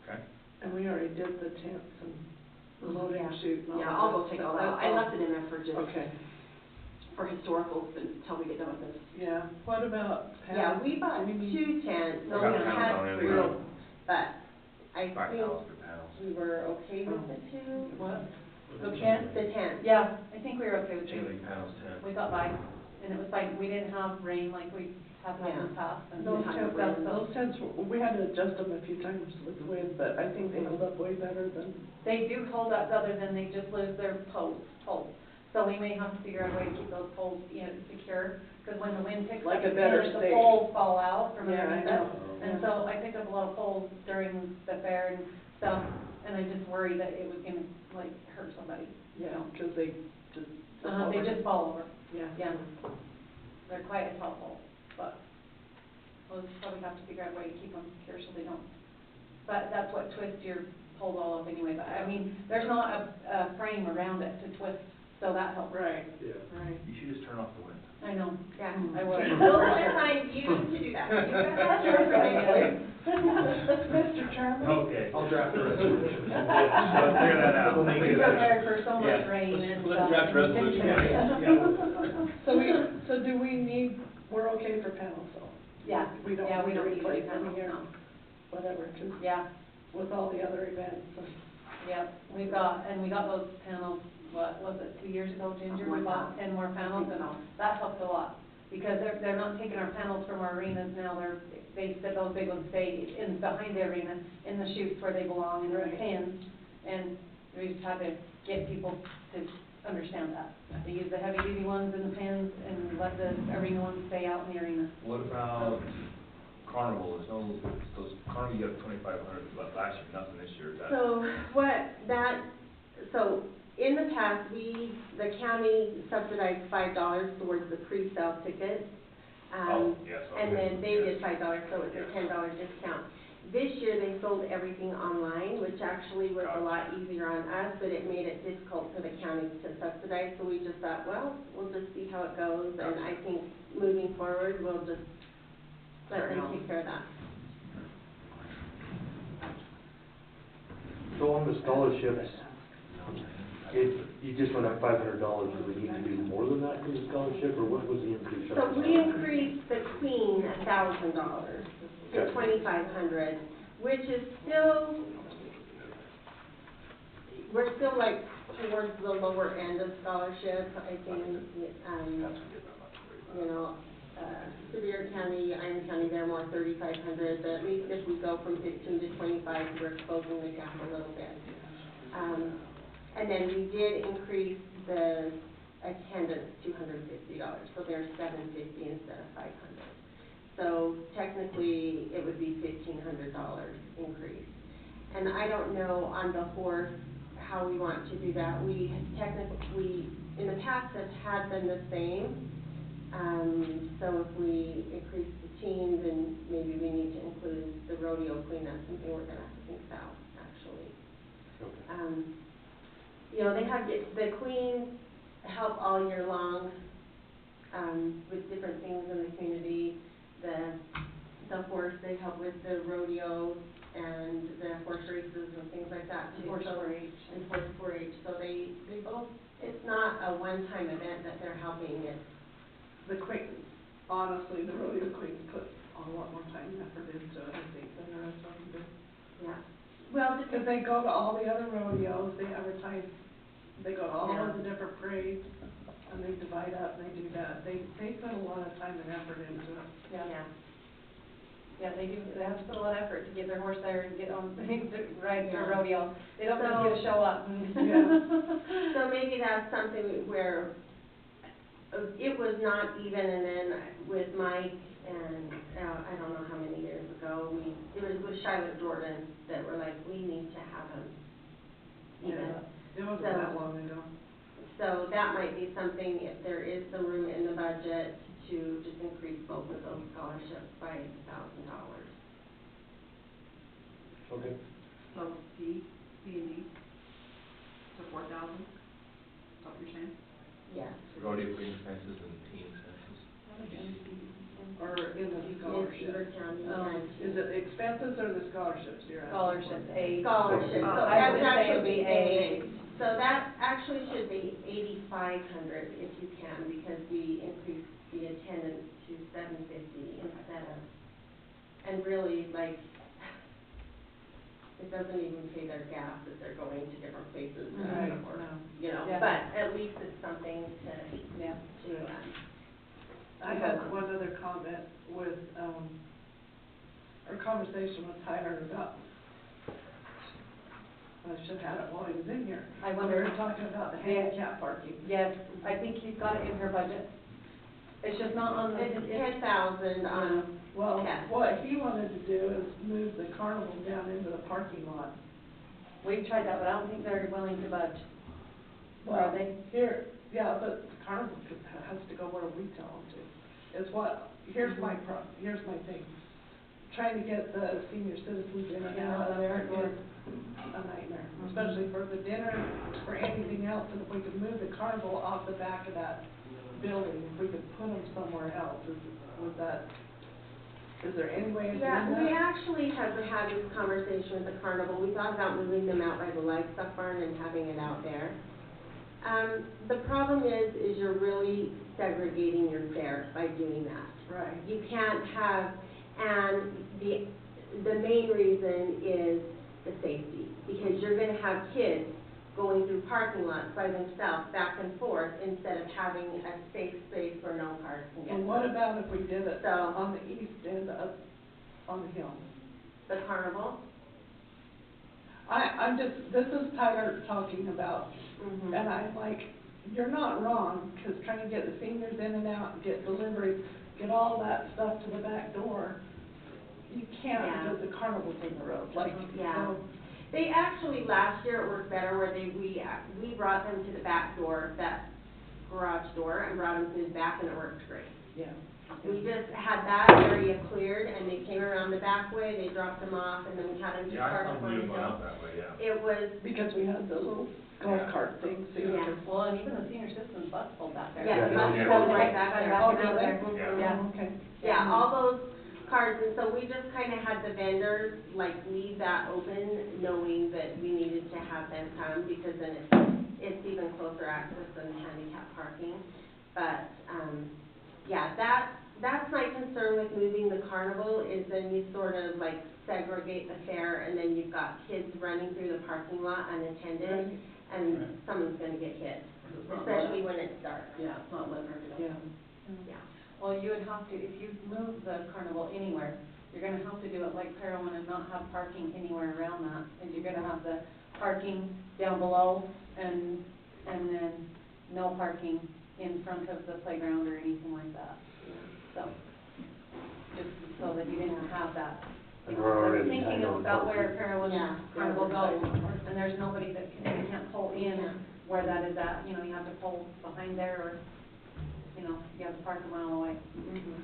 Okay. And we already did the tents and the loading Yeah. chute and all that. Yeah, I'll go take all that out. I left it in there for just, Okay, for historicals until we get done with this. yeah. What about Yeah, panels? we bought Do need- 2 tents, so We got we panels had already. 3, but I $5 think for panels. we were okay with the 2. What? The tent? The tent. Yeah, I think we were okay with Chain it. link panels, 10. We got by, and it was fine. We didn't have rain like we have had in the past. And Those we had tents, wind, so those tents, we had to adjust them a few times with the wind, but I think they held up way better than, They do hold up, other than they just lose their poles. So we may have to figure out a way to keep those poles, secure, because when the wind picks up, Like a better the stake. poles fall out from Yeah, I underneath know. us. And so I picked up a lot of poles during the fair and stuff, and I just worried that it was gonna, hurt somebody. yeah, because they just. They just fall over. Yeah. Yeah. They're quite a tall pole, but we'll probably have to figure out a way to keep them secure so they don't. But that's what twists your poles all up anyway, but I mean, there's not a frame around it to twist, so that helps. Right, Yeah. right. You should just turn off the wind. I know, Yeah. I will. Those are the times you need to do that. You got that yours right. Mr. Chairman? Okay, I'll draft the resolution. Let's figure that out. We prepared for so much Yeah. rain and Let's stuff. draft the resolution. So do we need, we're okay for panels though? Yeah, We don't yeah, we need to don't need to replace do them panels, here, no. whatever, because Yeah, with all the other events. yeah, we got those panels what was it, 2 years ago, Ginger, we bought 10 more panels, and that helped a lot. Because they're not taking our panels from our arenas now, those big ones stay in, behind the arena, in the chutes where they belong, in the pins. And we just had to get people to understand that. They use the heavy duty ones in the pins and let the arena ones stay out in the arena. What about Carnival? There's no, those Carnival, you have 2,500 last year, nothing this year. Is that? So in the past, the county subsidized $5 towards the pre-sale tickets. Yes, okay. And then they did $5, so it was a $10 discount. This year, they sold everything online, which actually was a lot easier on us, but it made it difficult for the county to subsidize. So we just thought, well, we'll just see how it goes. And I think moving forward, we'll just let them take care of that. So on the scholarships, you just went up $500, do we need to do more than that for the scholarship, or what was the increase? So we increased the Queen $1,000 to $2,500, which is still, we're still like towards the lower end of scholarship. I think, Sevier County, Iron County, they're more 3,500, but at least if we go from 15 to 25, we're closing the gap a little bit. And then we did increase the attendance $250, so there's $750 instead of $500. So technically, it would be $1,500 increase. And I don't know on the horse how we want to do that. We in the past have had them the same. So if we increase the team, then maybe we need to include the rodeo queen. That's something we're going to have to think about, actually. Okay. They have the queen help all year long with different things in the community. The horse, they help with the rodeos and the horse races and things like that too. Horse 4-H. And horse 4-H. So they both, it's not a one-time event that they're helping. It's the queen, honestly, the rodeo queen put a lot more time and effort into it, I think, than the rest of them do. Yeah. Well, because they go to all the other rodeos, they advertise, they go to all of the different parades, and they divide up, and they do that. They put a lot of time and effort into it. Yeah, they do. They have to put a lot of effort to get their horse there and get on, ride their rodeo. They don't just get to show up. So maybe that's something where it was not even, and then with Mike and I don't know how many years ago, it was with Charlotte Jordan that were like, we need to have him even. It wasn't that long ago. So that might be something, if there is some room in the budget, to just increase both of those scholarships by $1,000. Okay. So B and D, so 4,000, is that what you're saying? Yes. Rodeo queen expenses and team expenses. Or in the scholarship. Beaver County. Is it the expenses or the scholarships you're asking? Scholarships, A. Scholarships. So I would that say it would be A. So that actually should be $8,500 if you can, because we increased the attendance to $750 instead of, and really, like, it doesn't even pay their gas if they're going to different places. Right, Or, no. but at least it's something to I had one other comment with, our conversation with Tyler about, I should have had it while he was in here. I We wonder. were talking about the handicap parking. Yes, I think he's got it in her budget. It's just not on the. It's $10,000 on. Well, Yeah. what he wanted to do is move the carnival down into the parking lot. We've tried that, but I don't think they're willing to budge. Well, but the carnival has to go where we tell them to. Here's my thing. Trying to get the senior citizens in and out of there is a nightmare, especially for the dinner, for anything else. And if we could move the carnival off the back of that building, if we could put them somewhere else, is there any way of doing that? Yeah, we actually have had this conversation with the carnival. We thought about moving them out by the livestock barn and having it out there. The problem is you're really segregating your fare by doing that. Right. You can't have, and the main reason is the safety, because you're going to have kids going through parking lots by themselves, back and forth, instead of having a safe space where no cars can get And through. what about if we did it So- on the east end up on the hill? The carnival? I'm just, this is Tyler talking about, Mhm. and I'm like, you're not wrong, because trying to get the seniors in and out, get deliveries, get all that stuff to the back door, you can't Yeah. because the carnival's in the road, like, Yeah. so. They actually, last year it worked better where we brought them to the back door, that garage door, and brought them through the back, and it worked great. Yeah. We just had that area cleared, and they came around the back way, they dropped them off, and then we had them just Yeah, I park saw up them on the doing one hill. out that way, yeah. It was, Because we had the little golf cart thing, too. Yeah. Well, and even the senior citizens bus pulled back there. yeah, the Yeah. bus Yeah. goes right back Right there. back Oh, out did there. they? Yeah. Yeah. Oh, okay. Yeah, all those cars, and so we just kind of had the vendors, like, leave that open, knowing that we needed to have them come, because then it's even closer access than handicap parking. But, yeah, that's my concern with moving the carnival, is then you sort of like segregate the fair, and then you've got kids running through the parking lot unattended, and someone's gonna get hit, especially when it's dark. Yeah, it's not lit or anything. Yeah. Yeah. Well, you would have to, if you move the carnival anywhere, you're gonna have to do it like Carolyn and not have parking anywhere around that. And you're gonna have the parking down below and then no parking in front of the playground or anything like that. So, just so that you didn't have that. And we're already Thinking tight on about where parking. Carolyn Yeah. Carnival goes, and there's nobody that can, you can't pull in Yeah. where that is at, you know, you have to pull behind there, or, you know, you have to park a mile away. Mhm.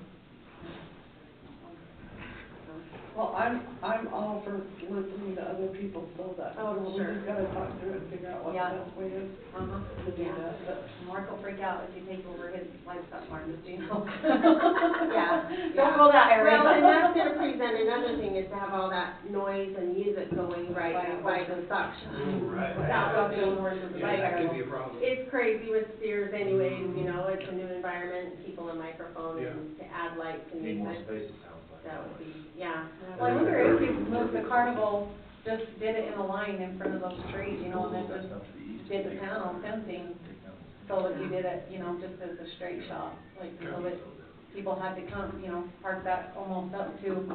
Well, I'm all for listening to other people, so that, Oh, we sure. just gotta talk through it and figure out what the Yeah. best way is to do Yeah. that, but. Mark will freak out if you take over his livestock farm, just so you know. Yeah. Don't go that area. Well, and that's gonna present another thing, is to have all that noise and music going right by the stock shop. Right. That would be, Yeah, that could be a problem. it's crazy with steers anyways, you know, it's a new environment, people a microphone, and to add lights and Need more music, space, it sounds like. that would be, yeah. Well, I wonder if you moved the carnival, just did it in a line in front of those trees, you know, and then just did the panel fencing, so that you did it, you know, just as a straight shot, like, so that people had to come, you know, park that almost up to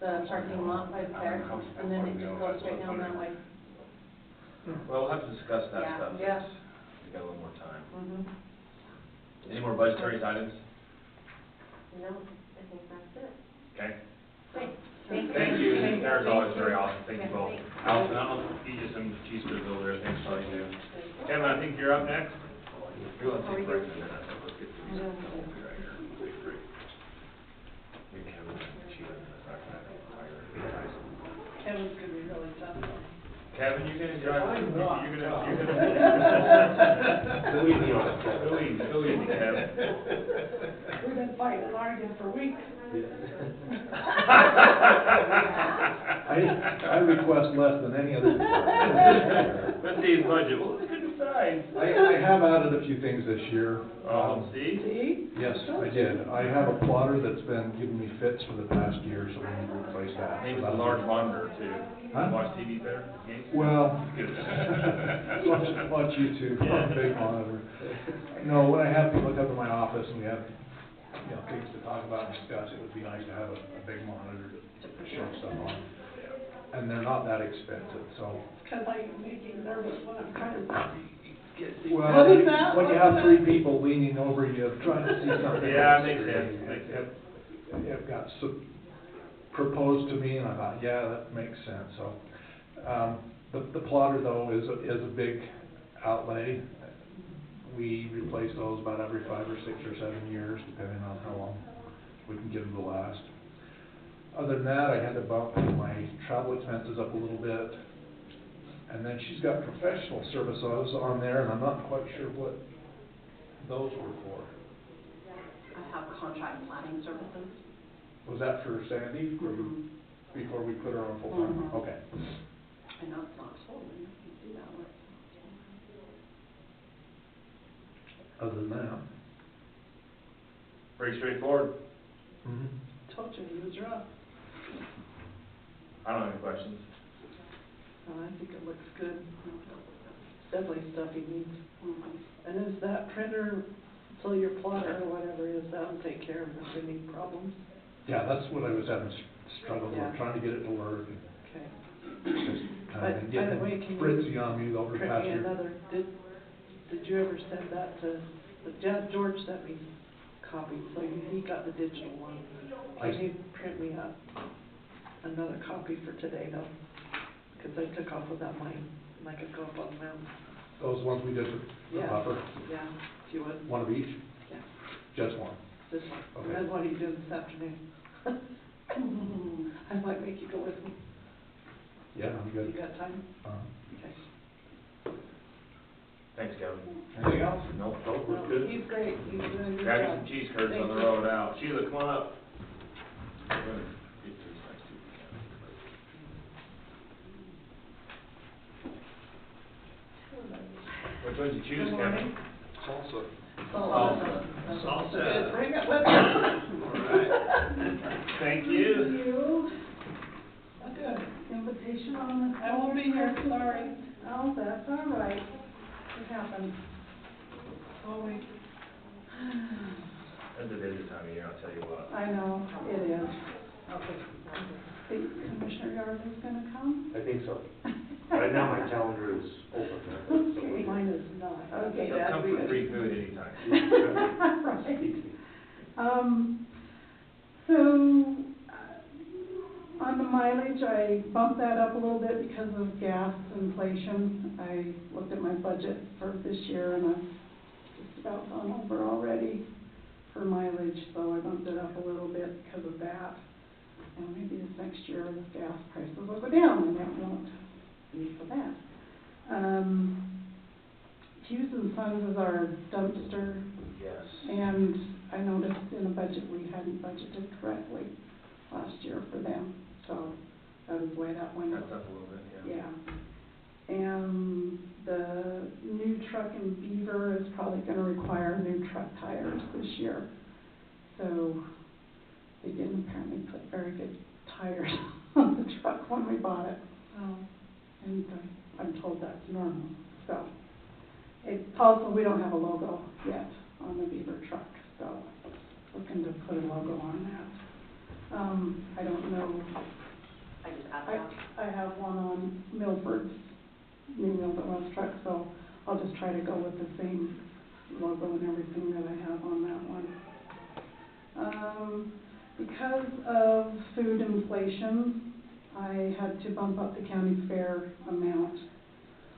the parking lot by the fair, and then it just goes straight down that way. Well, we'll have to discuss that Yeah. stuff, Yeah. we got a little more time. Mm-hmm. Any more budgetary items? No, I think that's it. Okay. Thanks. Thank you, and Sarah's always very awesome, thank you Yeah, both. thanks. Allison, I don't know if you just some cheese curds over there, thanks for all you do. Kevin, I think you're up next. You'll have to take a break in a minute, I think let's get through this. We'll be right here, take a break. Maybe Kevin, she doesn't, that's not gonna hire her. Kevin's gonna be really tough on me. Kevin, you gonna drive, I'm not. you're gonna. Go easy on it, Kevin. Go easy, Kevin. We've been fighting and arguing for weeks. I request less than any other department. Let's see his budget, well, let's decide. I have added a few things this year. See? See? Yes, I did. I have a plotter that's been giving me fits for the past year, so we need to replace that. Maybe it's a large monitor too. Huh? Watch TV better? Games? Well, Good. watch YouTube on a big monitor. No, when I have people come to my office and we have, you know, things to talk about and discuss, it would be nice to have a big monitor to show stuff on. And they're not that expensive, so. Cause I make you nervous when I'm trying to. Well, What is that? when you What is have three that? people leaning over you, trying to see something. Yeah, on the makes sense, screen, makes sense. It got proposed to me, and I thought, yeah, that makes sense, so. The plotter, though, is a big outlay. We replace those about every 5 or 6 or 7 years, depending on how long we can get them to last. Other than that, I had to bump my travel expenses up a little bit. And then she's got professional services on there, and I'm not quite sure what those were for. I have contract planning services. Was that for Sandy, or before we put her on full-time? Mhm. Okay. I know it's not told, and you can do that with. Other than that. Pretty straightforward. Told you he was rough. I don't have any questions. I think it looks good. definitely stuff he needs. And is that printer, so your plotter or whatever is, that'll take care of the printing problems? Yeah, that's what I was having struggle with, Yeah. trying to get it to work and Okay. just kind But, of by the way, can getting you fritzy on me over the print past me year. another, did you ever send that to, George sent me copies, so he got the digital one. Can you print me up another copy for today though? Cause I took off without mine, and I could go up on the mountain. Those ones we did, the Yeah. buffer, Yeah, if you would. one of each, Yeah, just one. this one. Okay. And then what are you doing this afternoon? I might make you go with me. Yeah, I'm good. You got time? Okay. Thanks, Kevin. Anything else? Nope. Nope, we're good. He's great, he's doing a good Grab you job. some cheese curds Thank on the you. road out. Sheila, come on up. We're gonna get these next two. Which one did you choose, Good Kevin? morning. Salsa. Salsa. Good, bring it with you. All right. Thank you. Good. Invitation on the. I won't be here, sorry. Oh, that's all right. It happens. Always. That's a busy time of year, I'll tell you what. I know, it is. Okay. Think Commissioner Yard is gonna come? I think so. Right now, my calendar is open. Okay, mine is not. Okay, They'll that'd come be for good. free food anytime. Right. So, on the mileage, I bumped that up a little bit because of gas inflation. I looked at my budget for this year and I've just about gone over already for mileage, so I bumped it up a little bit because of that. And maybe this next year, the gas prices will go down and that won't be for that. Hughes and Sons is our dumpster. Yes. And I noticed in the budget, we hadn't budgeted correctly last year for them, so that is why that went up. That's up a little bit, yeah. Yeah. And the new truck in Beaver is probably gonna require new truck tires this year. So they didn't apparently put very good tires on the truck when we bought it. Oh. And I'm told that's normal, so. It, also, we don't have a logo yet on the Beaver truck, so looking to put a logo on that. I don't know. I have one on Milford's, new Milford Wells truck, so I'll just try to go with the same logo and everything that I have on that one. Because of food inflation, I had to bump up the county fair amount.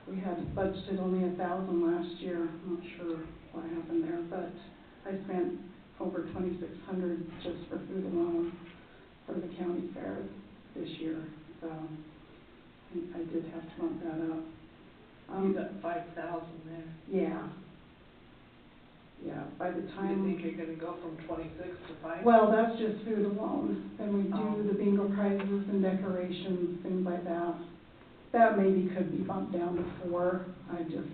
We had budgeted only $1,000 last year. I'm not sure what happened there, but I spent over $2,600 just for food alone for the county fair this year. So I did have to bump that up. You got 5,000 there. Yeah. Yeah, by the time. You think you're gonna go from 26 to 5? Well, that's just food alone. Then we do the bingo prizes and decorations, things like that. That maybe could be bumped down to 4. I just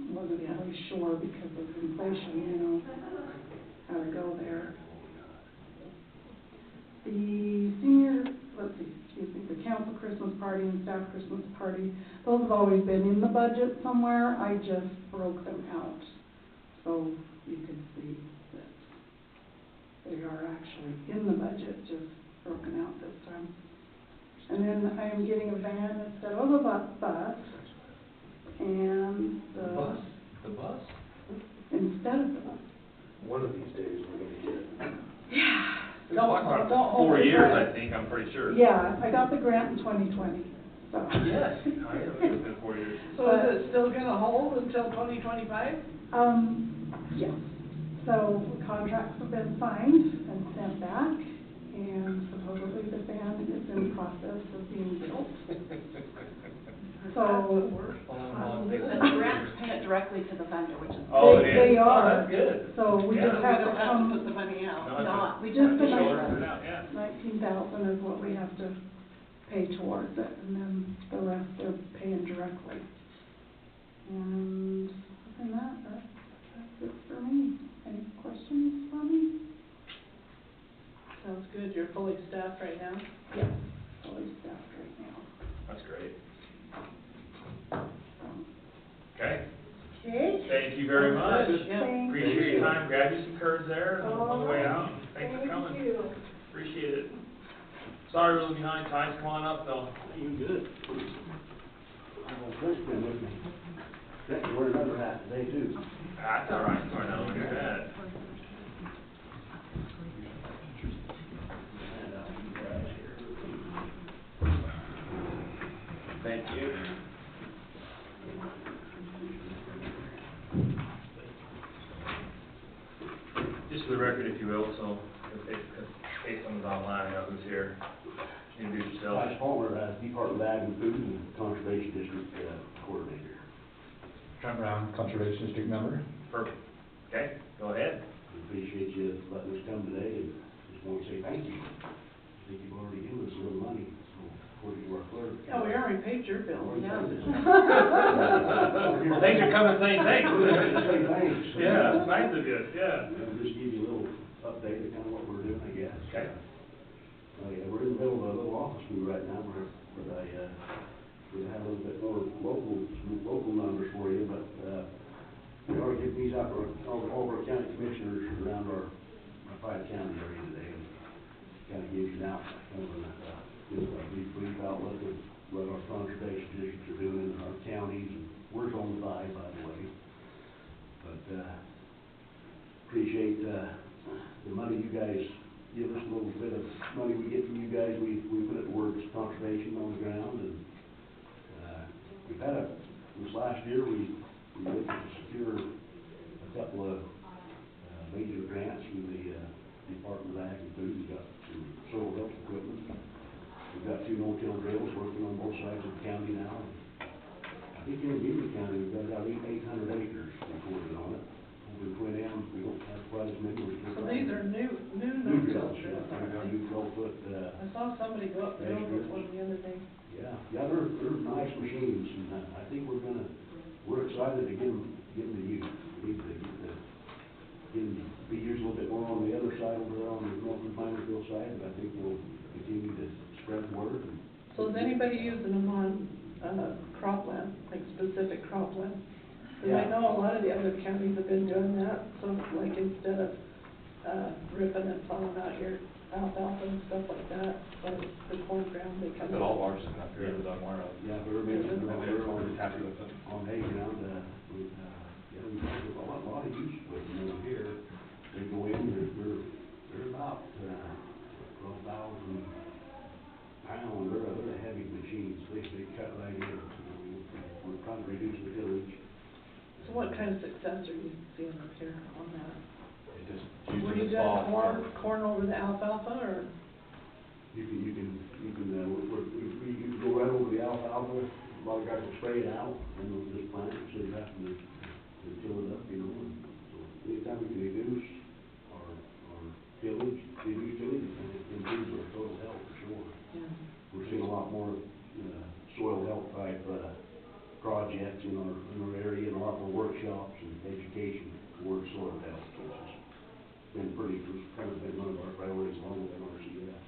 wasn't really sure because of inflation, you know, how to go there. The senior, the council Christmas party and staff Christmas party, those have always been in the budget somewhere. I just broke them out. So you can see that they are actually in the budget, just broken out this time. And then I am getting a van instead of a bus, and The bus? instead of the bus. One of these days, we're gonna get it. Yeah. Talked about it for 4 years, I think, I'm pretty sure. Yeah, I got the grant in 2020, so. Yes, I know, it's been 4 years. So is it still gonna hold until 2025? Yes. So contracts have been signed and sent back, and supposedly the van is in process of being built. So. And the grants pay it directly to the vendor, which is. Oh, it is? They Oh, are. that's good. So we Yeah. just have to We don't have come. to put the money out, No, not, we Just just the the Sure, put it out, yeah. 19,000 is what we have to pay towards it, and then the rest they're paying directly. And other than that, that's it for me. Any questions for me? Sounds good. You're fully staffed right now? Yes, fully staffed right now. That's great. Okay, Thank you very much. Yeah. Appreciate your time. Grab you some curds there on the way out. Thanks for coming. Thank you. Appreciate it. Sorry we're a little behind. Ty's, come on up, though. You good? Trent's been with me. Trent can wear another hat today too. That's all right. Sorry, now look at that. Thank you. Just for the record, if you will, so if case someone's online, I know who's here. Introduce yourself. Ty Palmer, Department of Ag and Food and Conservation District Coordinator. Trent Brown, Conservation District Member. Perfect. Okay, go ahead. Appreciate you letting us come today and just want to say thank you. I think you've already given us a little money, so according to our clerk. Yeah, we already paid your bill. Yeah. Things are coming saying thanks. Say thanks. Yeah, it's nice of you, yeah. And just give you a little update of kind of what we're doing, I guess. Okay. We're in the middle of a little office move right now, but we'll have a little bit more local numbers for you, but, we are getting these out to all of our county commissioners around our 5 county area today, and kind of gives you now, give a brief outlook of what our conservation districts are doing in our counties, and we're zone 5, by the way. But, appreciate, the money you guys give us, a little bit of money we get from you guys, we put it towards conservation on the ground, and, we've had this last year, we were able to secure a couple of, major grants from the, Department of Ag and Food. We've got some soil health equipment. We've got 2 no-till drills working on both sides of the county now. I think in Beaver County, we've got about 800 acres recorded on it. Over in Quinn Anne, we don't have quite as many. So these are new New no-till drills, drills, yeah. aren't New 12-foot, I saw somebody go up there with one the other day. yeah, they're nice machines, and I think we're excited to get them to use. We need to get them be used a little bit more on the other side over there on the Northern Minersville side, but I think we'll continue to spread the word. So is anybody using them on, cropland, like specific cropland? Because I Yeah. know a lot of the other counties have been doing that, so like instead of, ripping and plowing out your alfalfa and stuff like that, but the corn ground, they come. But all of ours have here that I'm aware of. Yeah, we're making, They're already happy with it. on hay ground, a lot of use with them over here. They go in, they're about, 12,000 pounds, they're heavy machines, they cut right in. We're trying to reduce the tillage. So what kind of success are you seeing up here on that? It just Were usually you this fall. doing corn over the alfalfa, or? You can go right over the alfalfa, a lot of guys will spray it out, and they'll just plant it, so you have to till it up, you know, and so anytime we can reduce our tillage, it improves our soil health for sure. Yeah. We're seeing a lot more, soil health type, projects in our area, and a lot more workshops and education towards soil health, which has been kind of been one of our priorities along with NRCS.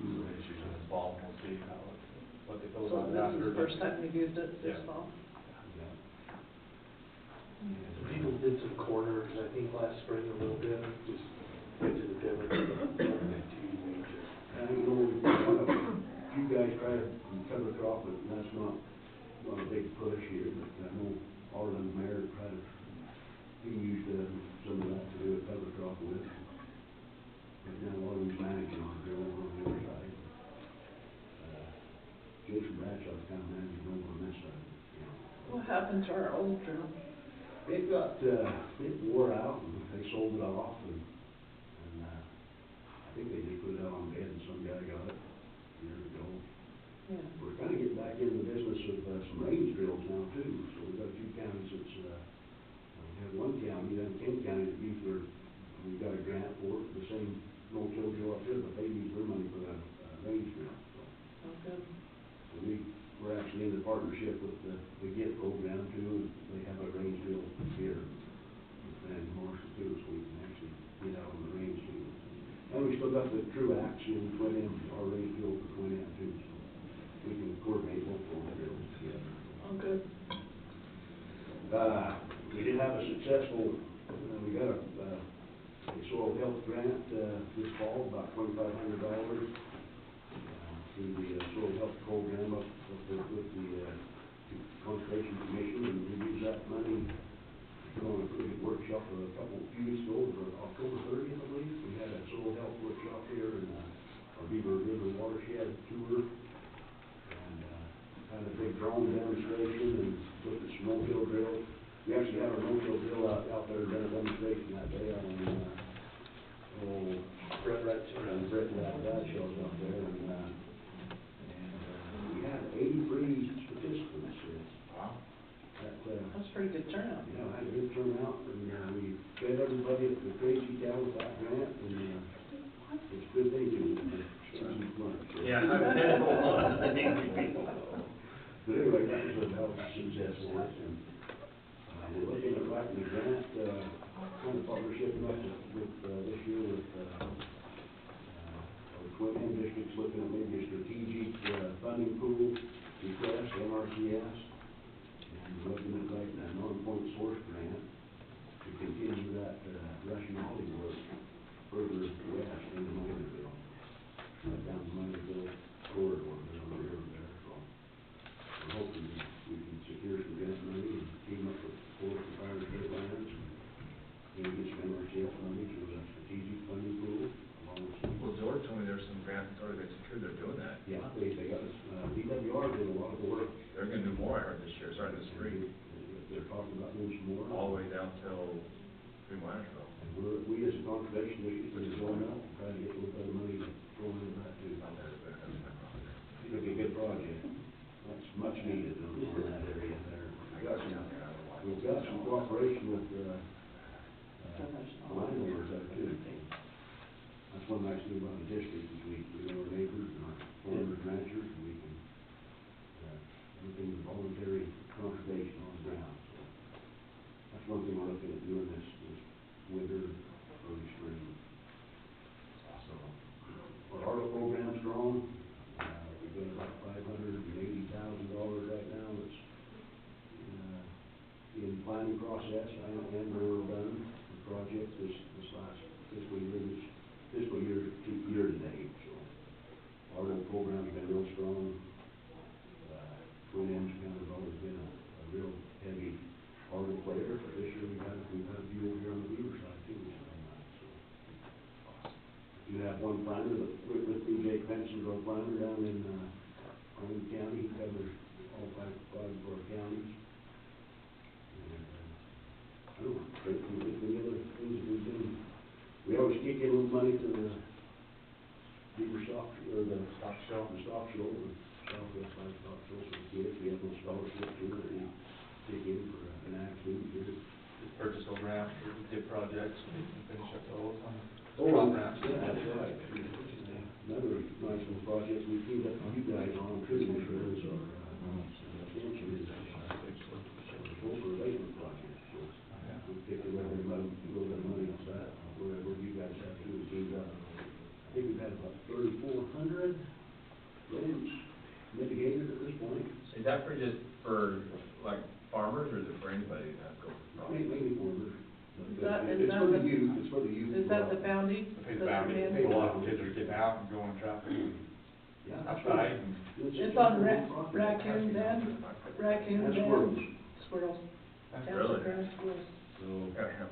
Issues in the fall, we'll see what they feel So about it this after. is the first time we've used it this Yeah. fall? People did some corners, I think, last spring a little bit, just went to the pivot, nothing too major. And you guys try to cover crop, but that's not a big push here, but I know Arlen and Mayor he used some of that to do a cover crop with. But now Arlen's managing the drill over on the other side. Jason Bradshaw's kind of managing over on this side, you know. What happened to our old drill? It wore out, and they sold it off, and I think they just put it out on bed, and some guy got it years ago. Yeah. We're trying to get back into the business of some range drills now too, so we've got a few counties that's, we have one county, Kent County, that used we've got a grant for it, the same no-till drill up there, but they use their money for a range drill, so. Oh, good. So we're actually in the partnership with the GET program too, and they have a range drill here with Van Marshall too, so we can actually get out on the range too. And we still got the True Axe in Quinn Anne, our range drill for Quinn Anne too, so we can coordinate both those drills together. Oh, good. We did have a successful, we got a soil health grant, this fall, about $2,500, through the soil health program up with the Conservation Commission, and we used that money to go on a pretty good workshop a few weeks ago, for October 30th, I believe. We had a soil health workshop here in our Beaver River watershed tour, and had a big drone demonstration and looked at some no-kill drills. We actually had our no-kill drill out there and done a demonstration that day out on Brett and Bradshaw's out there, and we had 83 participants. Wow. That's a pretty good turnout. Yeah, I had a good turnout, and we fed everybody at the crazy town with that grant, and it's a good thing to lunch. Yeah, I've had one. But anyway, that was a hell of a success for us, and we're looking at writing the grant, kind of partnership with this year with our Twin End districts, looking at maybe a strategic funding pool request, NRCS. We're looking at writing a non-point source grant to continue that Russian Holly work further west into Minerville, down the Minerville corridor there on the river there. So we're hoping we can secure some grant money and team up with Forest and Fire State Lands and maybe get some NRCS money through a strategic funding pool. Well, George told me there's some grants that's already been secured, they're doing that. Yeah, they got us, DWR did a lot of the work. They're gonna do more, I heard this year, starting this spring, They're talking about doing some more. all the way down till Nashville. And we as a conservation district are going up, and trying to get a little bit of money thrown into that too. It'll be a good project. That's much needed in that area there. We've got some cooperation with, landowners there too. That's one nice thing about the district, is we know our neighbors and our farmers and ranchers, and we can, everything's voluntary conservation on the ground, so. That's one thing we're looking at doing this winter, early spring. So, our ARPA program's strong. We've got about $580,000 right now that's in planning process, and we're done the project this last fiscal year to date. So, our little program's been real strong. Twin Ends kind of always been a real heavy ARPA player, but this year we've had a few over here on the Beaver side too. So, you have one planner that with me, Jake Benson's our planner down in Owen County. He covers all five of our counties. And, I don't know, the other things that we've done, we always kick in a little money to the Beaver stock, or the stock show, the Southwest Livestock Show for the kids. We have a little scholarship too that we kick in for an accident here. Purchase a ramp for the kid projects, we can finish up those on ramps. Yeah, that's right. Another nice little project we teamed up with you guys on too, which was our, extension is the shoulder abatement project. So we picked a little bit of money off that, wherever you guys have to, we teamed up. I think we've had about 3,400 limbs mitigated at this point. Is that for just for, like, farmers, or is it for anybody that goes? Mainly farmers. Is that It's for the youth, it's for the youth. Is that the bounty? Pay the bounty, pay a lot of kids are getting out and going trafficking. Yeah. Outside. It's on raccoons and squirrels. Really? Squirrels. So,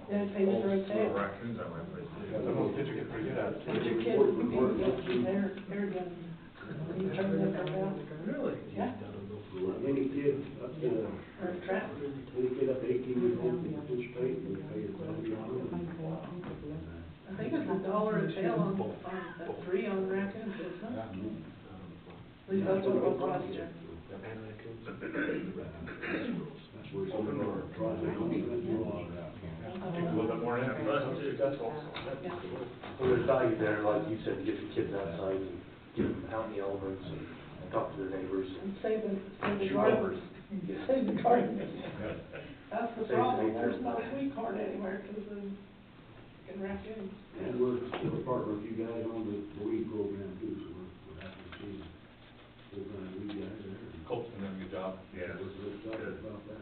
Yeah, it pays for a tail. Raccoons on my place. Some of those kids are getting pretty good at it. Get your kids with air gun. When you turn them around. Really? Yeah. any kid up to, Or a trap. any kid up to 18 years old can participate and pay a $12. I think it's $1 a tail on 3 on raccoons, isn't it? At least that's what it was last year. That's where some of our projects are going to Take a little bit more in, successful. Well, there's value there, like you said, to get the kids outside and get them out in the elements and talk to their neighbors. And save the gardeners. Save the gardeners. That's the problem, there's no sweet corn anywhere because of fucking raccoons. And we're a partner with you guys on the weed program too, so we're happy to see full-time weed guys there. Colt's been doing a good job. Yeah. We're excited about that.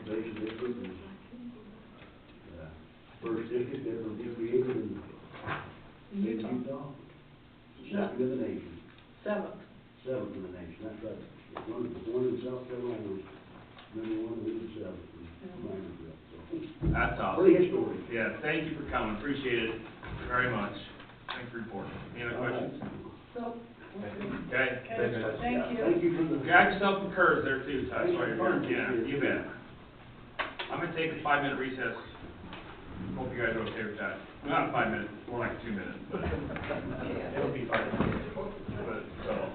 conservation district is, first district ever to be created in Utah. Second in the nation. Seventh. Seventh in the nation, that's right. One in South Carolina was number one, we were seventh in Minersville, so. That's awesome. Pretty historic. Yeah, thank you for coming, appreciate it very much. Thanks for reporting. Any other questions? So, Okay? thank you. Thank you for the. Grab yourself some curves there too, Ty, while you're here. Yeah, you bet. I'm gonna take a 5-minute recess. Hope you guys are okay with that. Not 5 minutes, more like 2 minutes, but it'll be 5 minutes. But, so.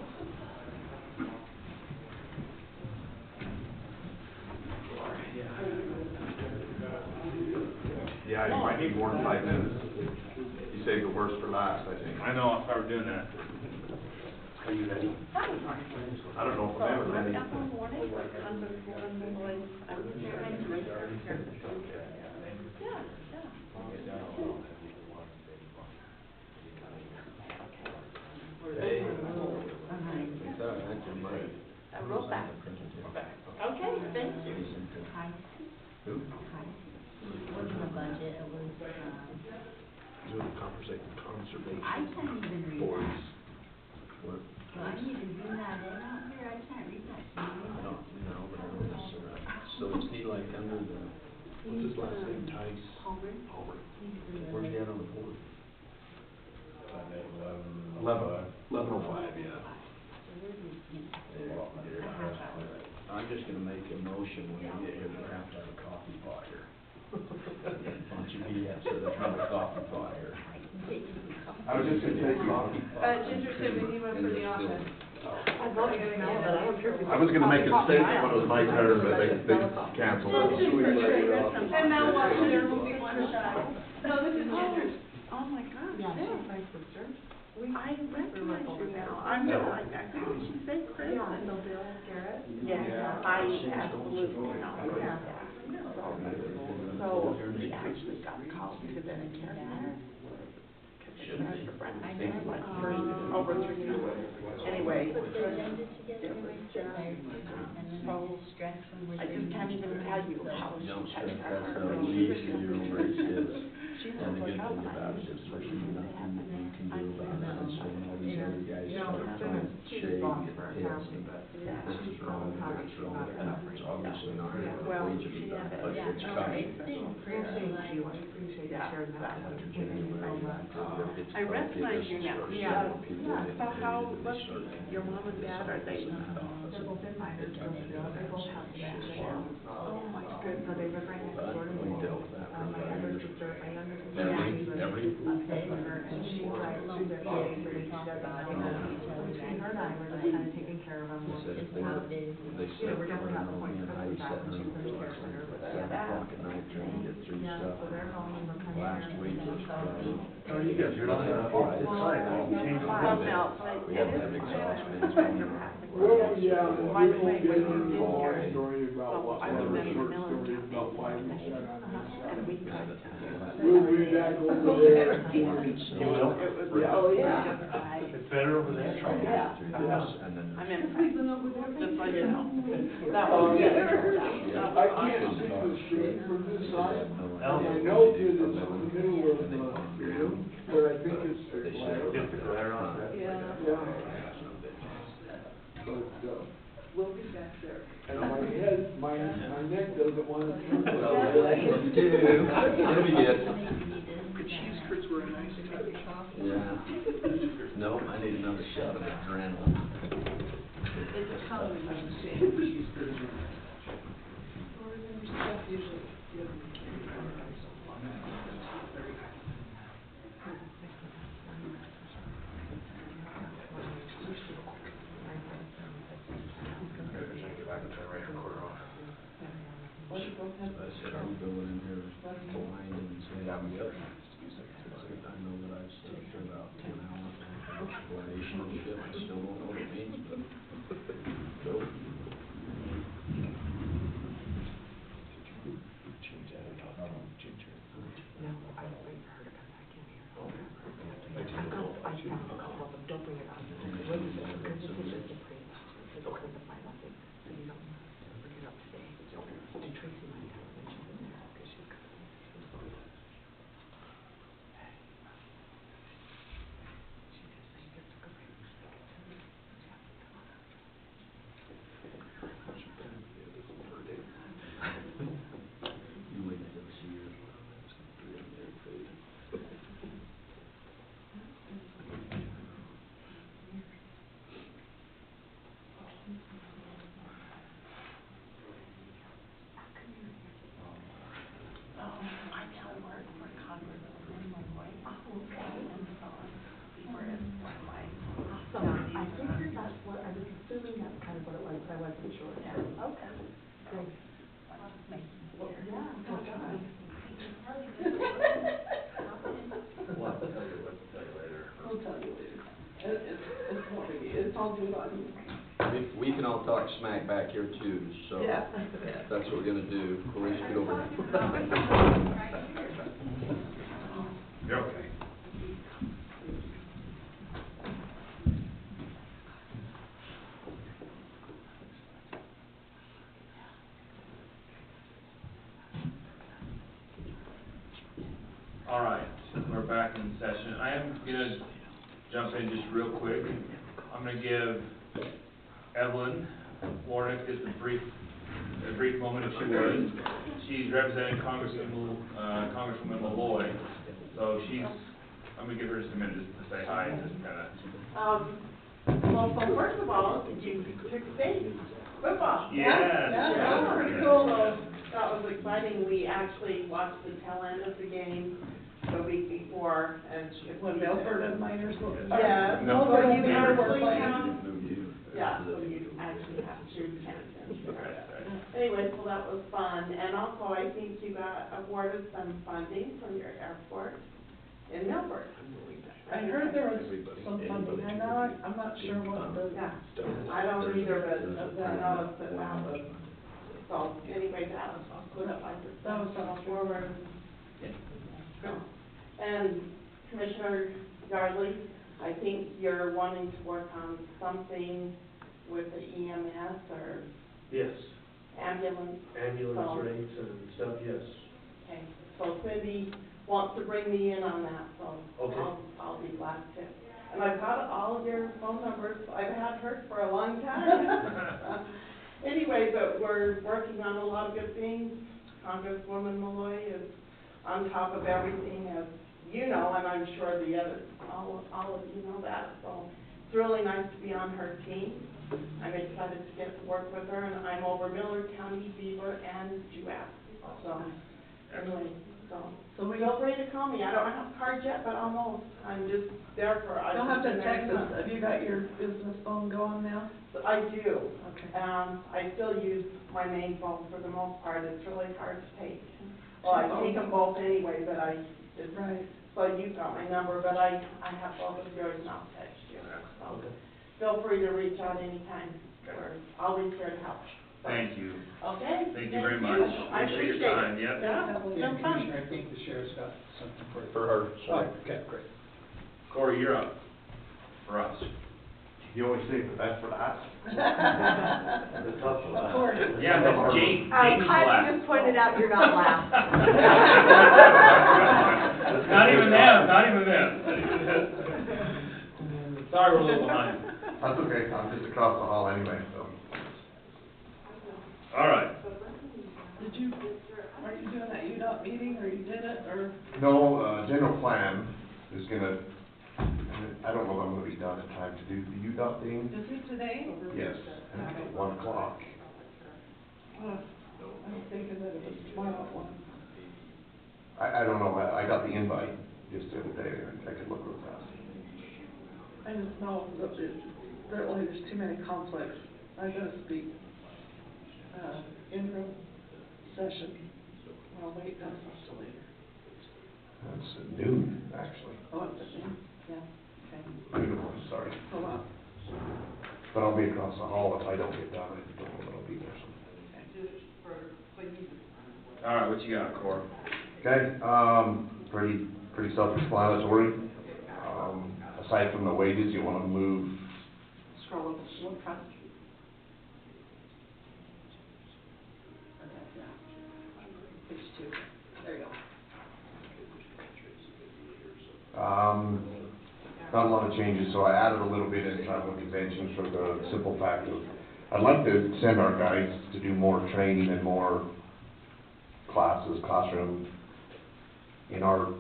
Yeah, you might need more than 5 minutes. You saved the worst for last, I think. I know, I'll start doing that. Are you ready? I don't know if I'm ever ready. Hey. Roll back. Okay, thank you. Who? Wasn't a budget, it was, Doing conservation. I can't even read Boards. that. What? Do I need to zoom that in out here? I can't read that. I don't know, but I know this, so is he like under the, what's his last name, Tice? Palmer. Palmer. Where's he at on the board? 11:05, yeah. I'm just gonna make a motion when we get here, we have to have a coffee pot here. Bunch of BS, so there's not a coffee pot here. I was just gonna say coffee. Ginger said we need one for the office. I was gonna make a statement when it was my turn, but they canceled it. And now watch their movie One Shot. No, this is Ginger's. Oh my gosh, Yeah, yeah. she's my sister. I recognize you now. I'm gonna like, how did she say Chris? Yeah, so Bill Garrett. Yeah, I absolutely know. Yeah. So we actually got called to the care center. Cause it's her friend, I think like over 3 years. Anyway. Put the agenda together, we sit there, and then So, we just stress when we're I just doing can't even it. tell you how she Don't stress touched that her. stuff, we used to, you know, where it is. She And the was good like, thing oh, about it is there's nothing that you can do about it, so when all these other guys start trying to shade and get pissed, and this is wrong, and that's wrong, and it's obviously not what Well, wages she are, had but it. it's Yeah, coming. it's been Thank pretty like. you, I appreciate you sharing that. After January, it's I recognize you now. Yeah. More people in, So how, and let's they start see, coming your in, mom and they dad, start are they? to office, They're both in minors, so they both have that. Oh my goodness. So they live right next door to me. we dealt with that for My about a younger year. sister, my younger sister. Every? And she's like, she's their kids, and she doesn't know that. Between her and I, we're just kind of taking care of them. They said if they, they Yeah, said, we're definitely not the well, point man, for how you that when sitting she's in the there care center, but at 7 o'clock at night trying to get through yeah, stuff? so they're home and we're kind of. Last week was Friday. Oh, you guys are not gonna hold this side, I'll change the Well, window. no, but We it had is. that exhaust fans You're going. passing. Well, yeah, By the way, when you we're did all your, story about so what, I one was of the in the short military. stories about why we shut on this. And we got. We'll read that over there. You will? It was. Yeah. Oh, yeah. It's better over there? Yeah. Through this, and then. I'm in, just so you know. That Oh, was yeah. good. I can't see the street from this side. No I idea. know that it's in the middle of, but I think it's the They glare. said. It's the glare on that. Yeah. But, We'll be back there. and my head, my neck doesn't want to turn. Well, his too. It'll be good. The cheese curds were a nice touch. Yeah. No, I need another shot of adrenaline. It's a combination. Cheese curds were nice. Stuff usually gives me I said, are we going in here blind and saying, yeah, we got. I know that I've stayed for about 10 hours on exploration and shit, I still don't know what it means, but. Go. Change that or talk to Ginger. No, I don't bring her because I can't hear her. I found a couple of them, don't bring it on. What is it? Because this is just a pre, it's open the file, I think, so you don't bring it up today. And Tracy might was assuming that's kind of what it was, but I wasn't sure. Okay. Thanks. We'll have to tell you later. I'll tell you later. It's no biggie, it's all good on you. We can all talk smack back here too, so Yeah. if that's what we're gonna do. Corey, scoot over. You're okay. All right, we're back in session. I am gonna jump in just real quick. I'm gonna give Evelyn Warnick just a brief moment if she would. She's representing Congresswoman Malloy, so I'm gonna give her just a minute just to say hi and just kinda. Well, so first of all, you took state football. Yes. Yeah, that was pretty cool. So that was exciting. We actually watched the tail end of the game the week before, and When Milford and Miners were. yeah, No. so you Beaver actually were have, playing. yeah, so you actually have to count them. Anyway, so that was fun, and also I think you got awarded some funding from your airport in Milford. I heard there was some funding, I'm not sure what the. Yeah, I don't either, but I know that that was, so anyway, that was forward. And Commissioner Yardley, I think you're wanting to work on something with the EMS or Yes, ambulance. ambulance rates and stuff, yes. Okay, so Cindy wants to bring me in on that, so Okay. I'll be glad to. And I've got all of your phone numbers, I've had her for a long time. Anyway, but we're working on a lot of good things. Congresswoman Malloy is on top of everything, as you know, and I'm sure the other, all of you know that. So it's really nice to be on her team. I'm excited to get to work with her, and I'm over Miller County, Beaver, and Jewett. So anyway, so feel free to call me. I don't have cards yet, but almost. I'm just there for. You'll have to text us. Have you got your business phone going now? I do. Okay. I still use my main phone for the most part. It's really hard to take. Well, I take them both anyway, but Right. So you've got my number, but I have both of yours and I'll text you. So feel free to reach out anytime. I'll be here to help. Thank you. Okay? Thank you very much. I appreciate your time, it. yep. Yeah, no fun. Commissioner, I think the sheriff's got something for you. For her, sorry. Oh, okay, great. Corey, you're up for us. You always say the best for last. The tough one. Of course. Yeah, but James Kylie last. just pointed out you're not last. Not even them. Sorry, we're a little behind. That's okay, I'm just across the hall anyway, so. All right. Are you doing that UDOT meeting, or you did it, or? No, general plan is gonna, I don't know if I'm gonna be done in time to do the UDOT thing. Is it today? Yes, and it's at 1 o'clock. I was thinking that it was tomorrow at 1. I don't know, I got the invite just the other day, and I could look real fast. I just know that there's too many conflicts. I gotta speak, interim session. Well, wait, that's not till later. That's at noon, actually. Oh, it's at noon? Yeah, okay. Sorry. Hold on. But I'll be across the hall if I don't get done, I don't know if I'll be there, so. All right, what you got, Corey? Okay, pretty self-explanatory. Aside from the wages, you wanna move, Scroll up, look front. Page 2. There you go. not a lot of changes, so I added a little bit in travel and conventions for the simple fact of, I'd like to send our guys to do more training and more classroom. In our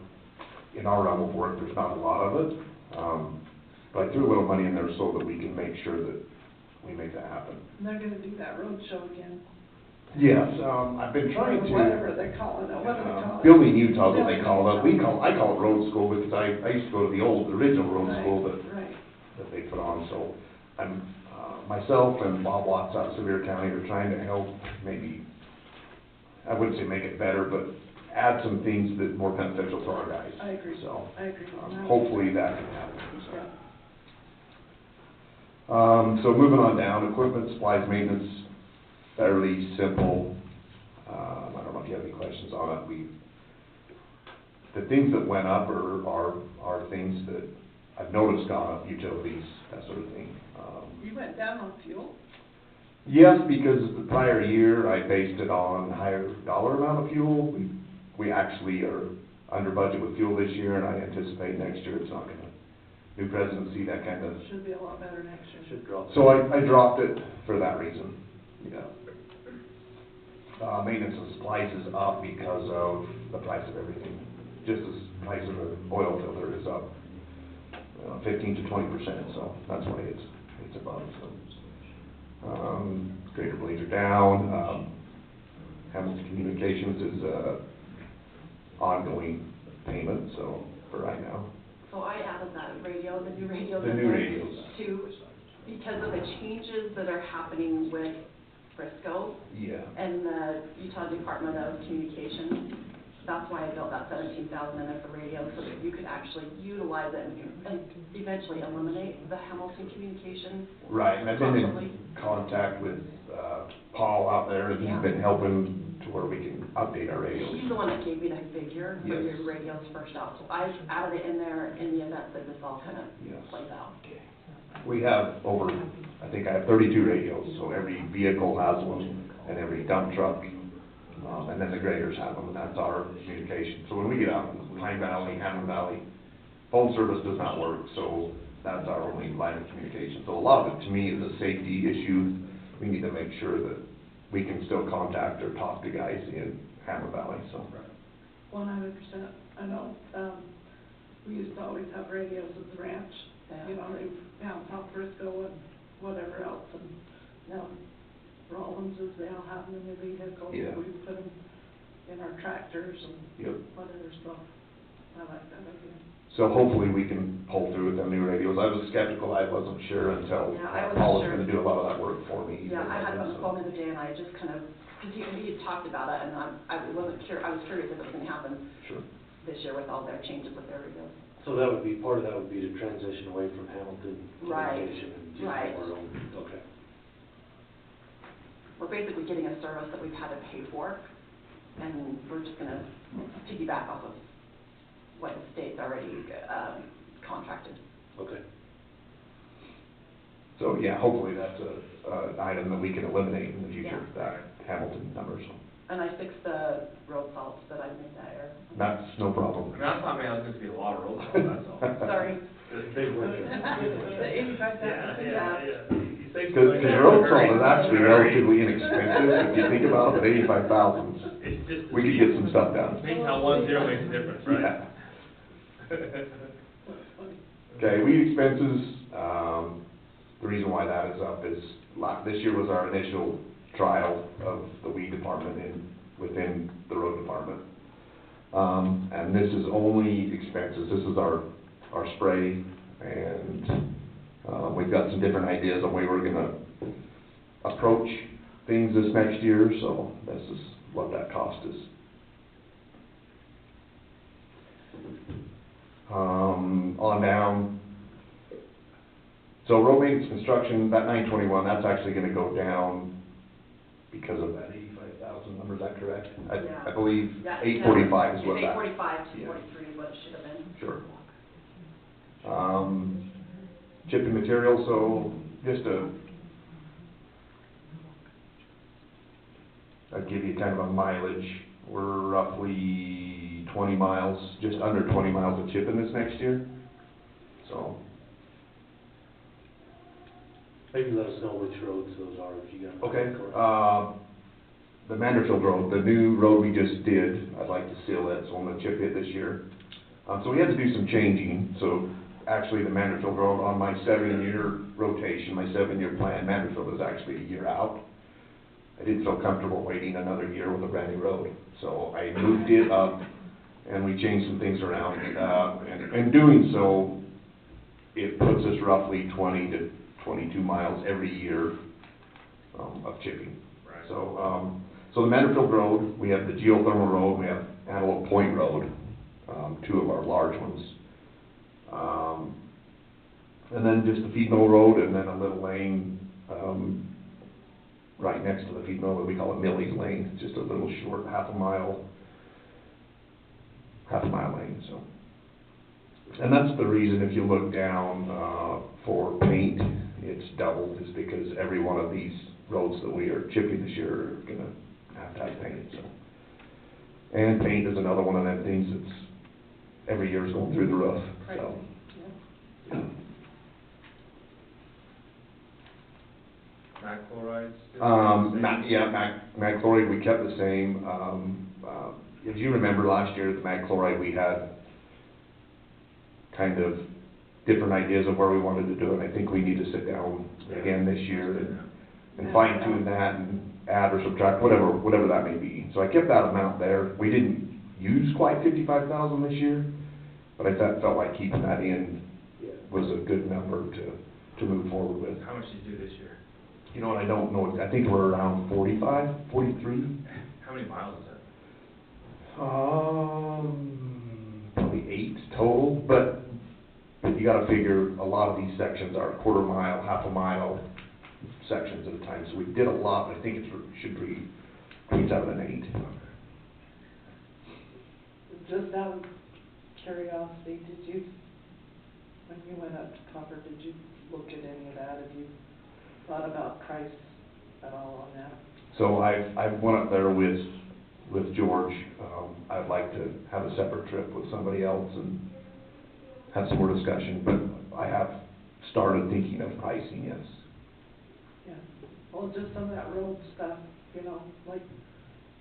realm of work, there's not a lot of it. But I threw a little money in there so that we can make sure that we make that happen. And they're gonna do that road show again. Yes, I've been trying to. Whatever they call it, what do they call it? Building Utah, what they call it. I call it road school because I used to go to the original road Right, school right. that they put on, so. myself and Bob Watts out of Sevier County are trying to help maybe, I wouldn't say make it better, but add some things that are more beneficial to our guys. I agree. So, I agree. hopefully that can happen, so. So moving on down, equipment, supplies, maintenance, fairly simple. I don't know if you have any questions on it. The things that went up are things that I've noticed gone up, utilities, that sort of thing. You went down on fuel? Yes, because the prior year I based it on higher dollar amount of fuel. We actually are under budget with fuel this year, and I anticipate next year it's not gonna, new presidency, that kind of. Should be a lot better next year. Should drop. So I dropped it for that reason, yeah. Maintenance and supplies is up because of the price of everything. Just as the price of an oil filter is up 15 to 20%, so that's why it's above, so. Greater blades are down. Hamilton Communications is ongoing payment, so for right now. So I added that radio, the new radios. The in new there radios. To, because of the changes that are happening with Frisco. Yeah. And the Utah Department of Communications. That's why I built that 17,000 in there for radio, so that you could actually utilize it and eventually eliminate the Hamilton Communications. Right, and I've been constantly. in contact with Paul out there, and he's been helping to where we can update our radios. He's the one that gave me that figure for Yes. your radios first out, so I added it in there in the event that this all kind of plays out. We have over, I think I have 32 radios, so every vehicle has one, and every dump truck, and then the graders have them, and that's our communication. So when we get out in Pine Valley, Hammond Valley, phone service does not work, so that's our only line of communication. So a lot of it, to me, is a safety issue. We need to make sure that we can still contact or talk to guys in Hammond Valley, so. 100%. I know, we used to always have radios at the ranch. You know, they down South Frisco and whatever else, and now Rollinses, they all have them in their vehicles. Yeah. We put them in our tractors and whatever stuff. I like that idea. So hopefully we can pull through with them new radios. I was skeptical, I wasn't sure until Paul was gonna do a lot of that work for me. Yeah, I had him on the phone the other day, and I just kind of, because he had talked about it, and I wasn't sure, I was curious if it was gonna happen this year with all their changes with their radios. So that would be, part of that would be to transition away from Hamilton Right, communication and just right. our own, okay. We're basically getting a service that we've had to pay for, and we're just gonna piggyback off of what the state's already contracted. Okay. So, yeah, hopefully that's an item that we can eliminate in the future, that Hamilton number, so. And I fixed the road salts that I made that error. That's no problem. That's not me, I was going to be a lot of roll call, that's all. Sorry. It's big work. The 85,000. Because your road salt is actually relatively inexpensive, if you think about it, 85,000, we could get some stuff done. Think how 1 0 makes a difference, right? Yeah. Okay, weed expenses, the reason why that is up is, this year was our initial trial of the weed department within the road department. And this is only expenses, this is our spray, and we've got some different ideas on the way we're gonna approach things this next year, so this is what that cost is. On down, so road maintenance construction, that 921, that's actually gonna go down because of that 85,000 number, is that correct? I believe 845 is what that. 845 to 43 is what it should have been. Sure. Chipping material, so just I'll give you kind of a mileage. We're roughly 20 miles, just under 20 miles of chipping this next year, so. Maybe let us know which roads those are if you got. Okay, the Manderfield Road, the new road we just did, I'd like to seal it, so I'm gonna chip it this year. So we had to do some changing, so actually the Manderfield Road on my 7-year rotation, my 7-year plan, Manderfield is actually a year out. I didn't feel comfortable waiting another year with a brand new road, so I moved it up and we changed some things around. And doing so, it puts us roughly 20 to 22 miles every year, of chipping. Right. So the Manderfield Road, we have the Geothermal Road, we have Antelope Point Road, two of our large ones. And then just the feed mill road, and then a little lane, right next to the feed mill, we call it Millie's Lane, just a little short, half a mile lane, so. And that's the reason, if you look down, for paint, it's doubled, is because every one of these roads that we are chipping this year are gonna have to have paint, so. And paint is another one of them things that's, every year is going through the roof, so. Mag chlorides? Mag chloride, we kept the same. If you remember last year, the mag chloride, we had kind of different ideas of where we wanted to do it. I think we need to sit down again this year and fine tune that and add or subtract, whatever that may be. So I kept that amount there. We didn't use quite 55,000 this year, but I felt like keeping that in was a good number to move forward with. How much did you do this year? You know what, I don't know, I think we're around 45, 43. How many miles is that? Probably 8 total, but you gotta figure a lot of these sections are quarter mile, half a mile sections at a time, so we did a lot, but I think it should be between 7 and 8. Just out of curiosity, when you went up to Copper, did you look at any of that? Have you thought about price at all on that? So I went up there with George. I'd like to have a separate trip with somebody else and have some more discussion, but I have started thinking of pricing, yes. Yeah, well, just some of that road stuff, you know, like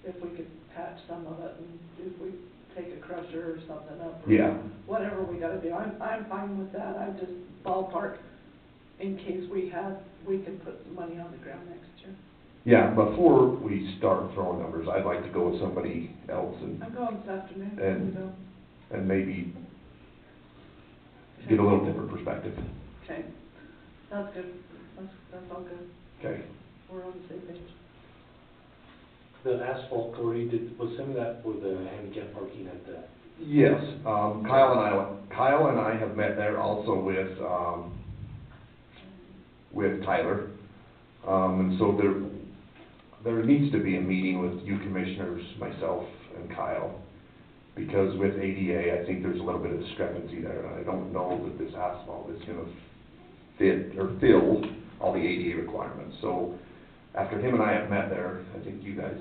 if we could patch some of it and if we take a crusher or something up. Or yeah. Whatever we gotta do, I'm fine with that. I just ballpark in case we can put some money on the ground next year. Yeah, before we start throwing numbers, I'd like to go with somebody else and. I'm going this afternoon. And maybe get a little different perspective. Okay, that's good. That's all good. Okay. We're on the same page. The asphalt, Corey, was some of that for the handicap parking at the? Yes, Kyle and I have met there also with Tyler. And so there needs to be a meeting with you commissioners, myself and Kyle, because with ADA, I think there's a little bit of discrepancy there, and I don't know that this asphalt is gonna fit or fill all the ADA requirements. So after him and I have met there, I think you guys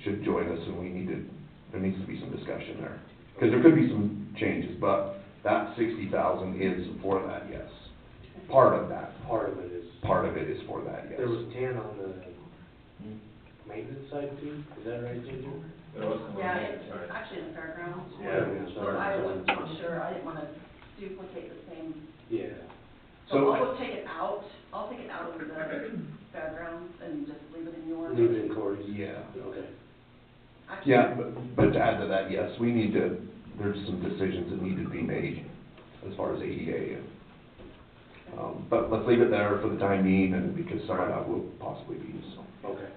should join us, and there needs to be some discussion there. Because there could be some changes, but that 60,000 is for that, yes. Part of that. Part of it is. Part of it is for that, yes. There was 10 on the maintenance side too, is that right, Ginger? Yeah, it's actually in the fairgrounds. Yeah. So I wasn't sure, I didn't wanna duplicate the same. Yeah. So I'll take it out of the fairgrounds and just leave it in yours. Leave it in Corey's? Yeah. Okay. Actually, Yeah, but to add to that, yes, there's some decisions that need to be made as far as ADA. But let's leave it there for the time being, and because some of that will possibly be used, so. Okay.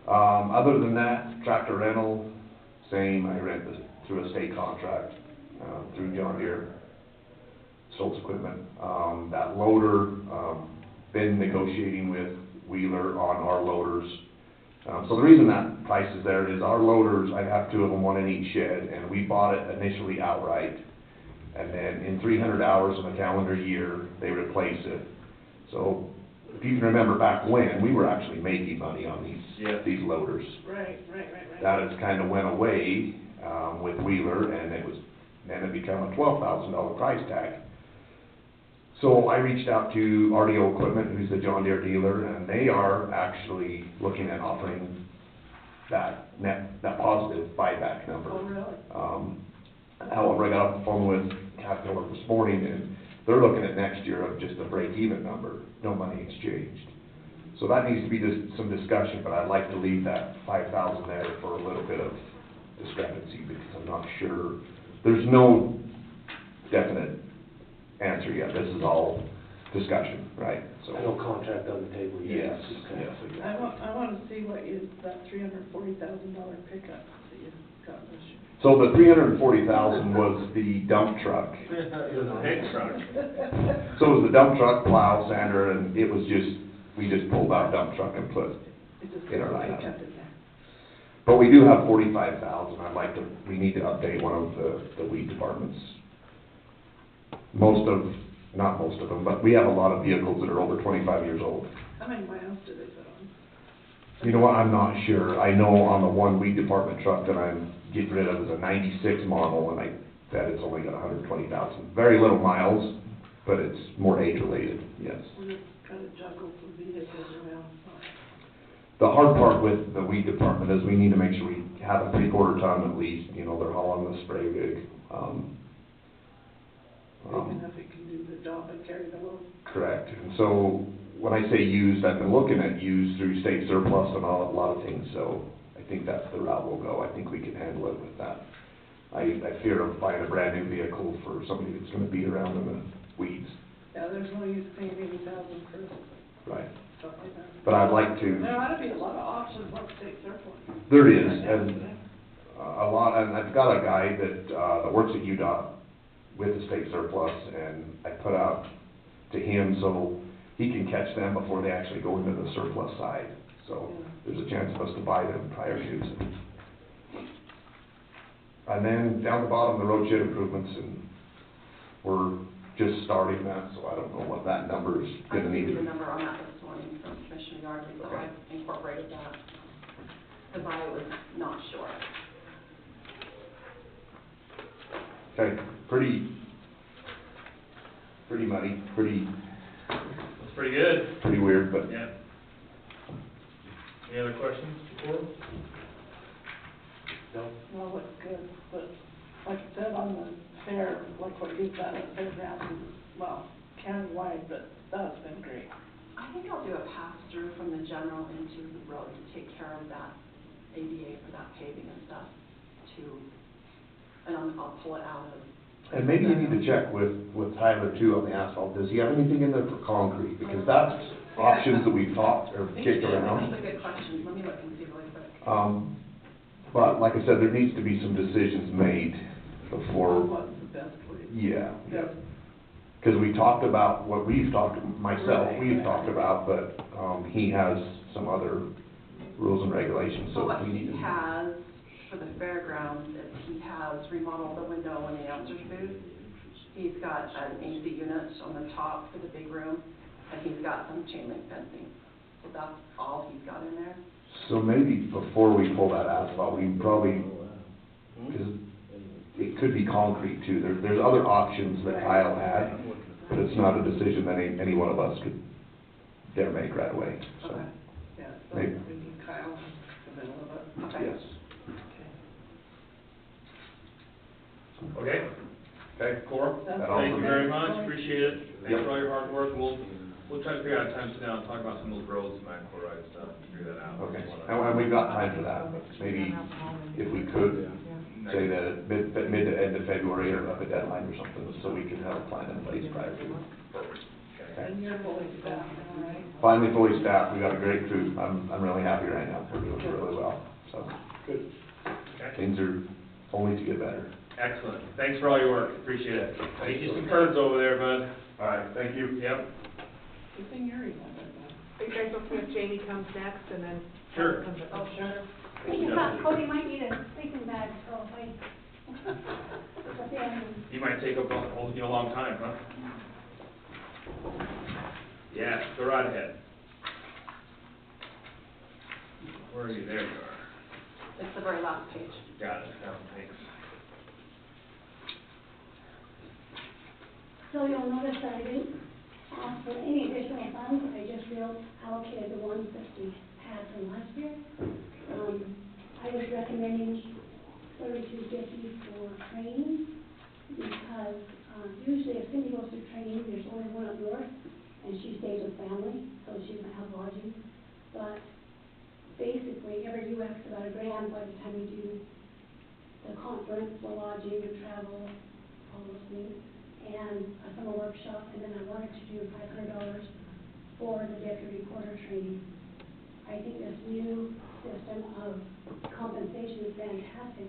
Other than that, tractor rental, same, I rent through a state contract, through John Deere, Stoltz Equipment. That loader, been negotiating with Wheeler on our loaders. So the reason that price is there is our loaders, I have 2 of them, 1 in each shed, and we bought it initially outright. And then in 300 hours of a calendar year, they replace it. So if you can remember back when, we were actually making money on these loaders. Right. That has kind of went away, with Wheeler, and then it became a $12,000 price tag. So I reached out to RDO Equipment, who's the John Deere dealer, and they are actually looking at offering that positive buyback number. Oh, really? However, I got off the phone with Caterpillar this morning, and they're looking at next year of just a break-even number, no money exchanged. So that needs to be some discussion, but I'd like to leave that 5,000 there for a little bit of discrepancy, because I'm not sure. There's no definite answer yet. This is all discussion, right? So No contract on the table yet. yes, yes, exactly. I wanna see what that $340,000 pickup that you got this year. So the $340,000 was the dump truck. It was a big truck. So it was the dump truck, plow, sander, and we just pulled that dump truck and put It just in our got lineup. pickup in there. But we do have 45,000. We need to update one of the weed departments. Not most of them, but we have a lot of vehicles that are over 25 years old. How many miles did they put on? You know what, I'm not sure. I know on the one weed department truck that I'm getting rid of is a 96 model, and I bet it's only got 120,000. Very little miles, but it's more age-related, yes. We're just kind of juggle some vehicles around, so. The hard part with the weed department is we need to make sure we have a 3/4 ton at least, they're hauling the spray rig. Big enough it can do the job and carry the load. Correct, and so when I say used, I've been looking at used through state surplus and a lot of things, so I think that's the route we'll go. I think we can handle it with that. I fear of buying a brand new vehicle for somebody that's gonna beat around in the weeds. Yeah, there's no use paying $80,000 for Right. stuff like that. But I'd like to. There ought to be a lot of options on state surplus. There is, and a lot, and I've got a guy that works at UDOT with the state surplus, and I put out to him so he can catch them before they actually go into the surplus side. So there's a chance for us to buy them prior to. And then down the bottom, the road shed improvements, and we're just starting that, so I don't know what that number is I gonna gave need. you the number on that this morning from Commissioner Yardley, so I incorporated that, because I was not sure. Okay, pretty muddy, That's pretty good. pretty weird, but Yeah. Any other questions before? No? No, it looks good, but like I said, on the fair, like what you've got at fairgrounds, well, countywide, but that's been great. I think I'll do a pass-through from the general into the road to take care of that ADA for that paving and stuff, and I'll pull it out of. And maybe you need to check with Tyler too on the asphalt. Does he have anything in there for concrete? Because that's options that we've talked or kicked around. That's a good question. Let me look and see really quick. But like I said, there needs to be some decisions made before. What's the best way? Yeah. Because we talked about what we've talked about, but, he has some other rules and regulations, so What we need he to. has for the fairgrounds is he has remodeled the window in the announcer's booth. He's got an AC unit on the top for the big room, and he's got some chain link fencing. So that's all he's got in there. So maybe before we pull that asphalt, we probably, because it could be concrete too. There's other options that Kyle had, but it's not a decision that any one of us could dare make right away, so. Okay. Yeah, so Maybe. we need Kyle in the middle of it. Okay. Yes. Okay. Okay, Cora, That's all thank for you me. very much, appreciate it. Thanks Yep. for all your hard work. We'll try to figure out a time to sit down and talk about some of those roads, and chloride stuff, figure that out. Okay, and we've got time for that, but maybe if we could say that mid to end of February or up a deadline or something, so we can have a plan in place prior to. And you're fully staffed now, right? Finally fully staffed, we got a great crew, I'm really happy right now, we're doing really well, so. Good. Okay. Things are only to get better. Excellent. Thanks for all your work, appreciate it. Thank you some curves over there, bud. All right, thank you. Yep. Good thing you're in that right now. Are you guys okay if Jamie comes next and then? Sure. Comes up? Oh, sure. Cody might need a sleeping bag, so if I. You might take up a long time, huh? Yeah, go right ahead. Where are you? There you are. It's the very last page. Got it. Thanks. So you'll notice that I didn't ask for any additional funds, I just allocated the ones that we had from last year. I was recommending $32.50 for training, because, usually if Cindy goes through training, there's only one up north, and she stays with family, so she doesn't have lodging. But basically, every UX about $1,000 by the time we do the conference, the lodging, the travel, all those things. And some of our workshop, and then I wanted to do $500 for the deputy recorder training. I think this new system of compensation is fantastic,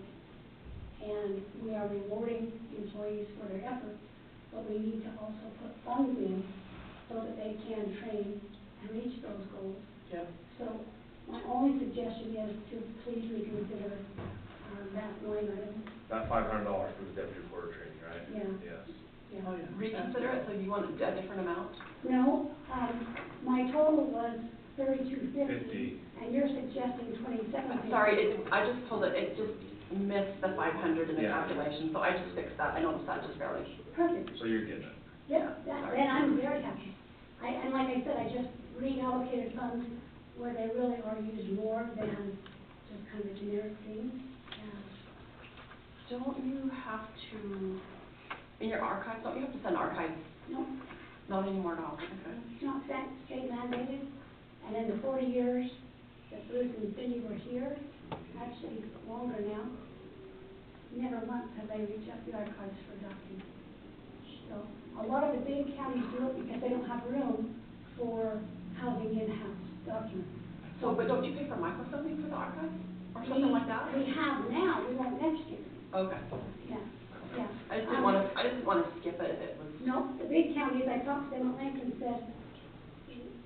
and we are rewarding employees for their effort, but we need to also put funds in so that they can train and reach those goals. Yep. So my only suggestion is to please reconsider that line item. That $500 for the deputy recorder training, right? Yeah. Yes. Yeah. Oh, yeah. Reconsider it, so you want a different amount? No, my total was $32.50, 50. and you're suggesting $27.50. Sorry, I just pulled it just missed the 500 in the Yeah. calculation, so I just fixed that. I noticed that just barely. Perfect. So you're getting it. Yeah, then I'm very happy. And like I said, I just reallocated funds where they really are used more than just kind of generic things. Don't you have to, in your archives, don't you have to send archives? No, Not anymore, no, okay. it's not state mandated. And in the 40 years that Bruce and Cindy were here, actually longer now, never once have they reached out to the archives for documents. So a lot of the big counties do it because they don't have room for housing in-house documents. So, but don't you pay for microfilming for the archives, or something like that? We have now, we won't next year. Okay. Yeah, yeah. I just didn't wanna skip it if it was. No, the big counties, I talked to them at length and said,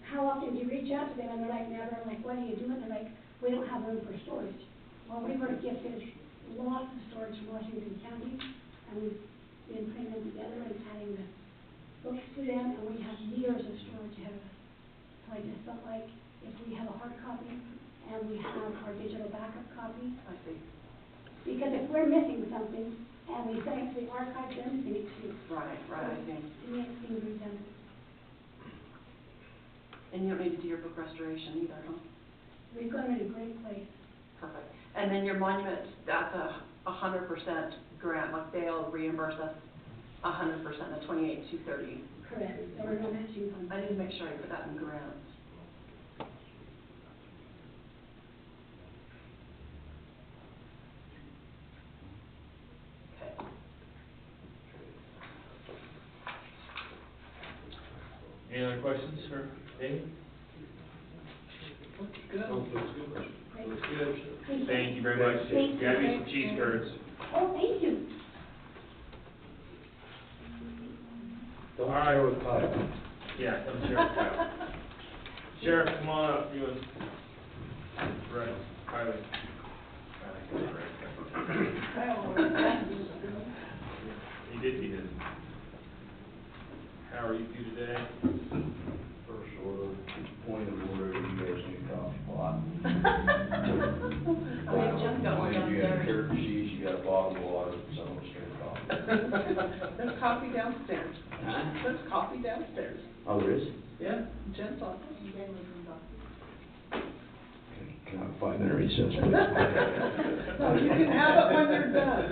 how often do you reach out to them? And they're like, never. I'm like, why do you do it? They're like, we don't have room for storage. Well, we were gifted lots of storage from Washington County, and we've been putting them together and adding the books to them, and we have years of storage ahead of us. So I just felt like if we have a hard copy and we have our digital backup copy, I see. because if we're missing something and we send it to the archives, then it's an excuse. Right, I see. To me, it seems redundant. And you don't need to do your book restoration either, huh? We've got them in a great place. Perfect. And then your monument, that's 100% grant, like they'll reimburse us 100%, the 28,230. Correct. There were no matching funds. I need to make sure I put that in grants. Okay. Any other questions for Dave? Looks good. Looks good. Great. Looks good. Thank you. Thank you very much. Thank you. Got me some cheese curds. Oh, thank you. All right. With Kyle. Yeah, come share with Kyle. Sheriff, come on up, you and, right, Kylie. He did beat it. How are you two today? First order, point of order, you guys need a coffee pot. Oh, yeah, Jeff's got one You got downstairs. carrot cheese, you got a bottle of water, some of us drink coffee. There's coffee downstairs. Huh? There's coffee downstairs. Oh, there is? Yeah, Jen's office. Can I 5-minute recess, please? No, you can have it when you're done.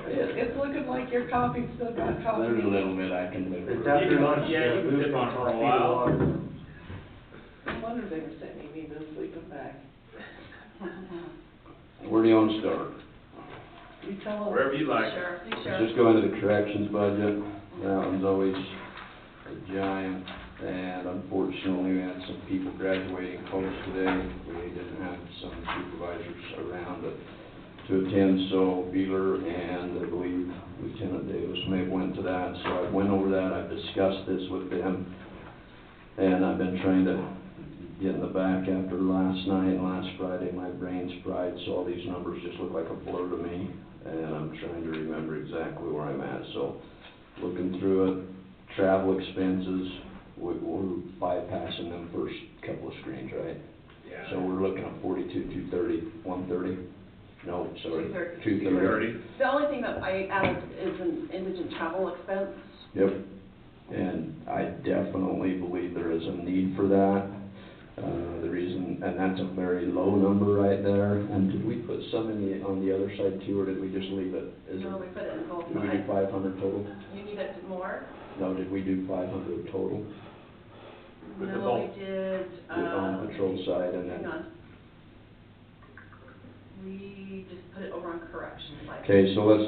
It's looking like your coffee's still got coffee. There's a little bit I can live with. It's after lunch. Yeah, you can sip on it for a while. No wonder they were sending me this week and back. Where do you want to start? You tell us. Wherever you like. Sheriff, please, Let's Sheriff. just go into the corrections budget. That one's always a giant, and unfortunately, we had some people graduating close today. We didn't have some supervisors around to attend, so Beaver and I believe Lieutenant Davis may have went to that. So I went over that, I've discussed this with them, and I've been trying to get in the back after last night and last Friday. My brain's fried, so all these numbers just look like a blur to me, and I'm trying to remember exactly where I'm at. So looking through it, travel expenses, we're bypassing them first couple of screens, right? Yeah. So we're looking at 42, 230, 130? No, sorry, 230. 230. The only thing that I added is an indigent travel expense. Yep. And I definitely believe there is a need for that. The reason, and that's a very low number right there. And did we put some on the other side too, or did we just leave it? No, we put it in both Did we do sides. 500 total? You need it more? No, did we do 500 total? With the No, bolt. we did, On patrol side and hang then. on. We just put it over on corrections, like. Okay, so let's,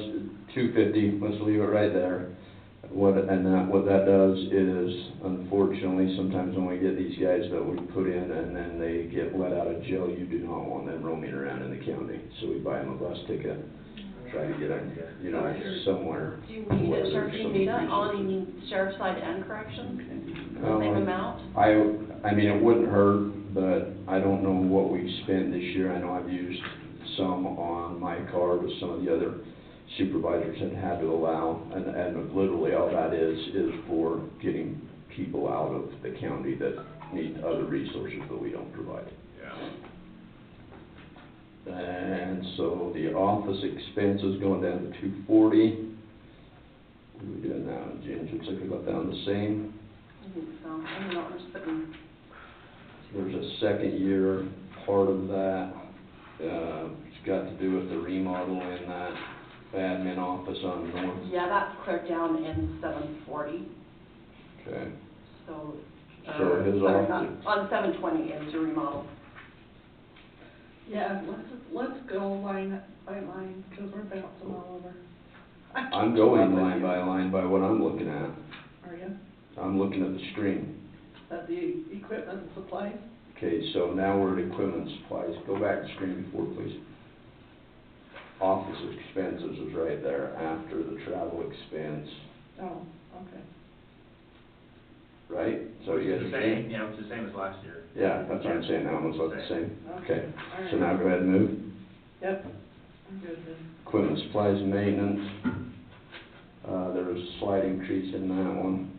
250, let's leave it right there. what that does is, unfortunately, sometimes when we get these guys that we put in and then they get let out of jail, you do not want them roaming around in the county. So we buy them a bus ticket, try to get them, you know, somewhere. Do you need where it, Sheriff, there's do you some need it resources. on sheriff's side and corrections? The same amount? I mean, it wouldn't hurt, but I don't know what we've spent this year. I know I've used some on my car, but some of the other supervisors had to allow, and literally all that is for getting people out of the county that need other resources that we don't provide. Yeah. And so the office expenses going down to $240. What are we doing now, James? Looks like we got down the same. I think so. I don't know, we're just putting, There's a second year part of that. It's got to do with the remodel in that admin office on North. yeah, that's cleared down in 740, Okay. so. So his sorry, office. on 720 is your remodel. Yeah, let's go line by line, because we're bouncing all over. I'm going line by what I'm looking at. Are you? I'm looking at the screen. At the equipment and supplies? Okay, so now we're at equipment supplies. Go back to screen before, please. Office expenses is right there after the travel expense, Oh, okay. right? So you It's guys the are same, yeah, it's the same as last year. Yeah, that's what I'm saying, that one looks the same. Okay, All right. so now go ahead and move. Yep, I'm good then. Equipment, supplies, and maintenance. There was a slight increase in that one.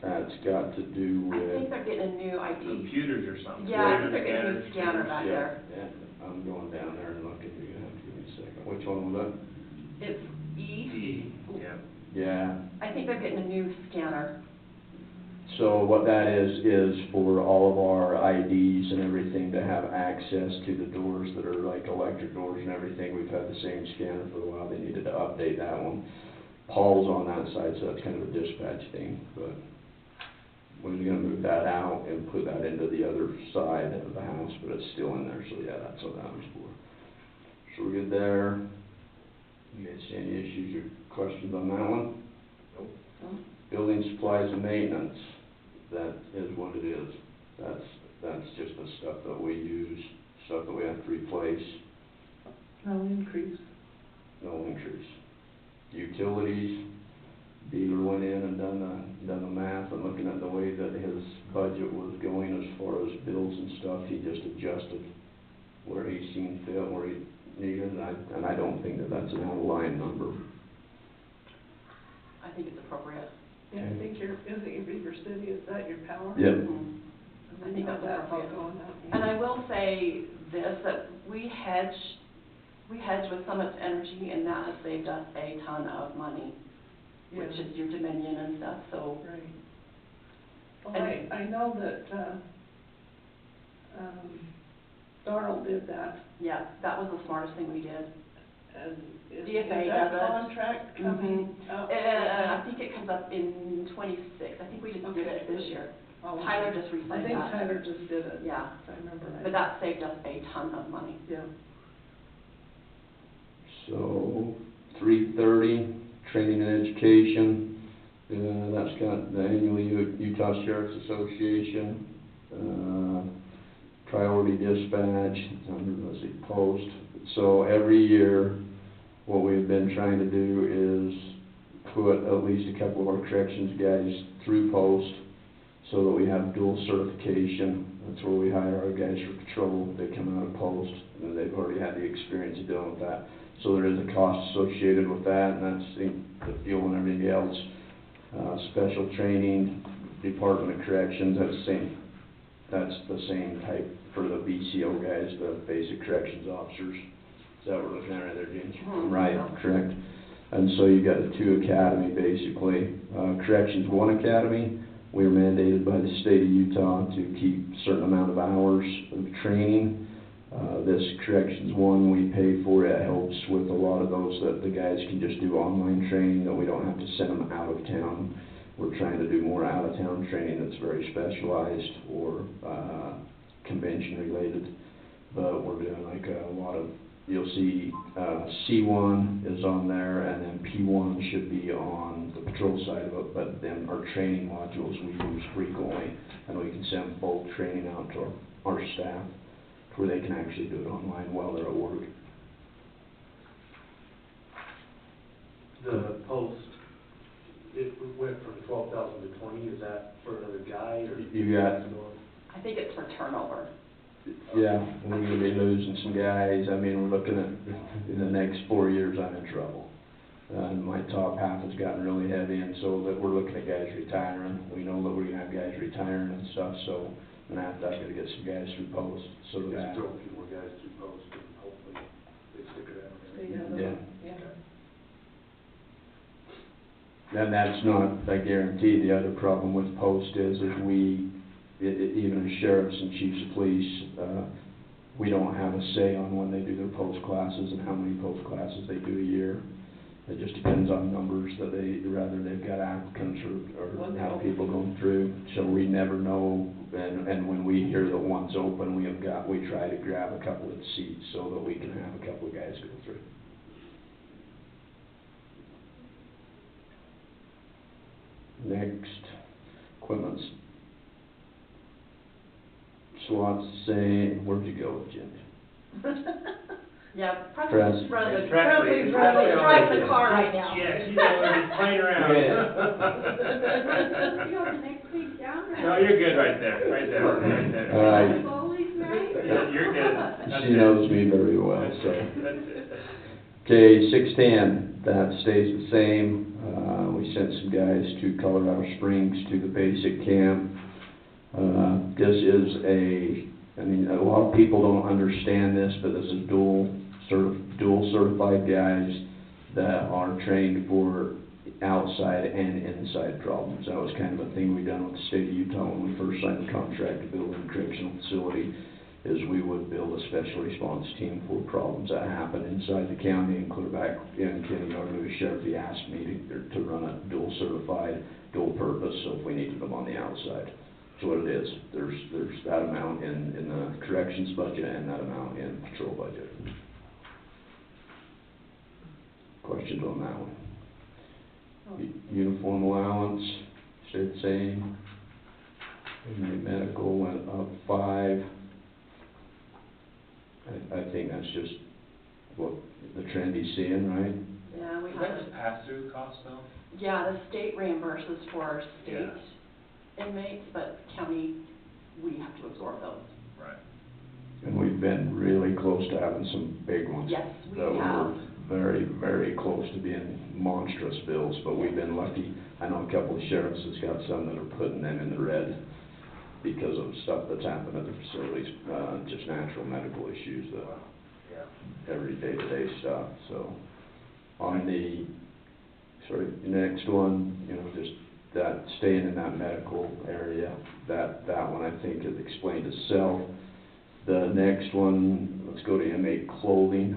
That's got to do I with. think they're getting a new ID. Computers or something. Yeah, I think they're getting a new scanner back there. Yeah, I'm going down there and looking, you're gonna have to give me a second. Which one was that? It's E. Yeah. Yeah, I think they're getting a new scanner. so what that is for all of our IDs and everything to have access to the doors that are like electric doors and everything. We've had the same scanner for a while, they needed to update that one. Paul's on that side, so that's kind of a dispatch thing, but we're gonna move that out and put that into the other side of the house, but it's still in there, so yeah, that's what that was for. So we're good there. You guys see any issues or questions on that one? Nope. Building supplies and maintenance, that is what it is. That's just the stuff that we use, stuff that we have to replace, No increase. no increase. Utilities, Beaver went in and done the math and looking at the way that his budget was going as far as bills and stuff, he just adjusted where he seen fit, where he needed, and I don't think that that's an out of line number. I think it's appropriate. Yeah, I think isn't your Beaver City, is that your power? Yep. I think that's all appropriate. going up. And I will say this, that we hedge with Summit Energy, and that has saved us a ton of money, which Yeah. is your Dominion and stuff, so. Right. Well, And- I know that, Darrell did that, Yeah, that was the smartest thing we did. and is DFA that does it. contract coming up? I think it comes up in 26, I think we just did it this year. Oh, Tyler just I recently think that. Tyler just did it. Yeah, If I remember right. but that saved us a ton of money. Yeah. So, 330, training and education, that's got the annual Utah Sheriff's Association, priority dispatch, let's see, post. So every year, what we've been trying to do is put at least a couple of our corrections guys through post so that we have dual certification. That's where we hire our guys for patrol. They come out of post, and they've already had the experience of dealing with that. So there is a cost associated with that, and that's the fuel and everything else. Special training, Department of Corrections, that's the same type for the BCO guys, the basic corrections officers. Is that what we're looking at right there, James? Mhm. Right, correct. And so you got the 2 academy, basically. Corrections 1 academy, we are mandated by the state of Utah to keep a certain amount of hours of training. This Corrections 1 we pay for, it helps with a lot of those that the guys can just do online training, that we don't have to send them out of town. We're trying to do more out-of-town training that's very specialized or convention related. But we're doing like a lot of you'll see, C1 is on there, and then P1 should be on the patrol side of it, but then our training modules we use frequently, and we can send bulk training out to our staff, where they can actually do it online while they're at work. The post, it went from 12,000 to 20, is that for another guy, or? You got, I think it's for turnover. yeah, we're gonna be losing some guys. I mean, we're looking at, in the next 4 years, I'm in trouble. And my top half has gotten really heavy, and so that we're looking at guys retiring. We know that we're gonna have guys retiring and stuff, so I'm gonna have to, I've gotta get some guys through post, so that. Just throw a few more guys through post, and hopefully they stick it out. Yeah. Yeah. And that's not a guarantee. The other problem with post is we, even as sheriffs and chiefs of police, we don't have a say on when they do their post classes and how many post classes they do a year. It just depends on numbers that they've got applicants or have people going through. So we never know, and when we hear that one's open, we try to grab a couple of seats so that we can have a couple of guys go through. Next, equipment slots, say, where'd you go, Jimmy? Yeah, Press. Preston's running Presley's driving the car right now. Yeah, she's over there just playing around. You know, the next week down, right? No, you're good right there, right there. Slowly, right? Yeah, you're good. That's She it. knows me very well, so. That's it. Okay, 610, that stays the same. We sent some guys to Colorado Springs to the basic camp. This is I mean, a lot of people don't understand this, but this is dual certified guys that are trained for outside and inside problems. That was kind of a thing we done with the state of Utah when we first signed the contract to build a correctional facility, is we would build a special response team for problems that happen inside the county. And clear back in Kenny Northern Sheriff, he asked me to run a dual certified, dual purpose, so if we needed them on the outside. So what it is, there's that amount in the corrections budget and that amount in patrol budget. Questions on that one? Uniform allowance, stayed the same. Inmate medical went up 5. I think that's just what the trend he's seeing, right? Yeah, we Is have, that just pass-through cost though? yeah, the state reimburses for our state inmates, but county, we have to absorb those. Right. And we've been really close to having some big ones. Yes, we That have. were very, very close to being monstrous bills, but we've been lucky. I know a couple of sheriffs has got some that are putting them in the red because of stuff that's happened at the facilities, just natural medical issues, every day-to-day stuff. So on the next one, you know, just that staying in that medical area, that one I think has explained itself. The next one, let's go to inmate clothing.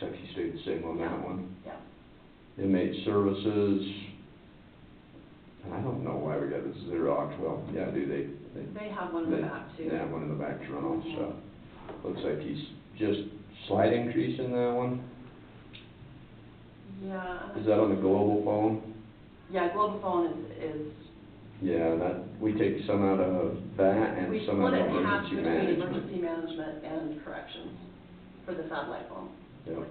Looks like he stayed the same on that one. Yeah. Inmate services, and I don't know why we got this Xerox. Well, yeah, They have one in the back too. They have one in the back to run off stuff. Looks like he's just slight increase in that one. Yeah. Is that on the global phone? Yeah, global phone is. Yeah, we take some out of that and We some out split of it in half emergency between management. emergency management and corrections for the satellite phone. Yep.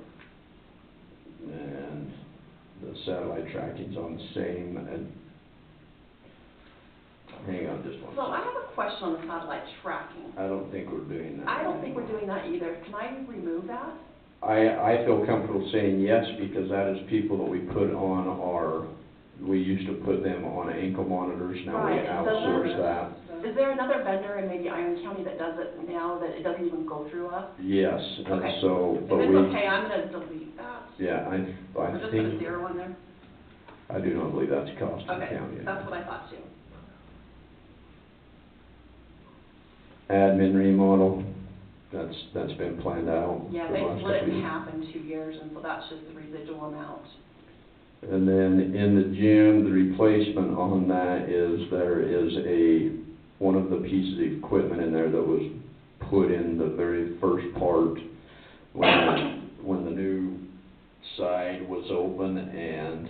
And the satellite tracking's on the same, and hang on just one So I second. have a question on the satellite tracking. I don't think we're doing that. I don't think we're doing that either. Can I remove that? I feel comfortable saying yes, because that is people that we put on we used to put them on ankle monitors, now we Right. outsource that. Is there another vendor in maybe Iron County that does it now, that it doesn't even go through us? Yes, and Okay. so, but If we. it's okay, I'm gonna delete that. Yeah, I Or just put a think, 0 on there? I do not believe that's a cost to the Okay, county. that's what I thought too. Admin remodel, that's been planned out. Yeah, for the they last split it couple in of years. half in 2 years, and so that's just the residual amount. And then in the gym, the replacement on that is, there is one of the pieces of equipment in there that was put in the very first part when the new side was open and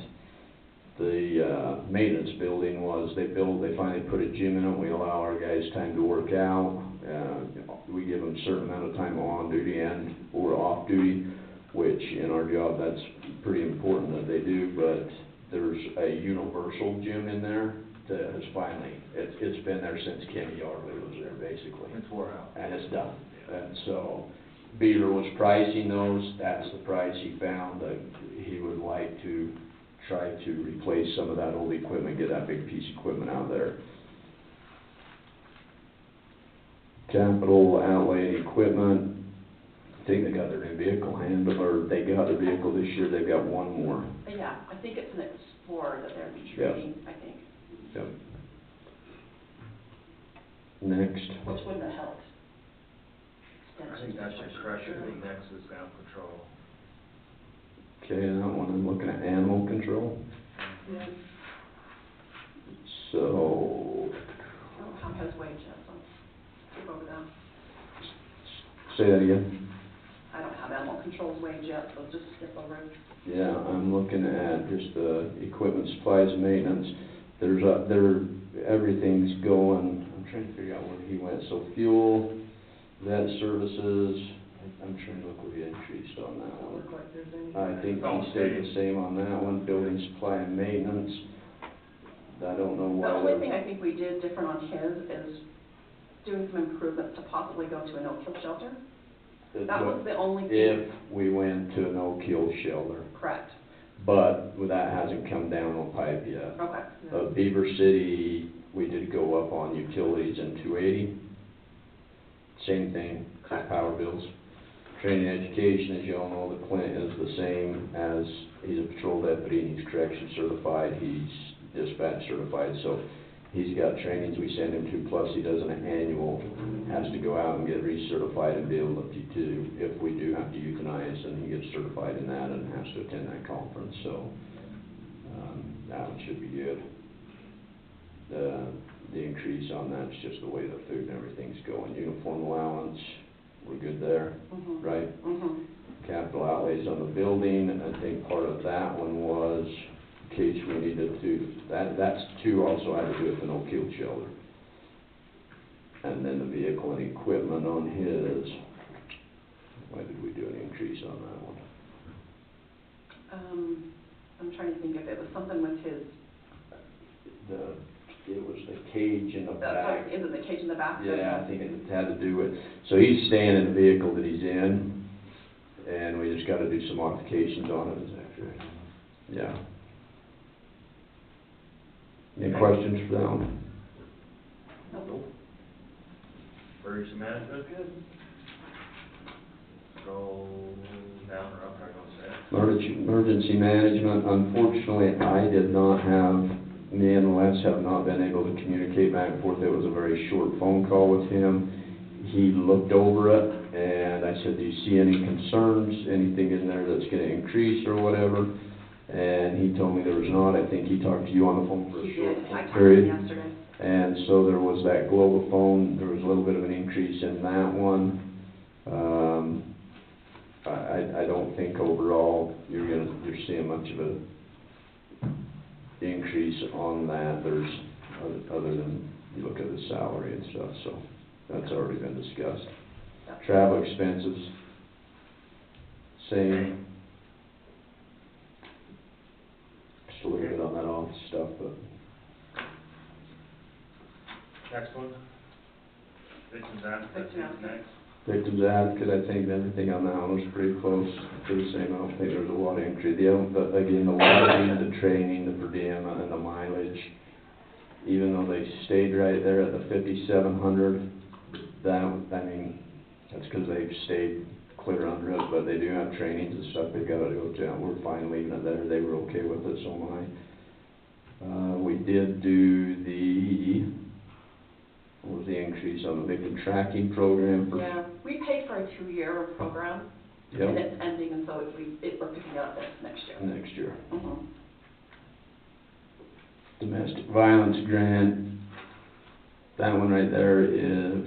the maintenance building was, they finally put a gym in it. We allow our guys time to work out. We give them a certain amount of time on duty and or off duty, which in our job, that's pretty important that they do, but there's a universal gym in there that has finally, it's been there since Kenny Yardley was there, basically. It's wore out. And it's done. And so Beaver was pricing those, that's the price he found, that he would like to try to replace some of that old equipment, get that big piece of equipment out there. Capital outlay and equipment, I think they got their new vehicle handled, or they got their vehicle this year, they've got one more. Yeah, I think it's an Explorer that they're trading, I think. Yep. Next. Which wouldn't have helped. I think that's your correction, the next is animal control. Okay, that one, I'm looking at animal control. Yeah. So, I don't have his wage yet, so skip over that. say that again. I don't have animal control's wage yet, so just skip over it. Yeah, I'm looking at just the equipment, supplies, and maintenance. Everything's going, I'm trying to figure out where he went. So fuel, vet services, I'm trying to look what he increased on that one. Look like there's any. I think he stayed the same on that one, building supply and maintenance. I don't know why. The only thing I think we did different on his is doing some improvements to possibly go to a no-kill shelter. That was the only thing. If we went to a no-kill shelter. Correct. But that hasn't come down on pipe yet. Okay. Beaver City, we did go up on utilities in 280. Same thing, just power bills. Training education, as you all know, the Clint is the same as, he's a patrol deputy, and he's correction certified, he's dispatch certified, so he's got trainings we send him to, plus he does an annual, has to go out and get recertified and be able to, if we do have to euthanize, then he gets certified in that and has to attend that conference, so that one should be good. The increase on that's just the way the food and everything's going. Uniform allowance, we're good there, right? Capital outlays on the building, and I think part of that one was in case we needed to, that's two also had to do with the no-kill shelter. And then the vehicle and equipment on his, why did we do an increase on that one? I'm trying to think if it was something with his. It was the cage in the back. Is it the cage in the back? Yeah, I think it had to do with, so he's staying in the vehicle that he's in, and we just gotta do some modifications on it, is that correct? Yeah. Any questions for that one? Nope. Emergency management? Good. Go down or up, I don't say. Emergency management, unfortunately, I did not have, me and Les have not been able to communicate back and forth. It was a very short phone call with him. He looked over it, and I said, do you see any concerns, anything in there that's gonna increase or whatever? And he told me there was not. I think he talked to you on the phone for a short period. I talked to him yesterday. And so there was that Globophone, there was a little bit of an increase in that one. I don't think overall you're seeing much of a increase on that. There's, other than you look at the salary and stuff, so that's already been discussed. Travel expenses, same. Just a little bit on that office stuff, but. Next one. Victims Advocate, next. Victims Advocate, I think everything on that one was pretty close to the same. I don't think there was a lot of increase. Again, the lodging, the training, the per diem, and the mileage, even though they stayed right there at the 5,700, that's because they've stayed clear under it, but they do have trainings and stuff they've got to go to, and we're fine leaving it there. They were okay with it, so am I. We did do what was the increase on the victim tracking program? Yeah, we paid for a 2-year program, Yep. and it's ending, and so we're picking it up next year. Next year. Domestic violence grant, that one right there is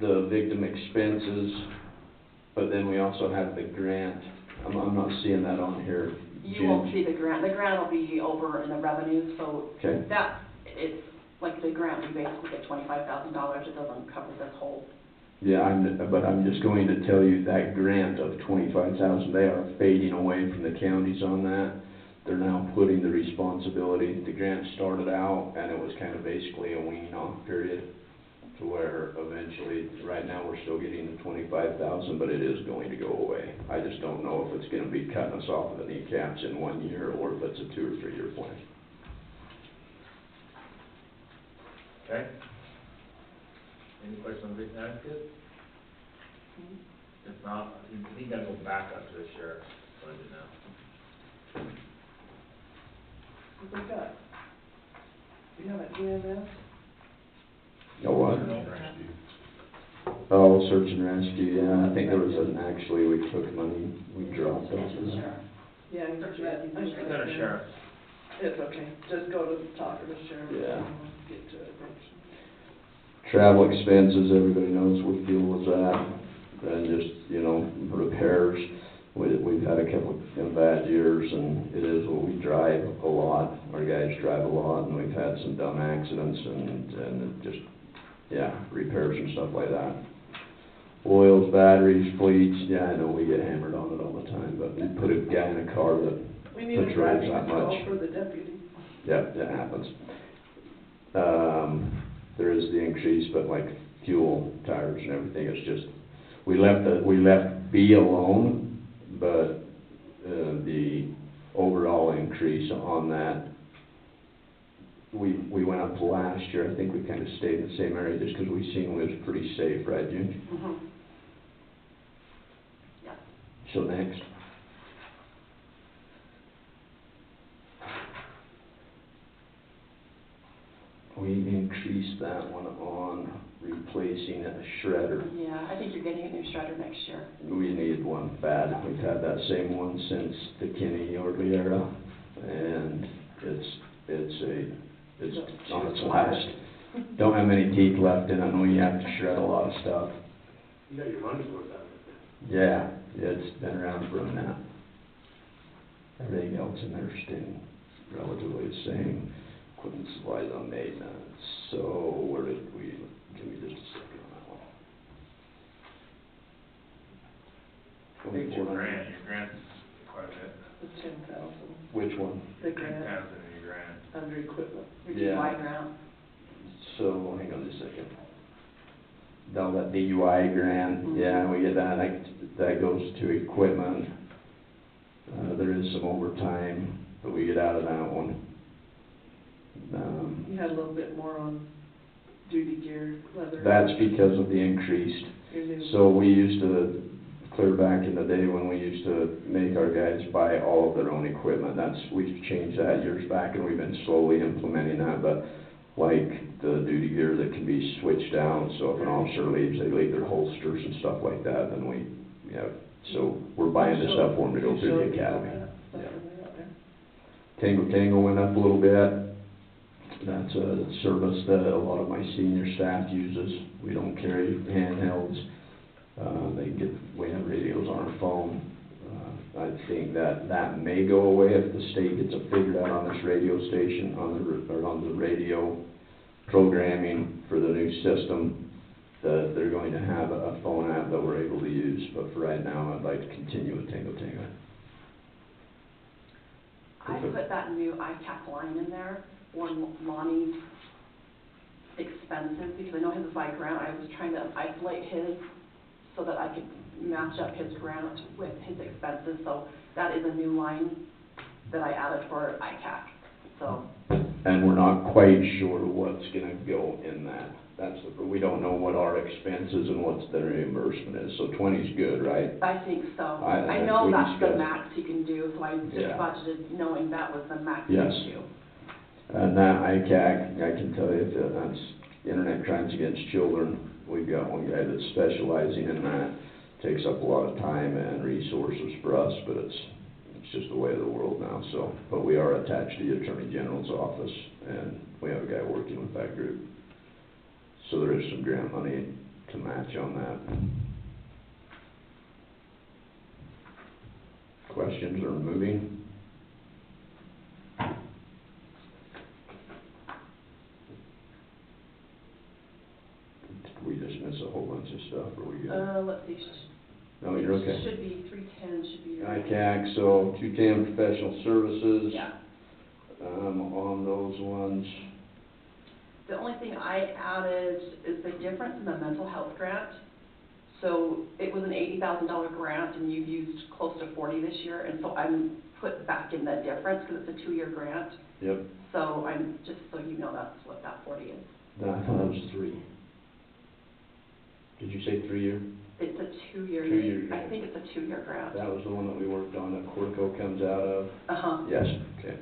the victim expenses, but then we also have the grant. I'm not seeing that on here. You won't see the grant will be over in the revenues, so Okay. that, it's, like the grant, we basically get $25,000, it doesn't cover this whole. Yeah, but I'm just going to tell you that grant of 25,000, they are fading away from the counties on that. They're now putting the responsibility, the grant started out, and it was kind of basically a wean off period, to where eventually, right now, we're still getting the 25,000, but it is going to go away. I just don't know if it's gonna be cutting us off of the kneecaps in 1 year, or if it's a 2 or 3 year plan. Okay? Any questions on this advocate? If not, I think you gotta go back up to the sheriff's budget now. What we got? We have an EMS? Oh, what? Oh, search and rescue, yeah, I think there was actually, we took money, we dropped off of that. Yeah, I'm Search glad you and It's under sheriff. It's okay, just go to talk to the sheriff. Yeah. And we'll get to it next. Travel expenses, everybody knows what fuel is at, and just, you know, repairs. We've had a couple of bad years, and it is what we drive a lot, our guys drive a lot, and we've had some dumb accidents, and it just, yeah, repairs and stuff like that. Oils, batteries, fleets, yeah, I know we get hammered on it all the time, but we put a guy in a car that We need a patrols driving that control much. for the deputy. Yep, that happens. There is the increase, but like fuel, tires and everything, it's just, we left B alone, but, the overall increase on that, we went up last year, I think we kind of stayed in the same area just because we seen it was pretty safe, right, June? Mm-hmm. Yeah. So next. We increased that one on replacing a shredder. Yeah, I think you're getting a new shredder next year. We need one bad. We've had that same one since the Kinney Yardley era, and it's on its last. Don't have many teeth left in it, and we have to shred a lot of stuff. You got your money's worth out of it. Yeah, it's been around for a minute. Everything else in there staying relatively the same. Equipment supplies on maintenance. So where did we, give me just a second on that one. I think your grant's quite a bit. The 10,000. Which one? The grant. 10,000 in your grant. Under equipment. Your Yeah. DUI grant. So, hang on just a second. Now that DUI grant, yeah, we get that, that goes to equipment. There is some overtime that we get out of that one. You had a little bit more on duty gear, leather. That's because of the increased. Your new- So we used to, clear back in the day when we used to make our guys buy all of their own equipment, we've changed that years back, and we've been slowly implementing that, but like the duty gear that can be switched out, so if an officer leaves, they leave their holsters and stuff like that, then we have, so we're buying the stuff for them to go through the academy. Yeah. Tango went up a little bit. That's a service that a lot of my senior staff uses. We don't carry handhelds. We have radios on our phone. I think that may go away if the state gets it figured out on this radio station, on the radio programming for the new system, that they're going to have a phone app that we're able to use. But for right now, I'd like to continue with Tango. I put that new ICAP line in there for Lonnie's expenses, because I know his is by grant. I was trying to isolate his so that I could match up his grant with his expenses. So that is a new line that I added for ICAP, so. And we're not quite sure what's gonna go in that. We don't know what our expenses and what the reimbursement is. So 20's good, right? I think so. I know we that's the discussed- max he can do, so I just Yeah. budgeted knowing that was the max he Yes. could do. And that ICAC, I can tell you, that's Internet Crimes Against Children. We've got one guy that's specializing in that. Takes up a lot of time and resources for us, but it's just the way of the world now, so. But we are attached to the Attorney General's office, and we have a guy working with that group. So there is some grant money to match on that. Questions or moving? Did we just miss a whole bunch of stuff, or we good? Let's see. No, you're okay. Should be 310, should be your. ICAC, so 210 professional services. Yeah. On those ones. The only thing I added is the difference in the mental health grant. So it was an $80,000 grant, and you've used close to 40 this year, and so I'm put back in the difference because it's a 2-year grant. Yep. So I'm, just so you know, that's what that 40 is. No, I thought it was 3. Did you say 3-year? It's a 2-year. 2-year I grant. think it's a 2-year grant. That was the one that we worked on, that Cortico comes out of? Uh-huh. Yes, okay.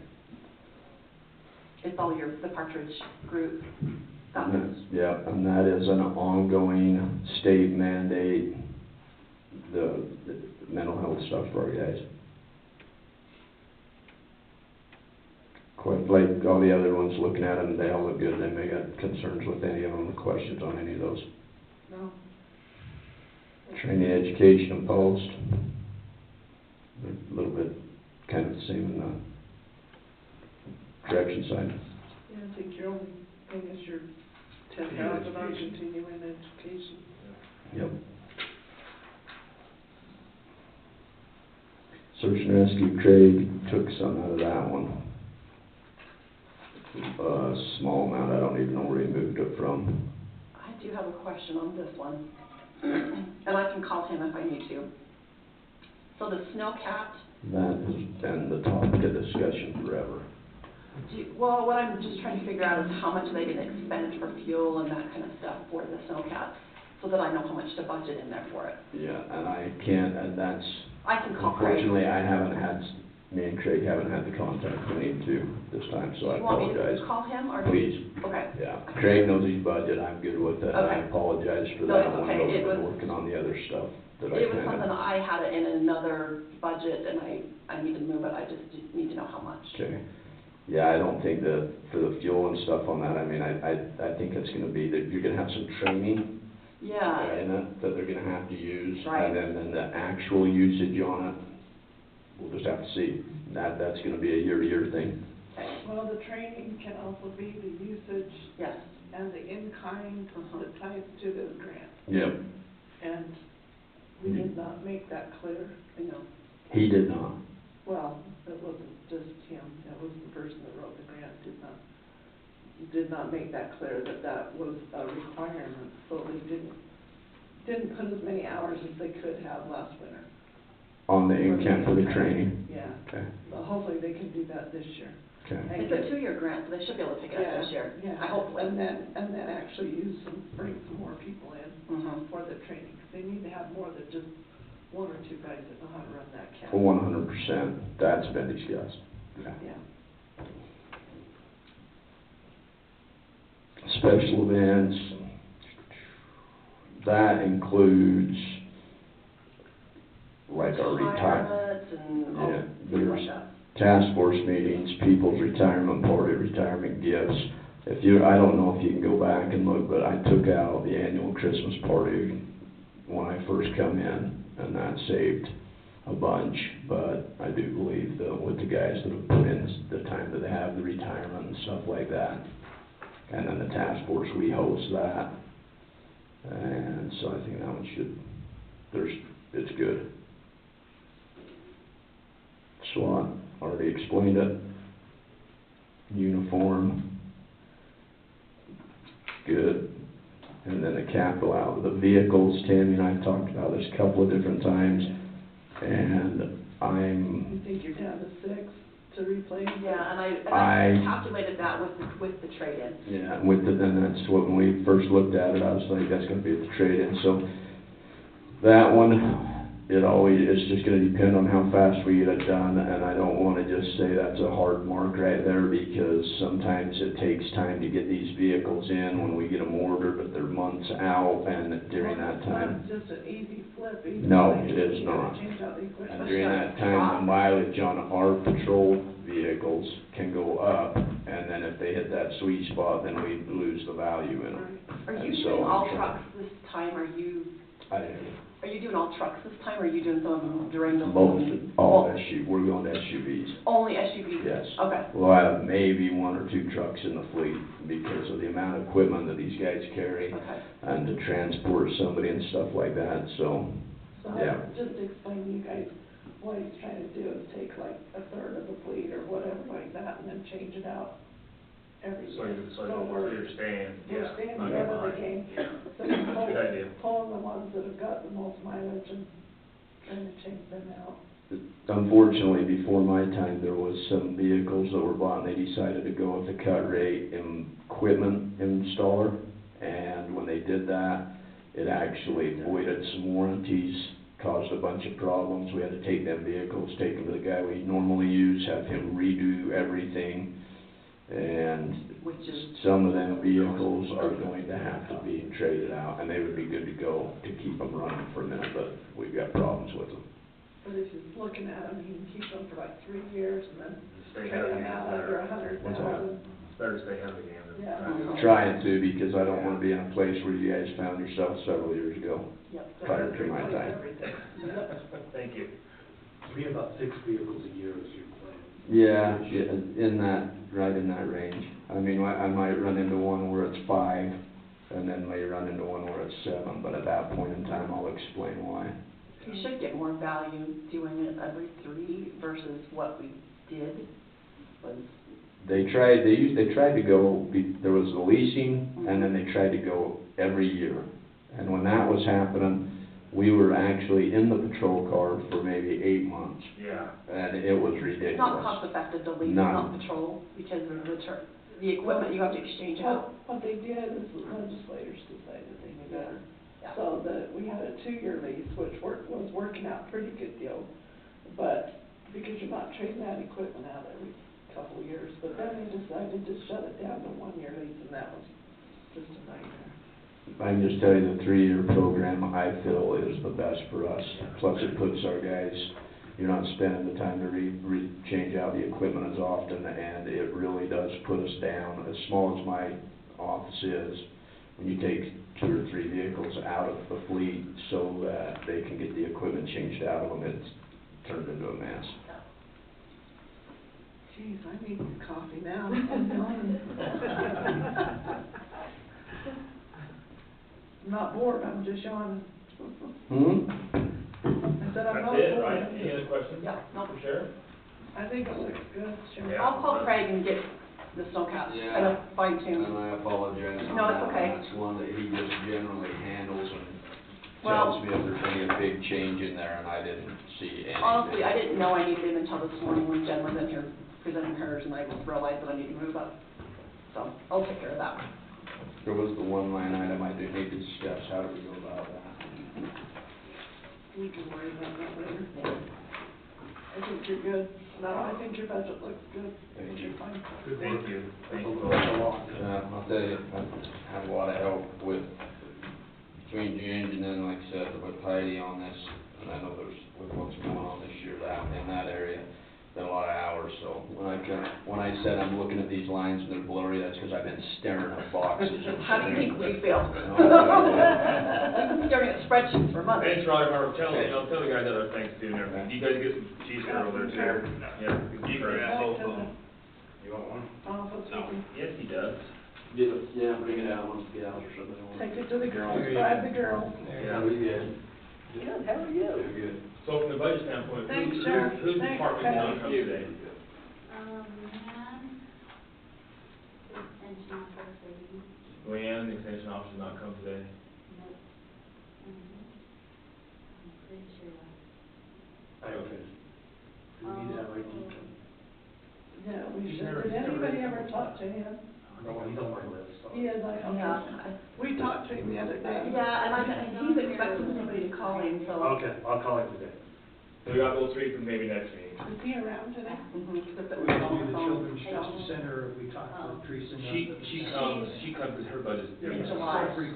It's all the Partridge group. That And was, yeah, and that is an ongoing state mandate, the mental health stuff for our guys. Quite like all the other ones, looking at them, they all look good. They may got concerns with any of them, questions on any of those. No. Training, education, and post. A little bit kind of the same in the direction side. Yeah, I think your only thing is your 10,000 on continuing education. Yep. Search and rescue, Craig took some out of that one. A small amount, I don't even know where he moved it from. I do have a question on this one, and I can call him if I need to. So the snowcat. That has been the topic of discussion forever. Well, what I'm just trying to figure out is how much they can expend for fuel and that kind of stuff for the snowcat, so that I know how much to budget in there for it. Yeah, and I can't, and that's, I can call Craig. unfortunately, me and Craig haven't had the contact we need to this time, so I apologize. You want me to call him, or? Please. Okay. Yeah, Craig knows his budget, I'm good with it, I Okay. apologize for No, that it's one, okay. but It we've been was- working on the other stuff that I It was kinda. something I had it in another budget, and I need to move it, I just need to know how much. Okay. Yeah, I don't think that for the fuel and stuff on that, I mean, I think it's gonna be that you're gonna have some training. Yeah. In it, that they're gonna have to use. Right. And then the actual usage on it, we'll just have to see. That's gonna be a year-to-year thing. Well, the training can also be the usage. Yes. And the in-kind that ties to the grant. Yep. And we did not make that clear. I know. He did not. Well, it wasn't just him, it was the person that wrote the grant did not make that clear that that was a requirement, so they didn't put as many hours as they could have last winter. On the in-camp for the training? Yeah. Okay. But hopefully they can do that this year. Okay. It's a 2-year grant, so they should be able to pick it up this year. Yeah, I hope. and then actually bring some more people in for the training, 'cause they need to have more than just 1 or 2 guys that know how to run that camp. 100%, that's been discussed. Yeah. Special events, that includes like our Retirements and all yeah, things there's like that. task force meetings, people's retirement party, retirement gifts. I don't know if you can go back and look, but I took out the annual Christmas party when I first come in, and that saved a bunch, but I do believe that with the guys that have put in the time that they have, the retirement and stuff like that, and then the task force, we host that, and so I think that one it's good. SWAT, already explained it. Uniform, good. And then the capital out, the vehicles, Tammy and I talked about this a couple of different times, and You think you're down to 6 to replace? Yeah, and I calculated that with the trade-in. yeah, and that's what, when we first looked at it, I was like, that's gonna be at the trade-in, so that one, it's just gonna depend on how fast we get it done, and I don't wanna just say that's a hard mark right there, because sometimes it takes time to get these vehicles in when we get them ordered, but they're months out, and during that time. It's not just an easy flip either. No, it is not. Change out the equipment. And during that time, the mileage on our patrol vehicles can go up, and then if they hit that sweet spot, then we'd lose the value in them. Are you And doing so all I'm trying- trucks this time? I didn't, Are you doing all trucks this time, or are you doing some of them during the? all we're going to SUVs. Only SUVs? Yes. Okay. We'll have maybe 1 or 2 trucks in the fleet because of the amount of equipment that these guys carry Okay. and to transport somebody and stuff like that, so, So yeah. just explain to you guys, what he's trying to do is take like a third of the fleet or whatever like that and then change it out every So year. you're staying, We're staying on ahead your of the line. game. So we're Good idea. pulling the ones that have got the most mileage and trying to change them out. Unfortunately, before my time, there was some vehicles that were bought and they decided to go with the cut rate equipment installer. And when they did that, it actually voided some warranties, caused a bunch of problems. We had to take them vehicles, take them to the guy we normally use, have him redo everything. And some of them vehicles are going to have to be traded out, and they would be good to go to keep them running for a minute, but we've got problems with them. But if he's looking at them, he can keep them for like 3 years and then Stay trade ahead of them the out game. under 100,000. It's better to stay ahead of the game than. Yeah. Trying to, because I don't wanna be in a place where you guys found yourself several years ago, Yep. prior to my time. Thank you. We have about 6 vehicles a year is your plan. Yeah, in that, right in that range. I mean, I might run into one where it's 5, and then may run into one where it's 7, but at that point in time, I'll explain why. You should get more value doing it every 3 versus what we did was. They tried to go, there was the leasing, and then they tried to go every year. And when that was happening, we were actually in the patrol car for maybe 8 months. Yeah. And it was ridiculous. It's not cost effective to lease, None. not patrol, because of the equipment you have to exchange out. What they did is the legislators decided they knew better. Yeah. So we had a 2-year lease, which was working out pretty good deal. But because you're not trading that equipment out every couple of years, but then they decided to shut it down to 1-year lease, and that was just a nightmare. I can just tell you the 3-year program, I feel, is the best for us. Plus it puts our guys, you're not spending the time to change out the equipment as often, and it really does put us down. As small as my office is, when you take 2 or 3 vehicles out of the fleet so that they can get the equipment changed out of them, it's turned into a mess. Geez, I need coffee now. I'm yawning. I'm not bored, I'm just yawning. I said I'm not That's it, bored. right? Any other questions? Yeah, no. For sure? I think it looks good, sure. Yeah. I'll call Craig and get the snowcap, kind of fine tuned. And I apologize on No, it's that one. okay. That's one that he just generally handles and Well- tells me if there's any big change in there, and I didn't see any. Honestly, I didn't know I needed him until this morning when Jen was in here presenting hers, and I realized that I need to move up. So, I'll take care of that. There was the one line item I did need to discuss, how do we go about that? We can worry about that later. I think you're good. No, I think your budget looks good. I think you're fine. Thank you. Thank you. I'll tell you, I've had a lot of help between Ginge and then, like I said, with Heidi on this, and I know there's, with what's going on this year, in that area, been a lot of hours, so when I said I'm looking at these lines and they're blurry, that's because I've been staring at boxes and. How do you think we feel? No, I've been staring at spreadsheets for months. Thanks, Rod, tell the guys that are thanks too and everything. You guys get some cheese curd over there too. Yeah. You can grab both of them. You want one? Yes, he does. Yeah, bring it out once the gals or something. Take it to the girls, bribe the girls. Yeah. We good. Good, how are you? We're good. So from the budget standpoint, Thanks, Sheriff. whose Thanks, department did not come You. today? Extension office lady. Leanne, the extension officer, did not come today. Nope. I'm pretty sure that. I don't think. We need to have IT come. Yeah, we He's should. never- Did he's never anybody been- ever talk to him? No, he's on my list, so. He is, I know. Yeah. We talked to him the other day. Yeah, and he's expecting somebody to call him, so. Okay, I'll call him today. So we got those 3 for maybe next meeting. Is he around today? Mhm, except that We we're do on the the phone. Children's Justice Center, we talked with Teresa. She comes because her budget's. In July. Okay.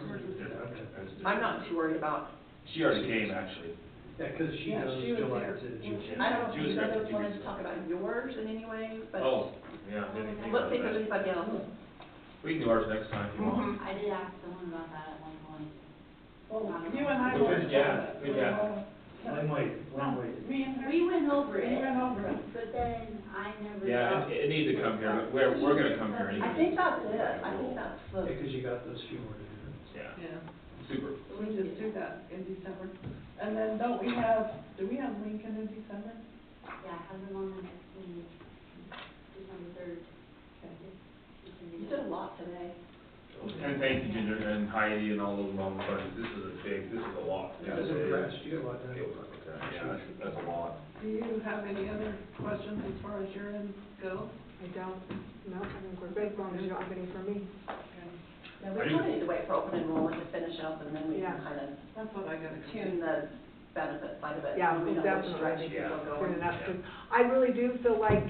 I'm not too worried about. She already came, actually. Yeah, because she Yeah, goes she was July there. to June. I don't know She if was you there guys for 2 wanted weeks. to talk about yours in any way, but. Oh, Yeah, didn't think Let's about see if there's that. anybody else. We can do ours next time if you want. Mhm. I did ask someone about that at one point. Well, I don't you know. and I Good worked on job, it. good job. Me and her. We went over We it, went over it. but then I never Yeah, got. it needs to come here, but we're gonna come here I anyway. think that's it, I think that's Yeah, the, 'cause you got those few more to do. Yeah, Yeah, super. we just do that in December. And then don't we have, do we have Lincoln in December? Yeah, I have them on the next meeting, December 3rd. you did a lot today. And thank you, Ginger, and Heidi, and all those mom parties, this is a lot. I was impressed, you had a lot done. Yeah, that's a lot. Do you have any other questions as far as your end goes? I don't, no, I think we're good, as long as you don't have any for me. Yeah, we kind of need to wait for open enrollment to finish up, and then we Yeah. can kind of That's what I gotta tune the benefit side of it. Yeah, so we know definitely. which direction Yeah. we're Soon going. enough, 'cause I really do feel like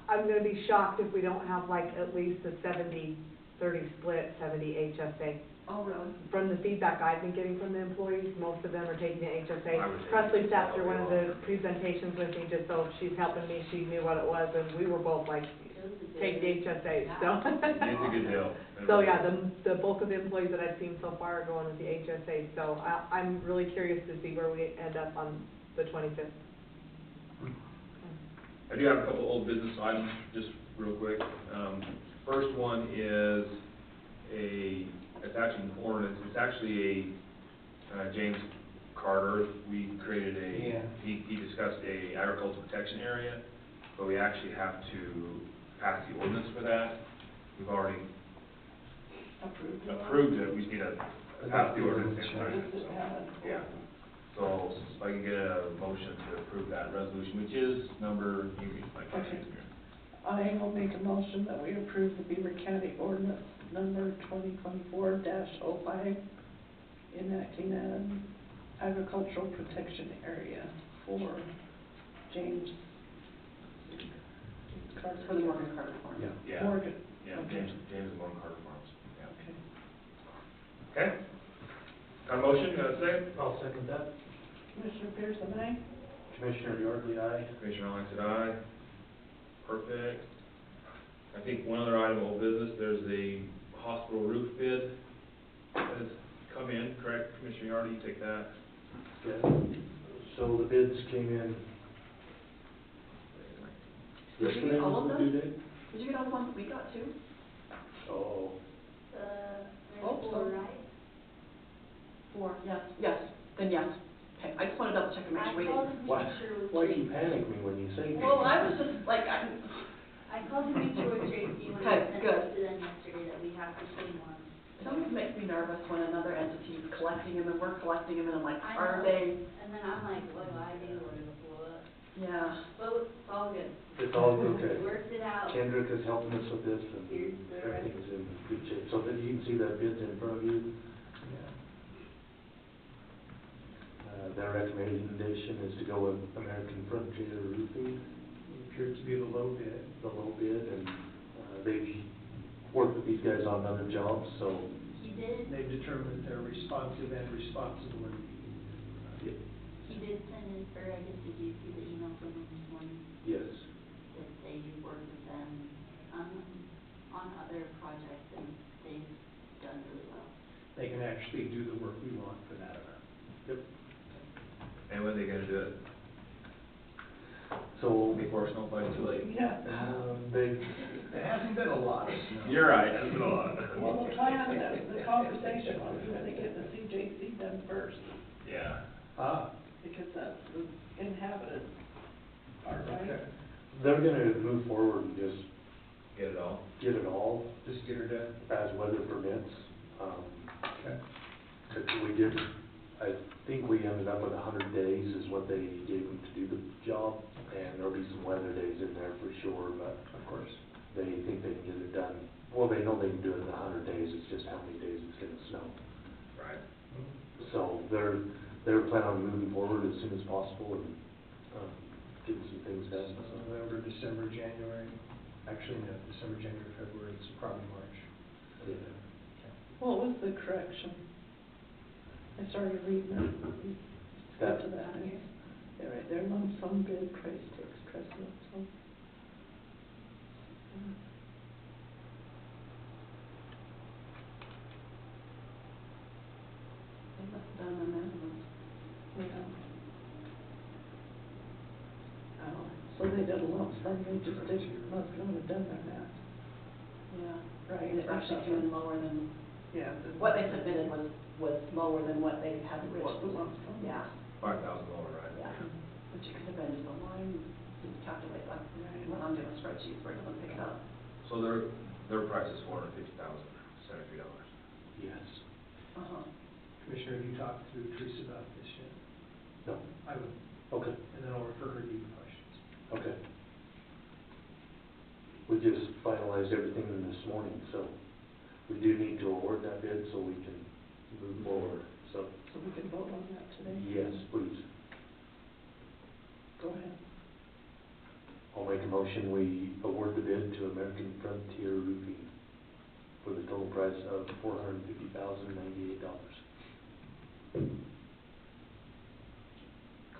I'm gonna be shocked if we don't have like at least a 70-30 split, 70 HSA. Oh, really? From the feedback I've been getting from the employees, most of them are taking the I HSA. would take Presley it. sat through one of the presentations with me, just so she's helping me, she knew what it was, and we were both like, take the HSA, so. It's a good deal. So, yeah, the bulk of the employees that I've seen so far are going with the HSA, so I'm really curious to see where we end up on the 25th. I do have a couple old business items, just real quick. First one is it's actually an ordinance, it's actually James Carter, we created he discussed a agricultural protection area, but we actually have to pass the ordinance for that. We've already approved it, we just need to pass the ordinance and sign it, so, yeah. So, if I can get a motion to approve that resolution, which is number, you can, like, Okay. I will make a motion that we approve the Beaver County ordinance number 2024-05, enacting an agricultural protection area for James Carter. For the Morgan Carter Farm. Yeah. Morgan. Yeah, Okay. James and Morgan Carter Farms, yeah. Okay. Okay? Got a motion, got a second? I'll second that. Commissioner Pearson, aye? Commissioner Yardley, aye. Commissioner Alex said aye. Perfect. I think one other item of old business, there's a hospital roof bid that has come in, correct? Commissioner Yardy, you take that. Yeah, so the bids came in Did you yesterday, get all of was the them? due date? Did you get all the ones that we got too? Oh, There's Oh, 4, right? 4, yes, then yes. Okay, I just wanted to double check and make I sure we called didn't. to why, make sure it was why Tracy. you panic me when you say? Well, I was just like, I called to make sure it was Tracy when Okay, I sent good. it to them yesterday that we have the same one. it always makes me nervous when another entity is collecting them and we're collecting them and I'm like, I are know. they? And then I'm like, what do I do, or what? Yeah. But it's all good. It's all okay. We worked it out. Kendrick is helping us with this, and Here's the rest. everything's in good shape. So that you can see that bid's in front of you. Their recommendation is to go with American Frontier Roofing. Appears to be the low bid. The low bid, and they've worked with these guys on other jobs, so. He did, They've determined they're responsive and responsible in Yeah. he did send in, or I guess did you see the email from him this morning? Yes. That they worked with them, on other projects and they've done really well. They can actually do the work we want for that amount. Yep. And when are they gonna do it? So, Before snow flies too late? Yeah. they, There hasn't been a lot of snow. You're right, that's been a lot. Well, the plan, the conversation was we're gonna get the CJC done first, Yeah. because that's the inhabited part, right? Okay. they're gonna move forward and just Get it all? get it all Just get her done. as weather permits. Okay. But we did, I think we ended up with 100 days is what they gave them to do the job, and there'll be some weather days in there for sure, but Of course. they think they can get it done. Well, they know they can do it in 100 days, it's just how many days it's gonna snow. Right. So they're planning on moving forward as soon as possible and, getting some things done. November, December, January, actually, no, December, January, February, it's probably March. Yeah. What was the correction? I started reading it. Got to that. Yeah, right there, lump sum bid price takes precedence, so. So they did a lump sum, they just must not have done their math. Yeah. Right. And it actually came in lower than, Yeah. what they submitted was lower than what they had What the originally. lump sum. Yeah, 5,000 lower, right? yeah, which it could have been just a line, didn't calculate that, when I'm doing spreadsheets where it doesn't pick it up. So their price is $450,073. Yes. Uh-huh. Commissioner, have you talked to Teresa about this yet? No. I will, Okay, and then I'll refer her to you with questions. okay. We just finalized everything this morning, so we do need to award that bid so we can move forward, so. So we can vote on that today? Yes, please. Go ahead. I'll make a motion, we award the bid to American Frontier Roofing for the total price of $450,098.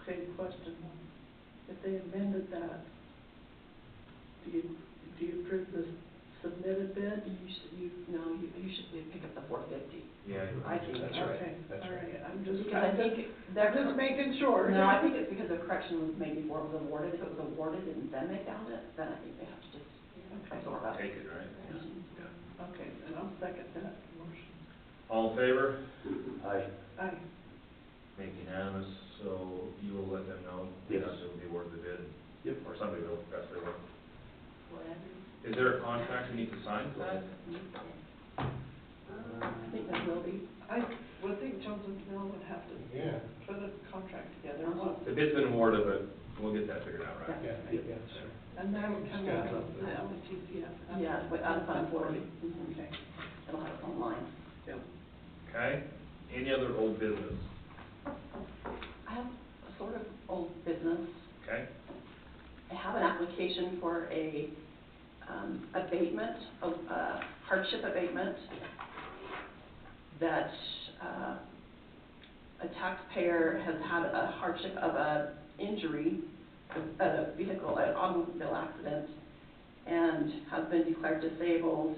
Okay, question. If they amended that, do you approve the submitted bid? You should pick up the 450. Yeah. I think. That's right. Okay, That's all right. right, I'm just making sure. No, I think it's because the correction was made before it was awarded. If it was awarded and then they found it, then I think they have to just absorb it. Take it, right? Mhm. Okay, and I'll second that motion. All in favor? Aye. Aye. Make unanimous, so you will let them know? Yes. That will be awarded the bid? Yep. Or somebody will, that's their will. Whatever. Is there a contract we need to sign for that? I think there will be. I would think Joseph Mill would have to Yeah. put a contract together. The bid's been awarded, but we'll get that figured out, right? Yeah, yeah, sure. And that would come out of the LTCF. Yeah, but out of Fund 40. Okay. It'll have its own line. Yeah. Okay, any other old business? I have a sort of old business. Okay, I have an application for a abatement, hardship abatement, that a taxpayer has had a hardship of a injury, a vehicle, an automobile accident, and has been declared disabled.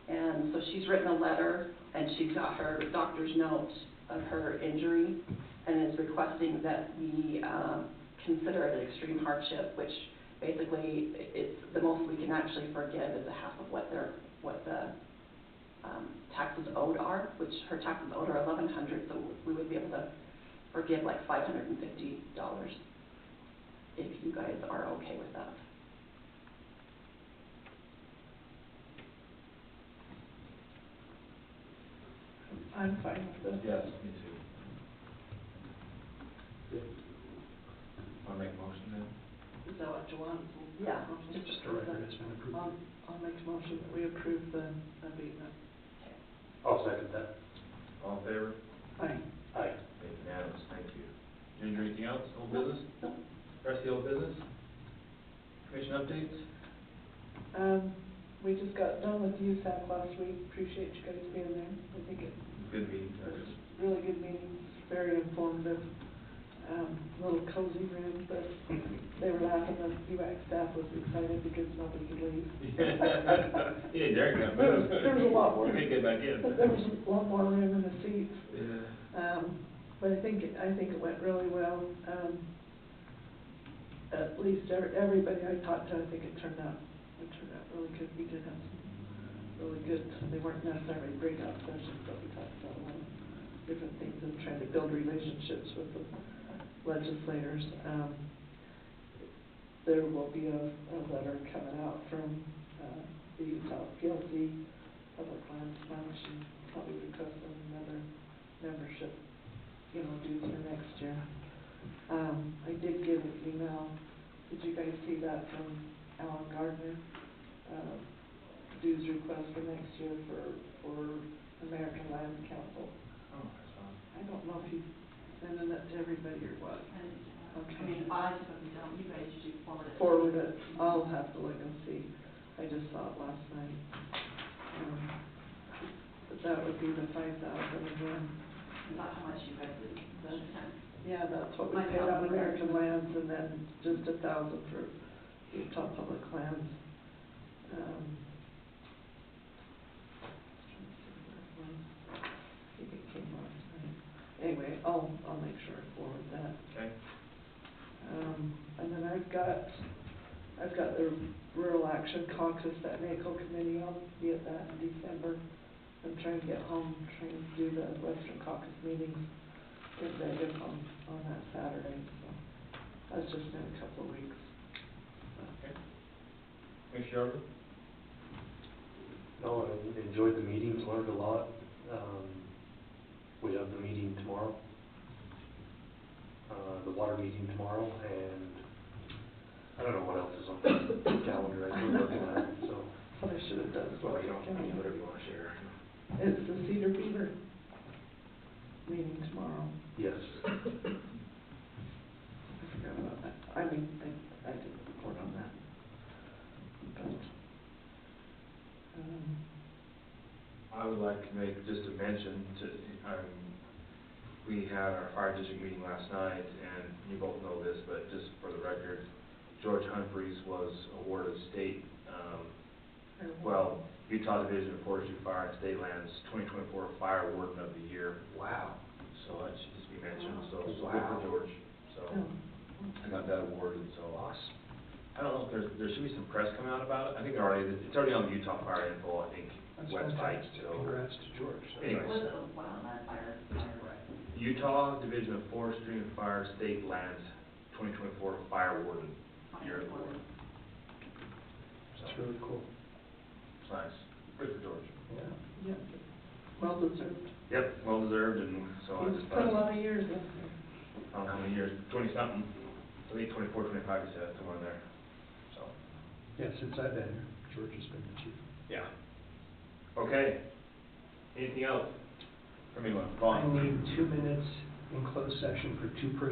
And so she's written a letter, and she's got her doctor's note of her injury, and is requesting that we consider it an extreme hardship, which basically it's the most we can actually forgive is a half of what the taxes owed are, which her taxes owed are $1,100, so we would be able to forgive like $550 if you guys are okay with that. I'm fine with this. yes, me too. Want to make a motion then? Is that what you want? Yeah. Just a record, it's been approved. I'll make a motion that we approve the abatement. I'll second that. All in favor? Aye. Aye. Make unanimous, thank you. Ginger, anything else, old business? No. Rest of the old business? Commission updates? We just got done with USAC last week, appreciate you guys being there. I think it Good meeting. was a really good meeting, very informative. Little cozy room, but they were laughing, the UAC staff was excited because nobody could leave. Yeah, Derek got There moved. was a lot more. You couldn't get back in. There was a lot more room in the seats. Yeah. But I think it went really well. At least everybody I talked to, I think it turned out really good. We did have some really good, they weren't necessarily breakout sessions, but we talked about a lot of different things and trying to build relationships with the legislators. There will be a letter coming out from the South PLC Public Lands Fund. She's probably requesting another membership, dues for next year. I did get an email, did you guys see that from Alan Gardner? Dues request for next year for American Land Council. Oh, that's fine. I don't know if he's sending that to everybody or what. I mean, I typically don't, you guys usually Forward it, I'll have to look and see. I just saw it last night. But that would be the 5,000 again. Not how much you guys did, Yeah, that's what we paid on American Lands, and then just 1,000 for Utah Public Lands. I think it came last night. Anyway, I'll make sure I forward that. Okay. And then I've got I've got the Rural Action Caucus, that NACO committee, I'll be at that in December. I'm trying to get home, trying to do the Western Caucus meetings in Vegas on that Saturday, so that's just in a couple of weeks. Okay. Commissioner Jordan? No, I enjoyed the meetings, learned a lot. We have the meeting tomorrow, the water meeting tomorrow, and I don't know what else is on the calendar, I still working on it, so. What I should have done is Well, what you know, whatever you wanna share. It's the Cedar Beaver meeting tomorrow. Yes. I forgot about that. I mean, I did report on that. But, I would like to make just a mention to, we had our fire district meeting last night, and you both know this, but just for the record, George Humphreys was awarded state, Utah Division of Forestry, Fire, and State Lands 2024 Fire Warden of the Year. Wow. So that should just be mentioned, so good Wow. for George. So, I got that awarded, so. Awesome. I don't know if there should be some press coming out about it. I think it's already on the Utah Fire Info, I think, That's website, fantastic. so. Congrats to George. Anyways. Was the wildland fire? Utah Division of Forestry and Fire, State Lands 2024 Fire Warden Year Award. That's really cool. It's nice. Good for George. Yeah. yeah, well deserved. Yep, well deserved, and so I He's just put a thought, lot of years in there. I don't know how many years, 20-something, I think 24, 25, he said, somewhere in there, so. Yeah, since I've been here, George has been the chief. Yeah. Okay. Anything else from anyone? I Vaughn? need 2 minutes in closed session for two persons.